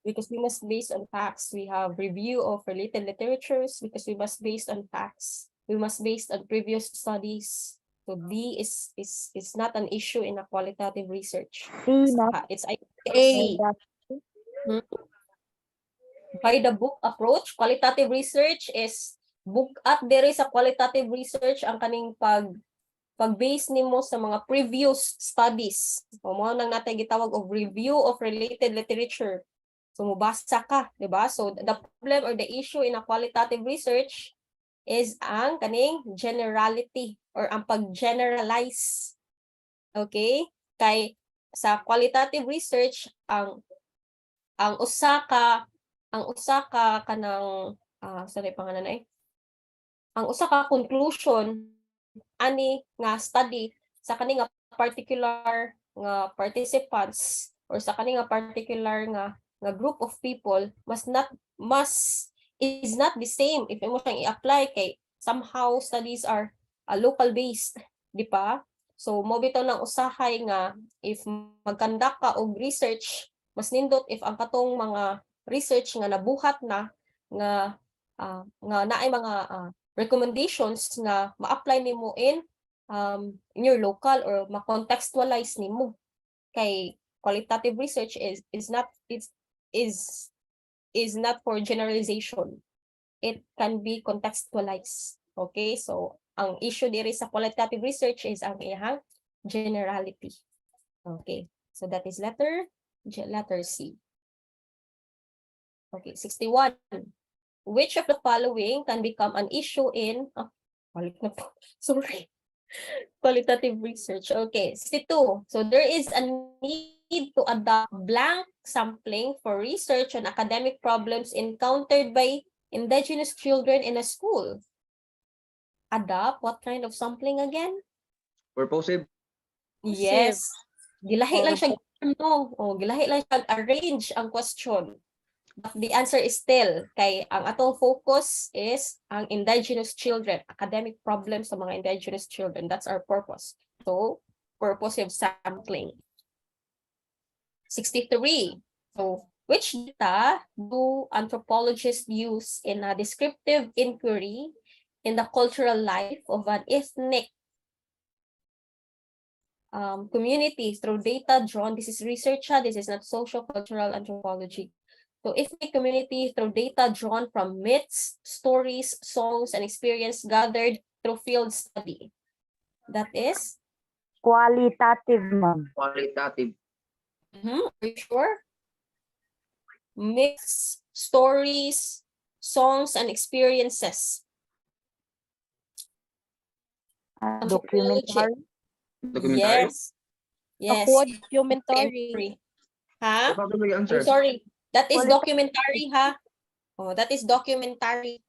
Because we must based on facts. We have review of related literatures because we must based on facts. We must based on previous studies. So D is not an issue in a qualitative research. C. It's A. C. By the book approach, qualitative research is book at there is a qualitative research ang kaning pag-base nimo sa mga previous studies. O mo nang natay gitawag og review of related literature. So mubasa ka, di ba? So the problem or the issue in a qualitative research is ang kaning generality or ang pag-generalize. Okay? Kay sa qualitative research ang usa ka kanang sorry pangalan na ang usa ka conclusion ani nga study sa kani nga particular nga participants or sa kani nga particular nga group of people is not the same if imo siyang i-apply kay somehow studies are local based, di ba? So mo bitaw nang usahay nga if magkandak ka og research mas nindot if ang katong mga research nga nabuhat na nga naay mga recommendations nga ma-apply nimo in your local or ma-contextualize nimo kay qualitative research is not for generalization. It can be contextualized. Okay, so ang issue diri sa qualitative research is ang iyang generality. Okay, so that is letter C. Okay, 61. Which of the following can become an issue in sorry. Qualitative research. Okay, 62. So there is a need to adopt blank sampling for research on academic problems encountered by indigenous children in a school. Adopt what kind of sampling again? Purposive. Yes. Gilahi lang siya gilahi lang siya arrange ang question. But the answer is still kay ang atong focus is ang indigenous children, academic problems sa mga indigenous children. That's our purpose. So, purposive sampling. 63. So, which data do anthropologists use in a descriptive inquiry in the cultural life of an ethnic community through data drawn? This is research, this is not social cultural anthropology. So ethnic community through data drawn from myths, stories, songs, and experience gathered through field study. That is? Qualitative, ma'am. Qualitative. Are you sure? Myths, stories, songs, and experiences. Documentary. Documentary. Yes. Yes. Documentary. Ha? Ano ba yung I'm answer? sorry. That is Qualitative. documentary, ha? Oh, that is documentary.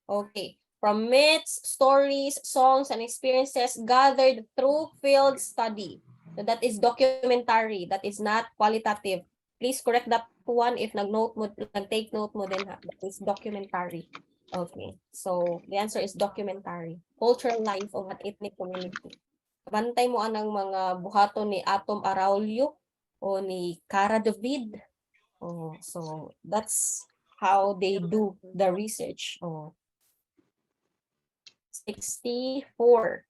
Okay. From myths, stories, songs, and experiences gathered through field study. So that is documentary. That is not qualitative. Please correct that one if nag-take note mo din, ha? That is documentary. Okay. So the answer is documentary. Cultural life of an ethnic community. Bantay mo anang mga buhaton ni Atom Araulio o ni Cara David. Oh, so that's how they do the research. Oh. 64.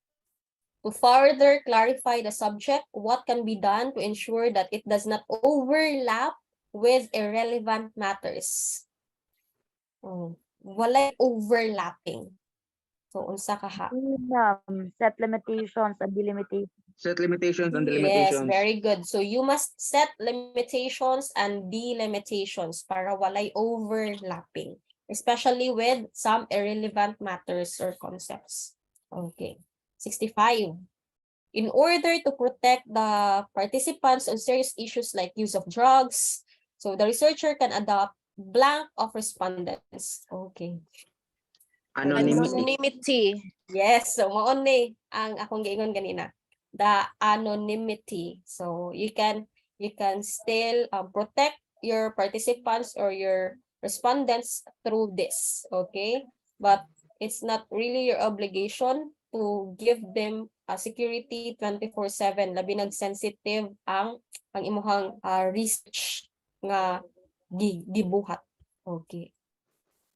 To further clarify the subject, what can be done to ensure that it does not overlap with irrelevant matters? Oh, walay overlapping. So, unsa kaha? Set limitations and delimitations. Set limitations and Yes, delimitations. very good. So you must set limitations and delimitations para walay overlapping, especially with some irrelevant matters or concepts. Okay. 65. In order to protect the participants on serious issues like use of drugs, so the researcher can adopt blank of respondents. Okay. Anonymity. Anonymity. Yes, so maon ni ang akong giingon kanina. The anonymity. So you can still protect your participants or your respondents through this, okay? But it's not really your obligation to give them security 24/7, labi nag sensitive ang imuhang research nga gibuhat. Okay.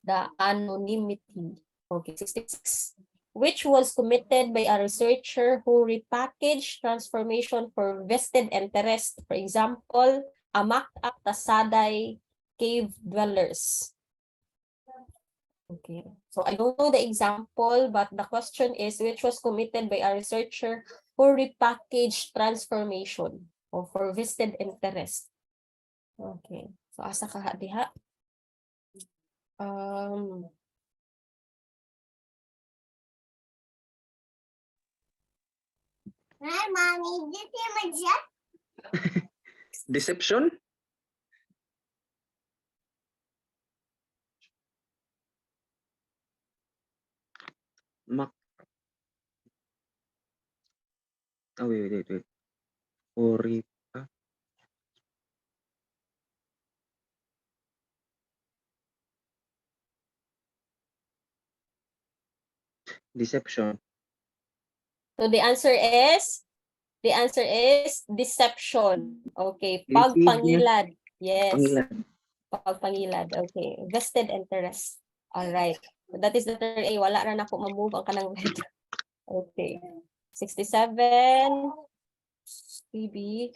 The anonymity. Okay, 66. Which was committed by a researcher who repackaged transformation for vested interest. For example, Amak-ak Tasaday cave dwellers. Okay, so I don't know the example, but the question is which was committed by a researcher who repackaged transformation or for vested interest. Okay, so asa kaha diha? Hi, Mommy. Did you see my jet? Deception? Oh, wait. Orita. Deception. So the answer is deception. Okay, Yung pagpangilad. Yes, Pangilad. pagpangilad. Okay, vested interest. All right. So that is the third A. Wala ra na ako ma-move ang kanang red. Okay. 67. PB.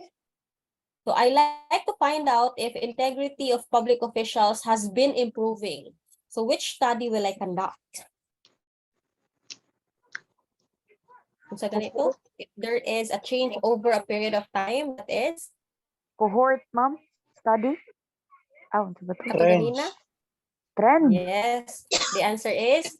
So I like to find out if integrity of public officials has been improving. So which study will I conduct? Kung sa ganito, if there is a change over a period of time, that is Cohort, ma'am. Study. Ano ba to? kato ganina? Trend. Yes, the answer is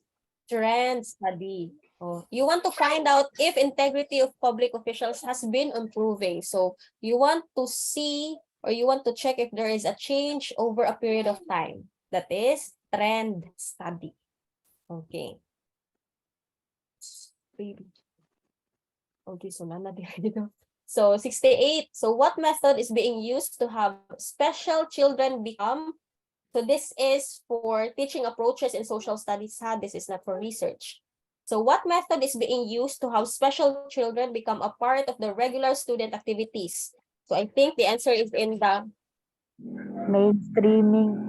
trend study. Oh, you want to find out if integrity of public officials has been improving. So you want to see or you want to check if there is a change over a period of time. That is trend study. Okay. Okay, so nana dito. So 68. So what method is being used to have special children become? So this is for teaching approaches in social studies. This is not for research. So what method is being used to have special children become a part of the regular student activities? So I think the answer is in the, Mainstreaming.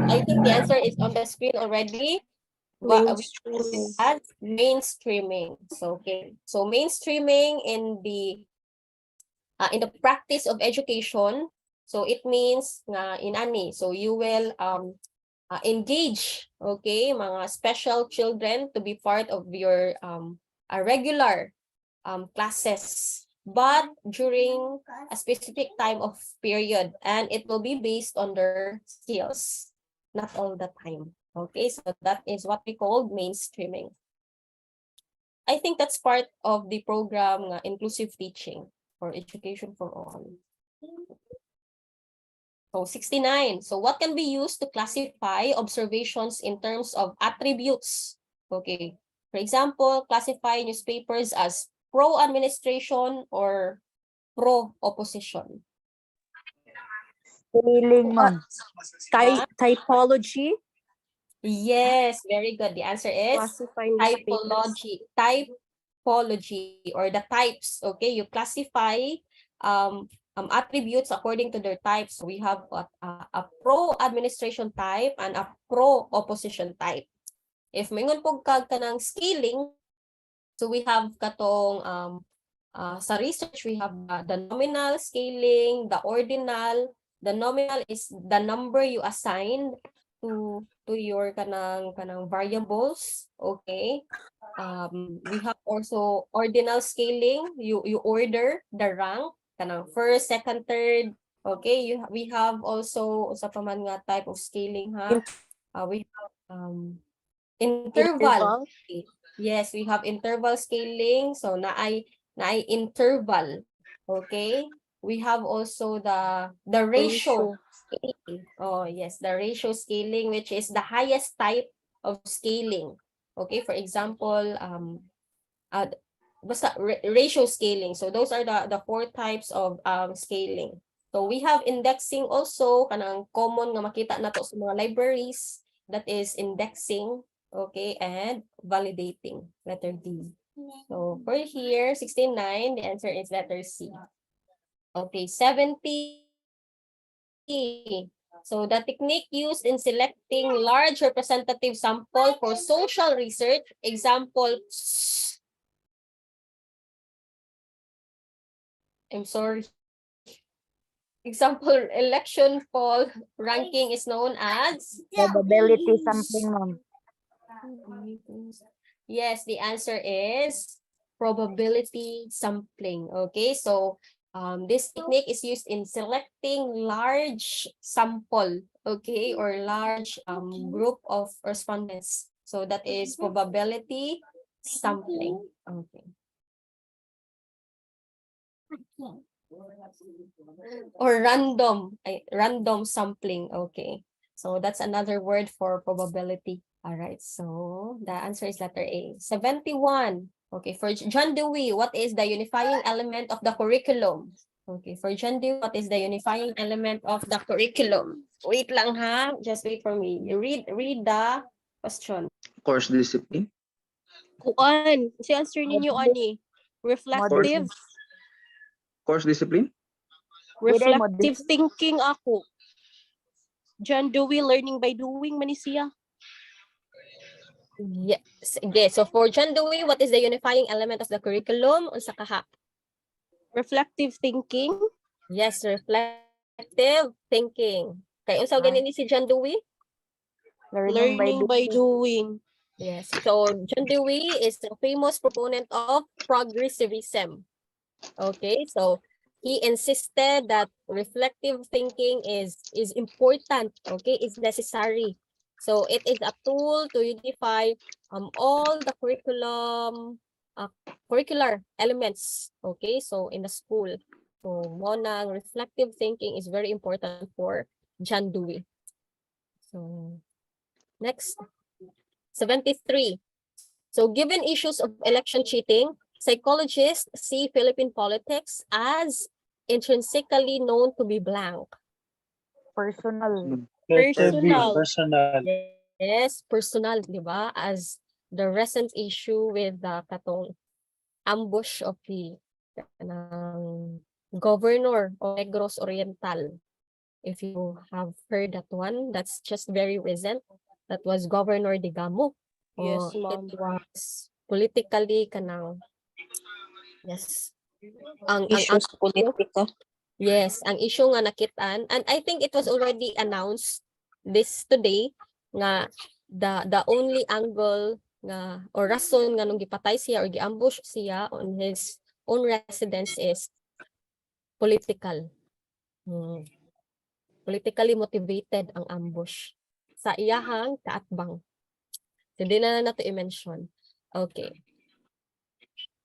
I think the answer is on the screen already. Mainstreaming. As mainstreaming. So okay. So mainstreaming in the practice of education. So it means nga inani. So you will engage, okay, mga special children to be part of your regular classes, but during a specific time of period, and it will be based on their skills, not all the time. Okay, so that is what we call mainstreaming. I think that's part of the program inclusive teaching or education for all. So 69. So what can be used to classify observations in terms of attributes? Okay. For example, classify newspapers as pro-administration or pro-opposition. Spelling, ma'am. Typology. Yes, very good. The answer is Classify newspapers. typology or the types. Okay, you classify attributes according to their types. We have a pro-administration type and a pro-opposition type. If mingon po kag kanang scaling, so we have katong sa research, we have the nominal scaling, the ordinal. The nominal is the number you assign to your kanang variables. Okay. We have also ordinal scaling. You order the rank kanang first, second, third. Okay. We have also sa paman nga type of scaling ha. We have interval. Yes, we have interval scaling. So naay interval. Okay? We have also the ratio scaling. Oh, yes, the ratio scaling, which is the highest type of scaling. Okay, for example, basta ratio scaling. So those are the 4 types of scaling. So we have indexing also, kanang common nga makita nato sa mga libraries, that is indexing, okay, and validating, letter D. So for here, 69, the answer is letter C. Okay, 70. So the technique used in selecting large representative sample for social research, example, I'm sorry. Example, election poll ranking is known as? Probability sampling, ma'am. Yes, the answer is probability sampling. Okay, so this technique is used in selecting large sample, okay, or large group of respondents. So that is probability sampling. Okay. Or random sampling. Okay. So that's another word for probability. All right. So the answer is letter A. 71. Okay. For John Dewey, what is the unifying element of the curriculum? Okay. For John Dewey, what is the unifying element of the curriculum? Wait lang ha. Just wait for me. Read the question. Course discipline. Kuan, si answer ninyo ani. Reflective. Course discipline. Reflective thinking ako. John Dewey, learning by doing man ni siya. Yes. Okay. So for John Dewey, what is the unifying element of the curriculum? Unsa kaha? Reflective thinking. Yes, reflective thinking. Kay unsa ganin ni si John Dewey? Learning by doing. Yes. So John Dewey is a famous proponent of progressivism. Okay, so he insisted that reflective thinking is important, okay, it's necessary. So it is a tool to unify all the curricular elements, okay, so in the school. So monang reflective thinking is very important for John Dewey. So next, 73. So given issues of election cheating, psychologists see Philippine politics as intrinsically known to be blank. Personal. Letter B, Personal. personal. Yes, personal, di ba? As the recent issue with the katong ambush of the governor of Negros Oriental. If you have heard that one, that's just very recent. That was Governor Digamo. Yes, It ma'am. was politically kanang, yes. Issues politika. Yes, ang issue nga nakitaan, and I think it was already announced this today nga the only angle nga or rason nga nung gipatay siya or giambush siya on his own residence is political. Politically motivated ang ambush sa iyahang kaatbang. Hindi na nato i-mention. Okay.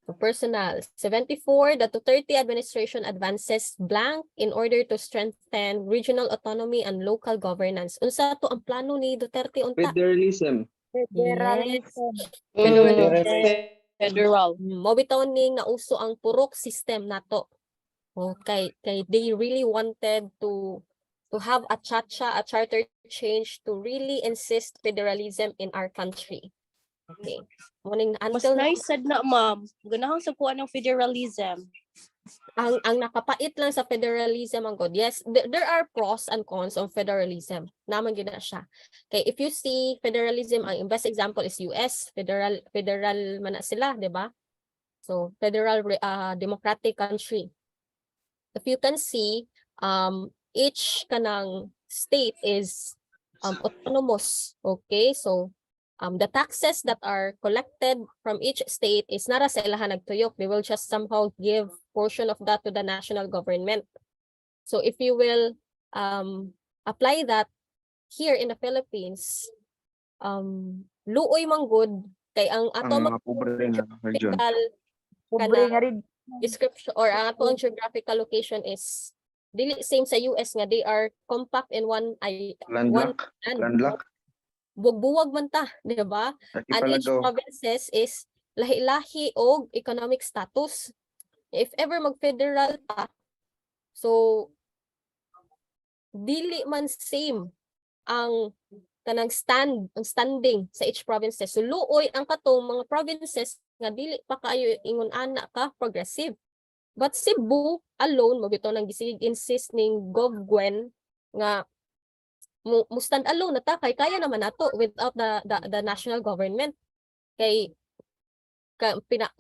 So personal. 74, the Duterte administration advances blank in order to strengthen regional autonomy and local governance. Unsa to ang plano ni Duterte unta? Federalism. Yes. Federal. Mobitaw ni nga uso ang purok system nato. Okay, kay they really wanted to have a charter change to really insist federalism in our country. Okay. Mas Until nice sad na, ma'am. Ganahang sa kuan ng federalism. ang nakapait lang sa federalism ang god. Yes, there are pros and cons of federalism. Naman gina siya. Okay, if you see federalism, ang best example is US, federal man na sila, 'di ba? So, federal democratic country. If you can see, each kanang state is autonomous. Okay, so the taxes that are collected from each state is nara sa ilahan nagtuyok. They will just somehow give portion of that to the national government. So if you will apply that here in the Philippines, luoy man good kay ang ato Ang mga pobre nga region. geographical Pobre nga rin. description or ang ato ang geographical location is dili same sa US nga they are compact in one Landlock. Landlock. buwag man ta, di ba? And each Archipelago. provinces is lahi-lahi og economic status. If ever mag-federal ta, so dili man same ang kanang standing sa each provinces. So luoy ang katong mga provinces nga dili pa kayo ingon ana ka progressive. But Cebu alone mo bitaw nang insist ning Gov. Nga mo stand alone na ta kay kaya naman nato without the national government. Kay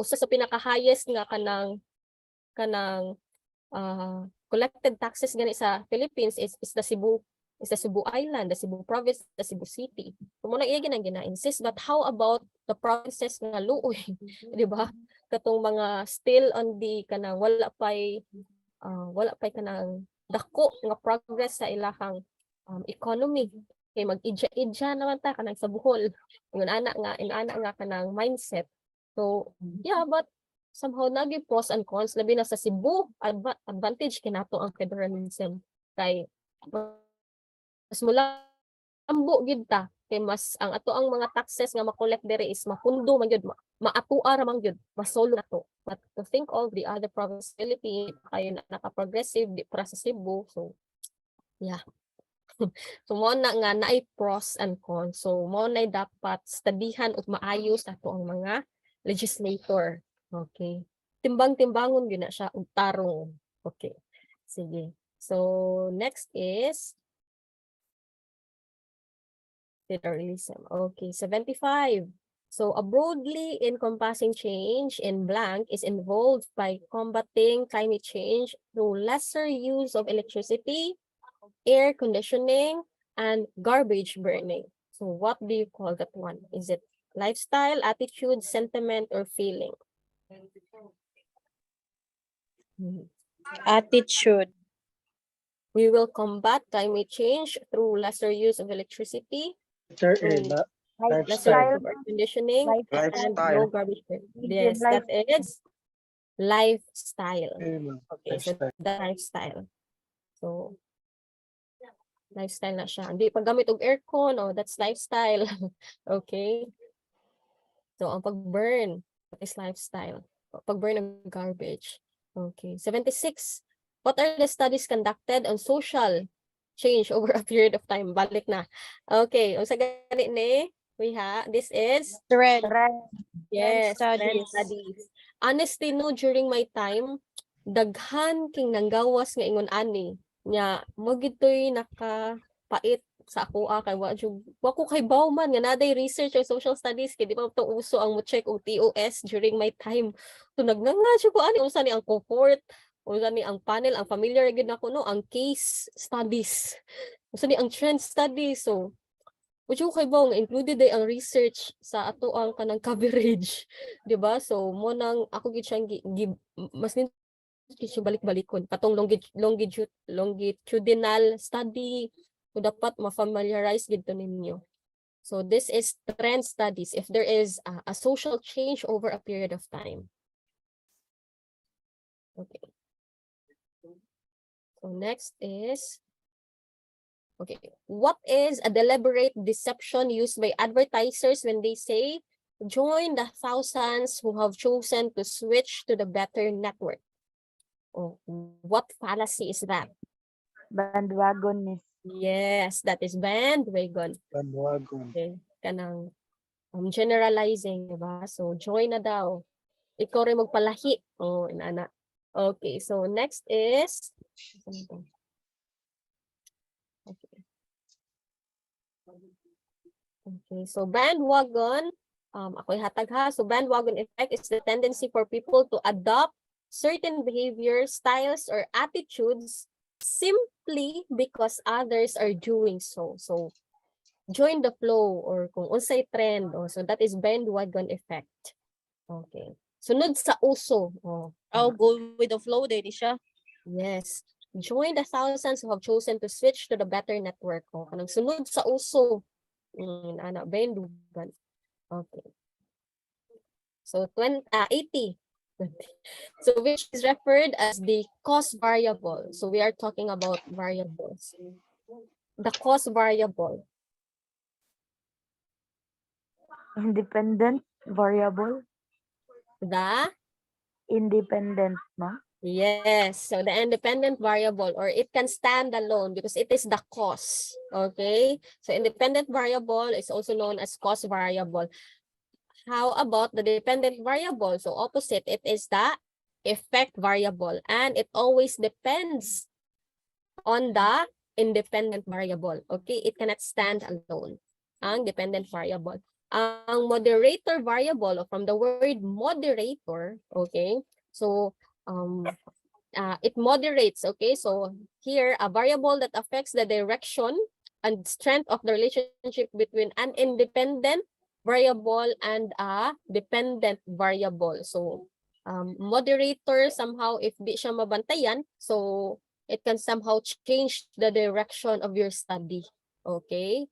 usa sa pinaka-highest nga kanang collected taxes gani sa Philippines is the Cebu Island, the Cebu Province, the Cebu City. So mo na iya gina-insist, but how about the provinces nga luoy, di ba? Katong mga still on the kanang wala pay kanang dako nga progress sa ilahang economy. Kay mag-idja naman ta kanang sa Bohol. Ingon ana nga kanang mindset. So yeah, but somehow naging pros and cons labi na sa Cebu. Advantage kinato ang federalism kay mas mulambo gid ta kay mas ang ato ang mga taxes nga makolekt dere is mapundo man gyud maatua ra man gyud masolo nato. But to think of the other provinces Philippines kayo na naka-progressive di para sa Cebu, so yeah. So mo na nga naay pros and cons. So mo na dapat studihan ug maayo sa ato ang mga legislator. Okay. Timbang-timbangon gyud na siya ug tarong. Okay. Sige. So next is federalism. Okay, 75. So a broadly encompassing change in blank is involved by combating climate change through lesser use of electricity, air conditioning, and garbage burning. So what do you call that one? Is it lifestyle, attitude, sentiment, or feeling? Attitude. We will combat climate change through lesser use of electricity, Letter A, lesser lifestyle. use of air conditioning, and Lifestyle. no garbage burning. Yes, that is lifestyle. Okay, ma'am. Okay, so Lifestyle. the lifestyle. So, lifestyle na siya. Hindi paggamit og aircon, oh, that's lifestyle. Okay. So, ang pag-burn is lifestyle. Pag-burn ng garbage. Okay. 76. What are the studies conducted on social change over a period of time? Balik na. Okay. Ang sa gani ni, this is Trend. yes, studies. trend studies. Honestly, no, during my time, daghan king nanggawas nga ingon ani nya mo gitoy nakapait sa ako kay wa ko kay bawman nga naday research or social studies kay di pa to uso ang mo check og TOS during my time. So nagnanga siya ko ani unsa ni ang cohort, unsa ni ang panel, ang familiar gid nako no, ang case studies. Unsa ni ang trend studies. So Ujo kay bawang included day ang research sa ato ang kanang coverage, di ba? So mo nang ako gid siyang mas siya balik-balikon katong longitudinal study so dapat ma-familiarize gid to ninyo. So this is trend studies if there is a social change over a period of time. Okay. So next is okay, what is a deliberate deception used by advertisers when they say join the thousands who have chosen to switch to the better network? Oh, what fallacy is that? Bandwagon. Yes, that is bandwagon. Bandwagon. Okay, kanang generalizing, diba? So join na daw. Ikaw rin magpalahi. Oh, inana. Okay, so next is okay. Okay, so bandwagon, ako'y hatag ha. So bandwagon effect is the tendency for people to adopt certain behaviors, styles, or attitudes simply because others are doing so. So join the flow or kung unsay trend. Oh, so that is bandwagon effect. Okay. Sunod sa uso. Oh, I'll go with the flow din siya. yes. Join the thousands who have chosen to switch to the better network. Oh, kanang sunod sa uso. Ana, bandwagon. Okay. So 80. So which is referred as the cost variable. So we are talking about variables. The cost variable. Independent variable. The Independent, ma'am. yes, so the independent variable, or it can stand alone because it is the cost. Okay, so independent variable is also known as cost variable. How about the dependent variable? So opposite, it is the effect variable, and it always depends on the independent variable. Okay, it cannot stand alone. Ang dependent variable. Ang moderator variable, from the word moderator, okay, so it moderates. Okay, so here a variable that affects the direction and strength of the relationship between an independent variable and a dependent variable. So moderator, somehow if di siya mabantayan, so it can somehow change the direction of your study. Okay,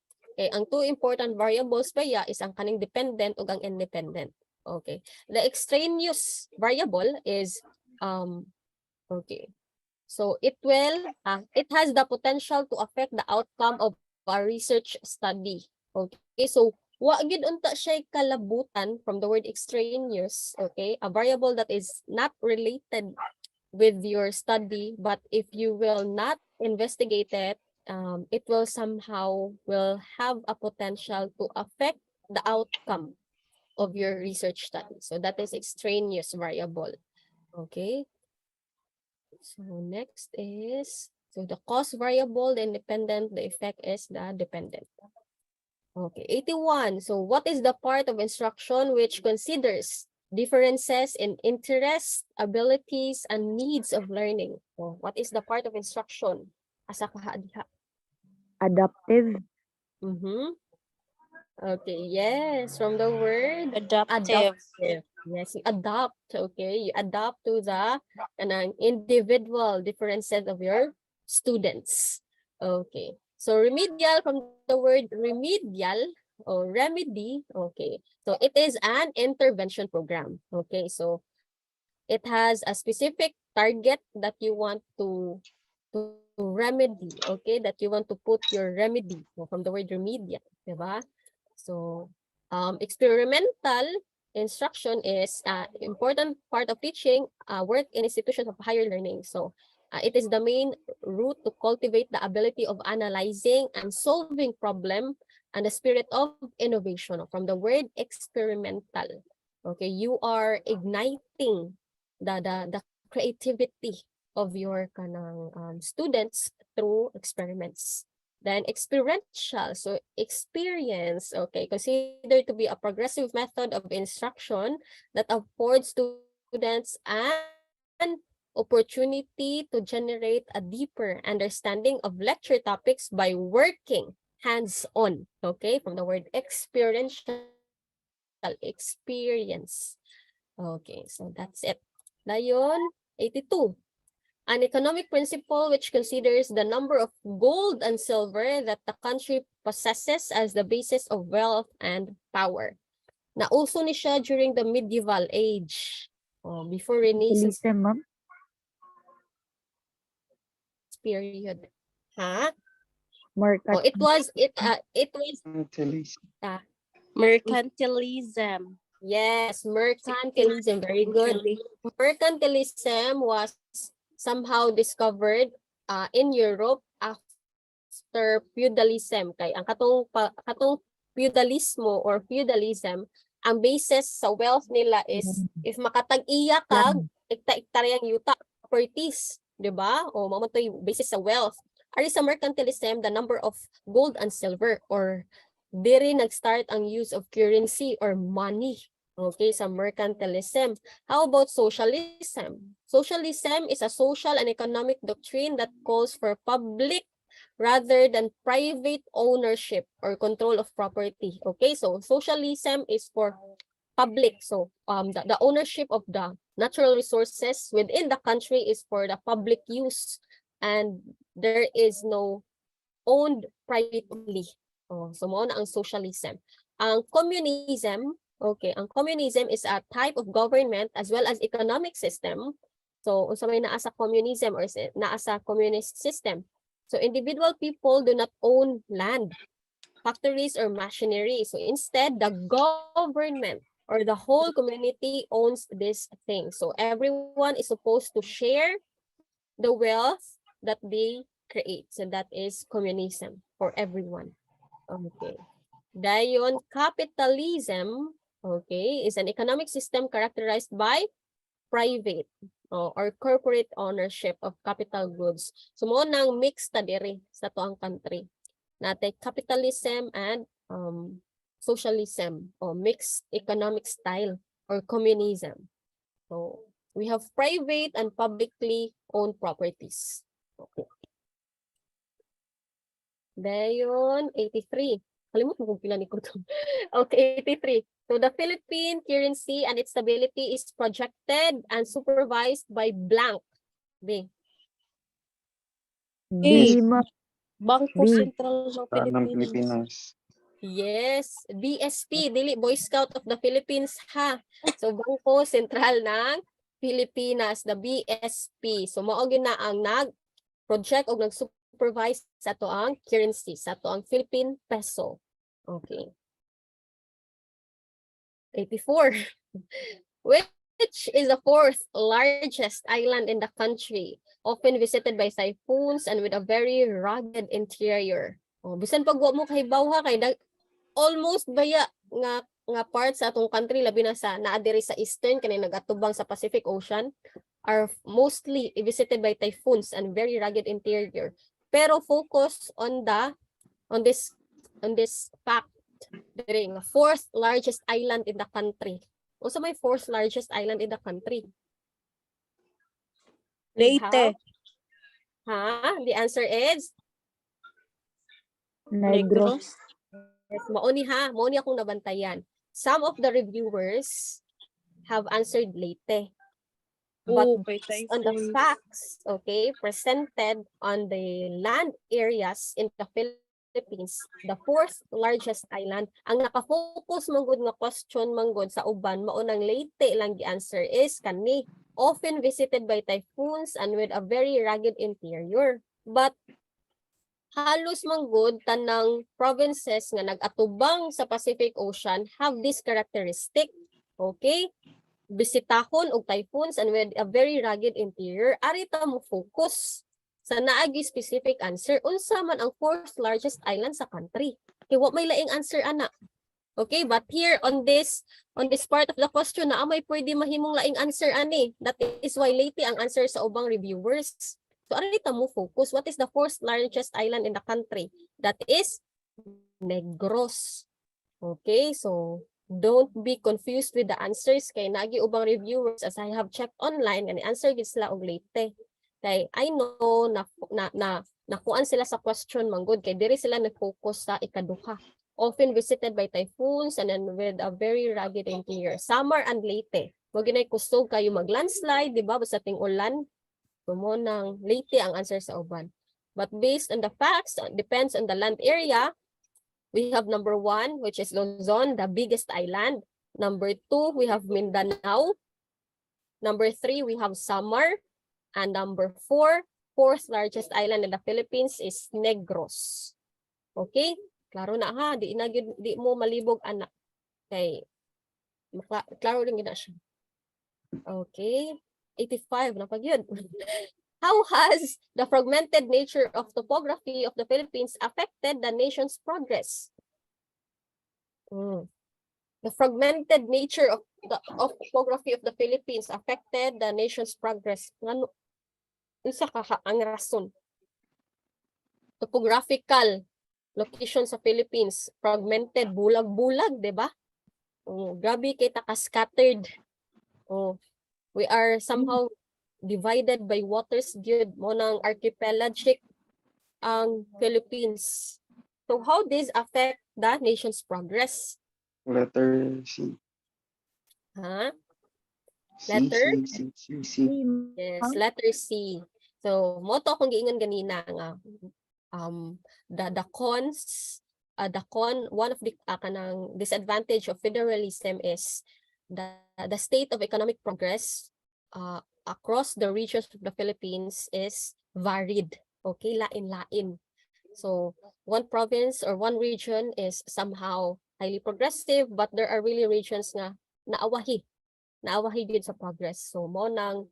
ang two important variables pa ya is ang kaning dependent ug ang independent. Okay, the extraneous variable is okay, so it has the potential to affect the outcome of a research study. Okay, so wa gid unta siya kalabutan, from the word extraneous. Okay, a variable that is not related with your study, but if you will not investigate it, it will somehow will have a potential to affect the outcome of your research study. So that is extraneous variable. Okay. So next is, so the cost variable, the independent, the effect is the dependent. Okay, 81. So what is the part of instruction which considers differences in interests, abilities, and needs of learning? So what is the part of instruction? Asa kaha diha? Adaptive. Okay, yes, from the word Adaptive. Yes, you adopt, okay? You adapt to the individual differences of your students. Okay. So remedial, from the word remedial or remedy, okay. So it is an intervention program. Okay, so it has a specific target that you want to remedy, okay? That you want to put your remedy, so from the word remedial, diba? So experimental instruction is important part of teaching work in institutions of higher learning. So it is the main route to cultivate the ability of analyzing and solving problem and the spirit of innovation, from the word experimental. Okay, you are igniting the creativity of your kanang students through experiments. Then experiential, so experience, okay, considered to be a progressive method of instruction that affords students an opportunity to generate a deeper understanding of lecture topics by working hands-on, okay, from the word experiential, experience. Okay, so that's it. Dayon, 82. An economic principle which considers the number of gold and silver that the country possesses as the basis of wealth and power. Nauso ni siya during the medieval age, before Renaissance Listen, ma'am. period. Ha? Market. Oh, it was Mercantilism. yes, mercantilism. Very good. Mercantilism was somehow discovered in Europe after feudalism. Kay ang katong feudalismo or feudalism, ang basis sa wealth nila is if makatag-iya kag hektaryang yuta. properties, di ba? O mamatay basis sa wealth. Ari sa mercantilism, the number of gold and silver, or diri nag-start ang use of currency or money. Okay, sa mercantilism. How about socialism? Socialism is a social and economic doctrine that calls for public rather than private ownership or control of property. Okay, so socialism is for public. So the ownership of the natural resources within the country is for the public use, and there is no owned privately. Oh, so mao na ang socialism. Ang communism, okay, ang communism is a type of government as well as economic system. So unsa may naa sa communism or naa sa communist system. So individual people do not own land, factories, or machinery. So instead, the government or the whole community owns this thing. So everyone is supposed to share the wealth that they create. So that is communism for everyone. Okay. Dayon, capitalism, okay, is an economic system characterized by private or corporate ownership of capital goods. So mo nang mix ta diri sa toang country. Natay capitalism and socialism or mixed economic style or communism. So we have private and publicly owned properties. Okay. Dayon, 83. Kalimutan ko kung pila ni ko to. Okay, 83. So the Philippine currency and its stability is projected and supervised by blank. B. B, ma'am. Bangko B. Sentral ng Pilipinas. Pilipinas. Yes, BSP, dili Boy Scout of the Philippines ha. So Bangko Sentral ng Pilipinas, the BSP. So mao gyud na ang nag-project o nag-supervise sa to ang currency, sa to ang Philippine peso. Okay. 84. Which is the fourth largest island in the country, often visited by typhoons and with a very rugged interior. Oh, bisan pag wa mo kahibaw ha kay almost baya nga part sa atong country labi na sa naa diri sa eastern kanay nagatubang sa Pacific Ocean are mostly visited by typhoons and very rugged interior. Pero focus on this fact, diri nga fourth largest island in the country. Unsa may fourth largest island in the country? Leyte. The answer is Negros. yes, mao ni akong nabantayan. Some of the reviewers have answered Leyte. But based on the facts, okay, presented on the land areas in the Philippines, the fourth largest island, ang nakafocus manggod nga question manggod sa uban, maunang Leyte lang gi-answer is kani, often visited by typhoons and with a very rugged interior. But halos manggod tanang provinces nga nag-atubang sa Pacific Ocean have this characteristic. Okay? Bisitahon og typhoons and with a very rugged interior, arita mo focus sa naagi specific answer unsa man ang fourth largest island sa country. Kay wa may laing answer ana. Okay, but here on this part of the question na may pwede mahimong laing answer ani. That is why Leyte ang answer sa ubang reviewers. So arita mo focus, what is the fourth largest island in the country? That is Negros. Okay, so don't be confused with the answers kay nagi ubang reviewers as I have checked online and answer gid sila og Leyte. Kay I know nakuan sila sa question manggod kay diri sila na-focus sa ikaduha. Often visited by typhoons and then with a very rugged interior. Samar and Leyte. Mo ginay kusog kayo mag-landslide, di ba? Basta ting ulan. So mo nang Leyte ang answer sa uban. But based on the facts, depends on the land area. We have number 1, which is Luzon, the biggest island. Number 2, we have Mindanao. Number 3, we have Samar. And number 4, fourth largest island in the Philippines is Negros. Okay? Klaro na ha, di mo malibog anak. Okay. Klaro rin gina siya. Okay. 85 na pag yun. How has the fragmented nature of topography of the Philippines affected the nation's progress? The fragmented nature of topography of the Philippines affected the nation's progress. Unsa ang rason? Topographical location sa Philippines, fragmented, bulag-bulag, di ba? Oh, grabe kay scattered. Oh, we are somehow divided by waters gyud mo ng archipelagic ang Philippines. So how this affect the nation's progress? Letter C. Ha? C, Letter? C. Yes, letter C. So, mo to akong giingon ganina nga the cons one of the kanang disadvantage of federalism is the state of economic progress across the regions of the Philippines is varied. Okay, lain-lain. So, one province or one region is somehow highly progressive, but there are really regions nga naawahi gyud sa progress. So mo nang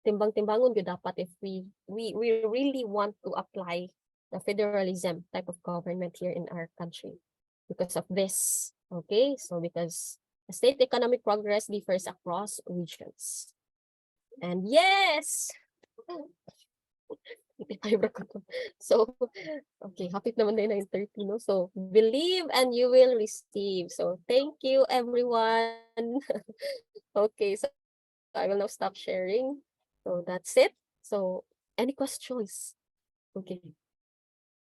timbang-timbangon gyud dapat if we really want to apply the federalism type of government here in our country because of this. Okay, so because the state economic progress differs across regions. And yes, so okay, hapit naman na 9:30, no? So believe and you will receive. So thank you everyone. Okay, so I will now stop sharing. So that's it. So any questions? Okay.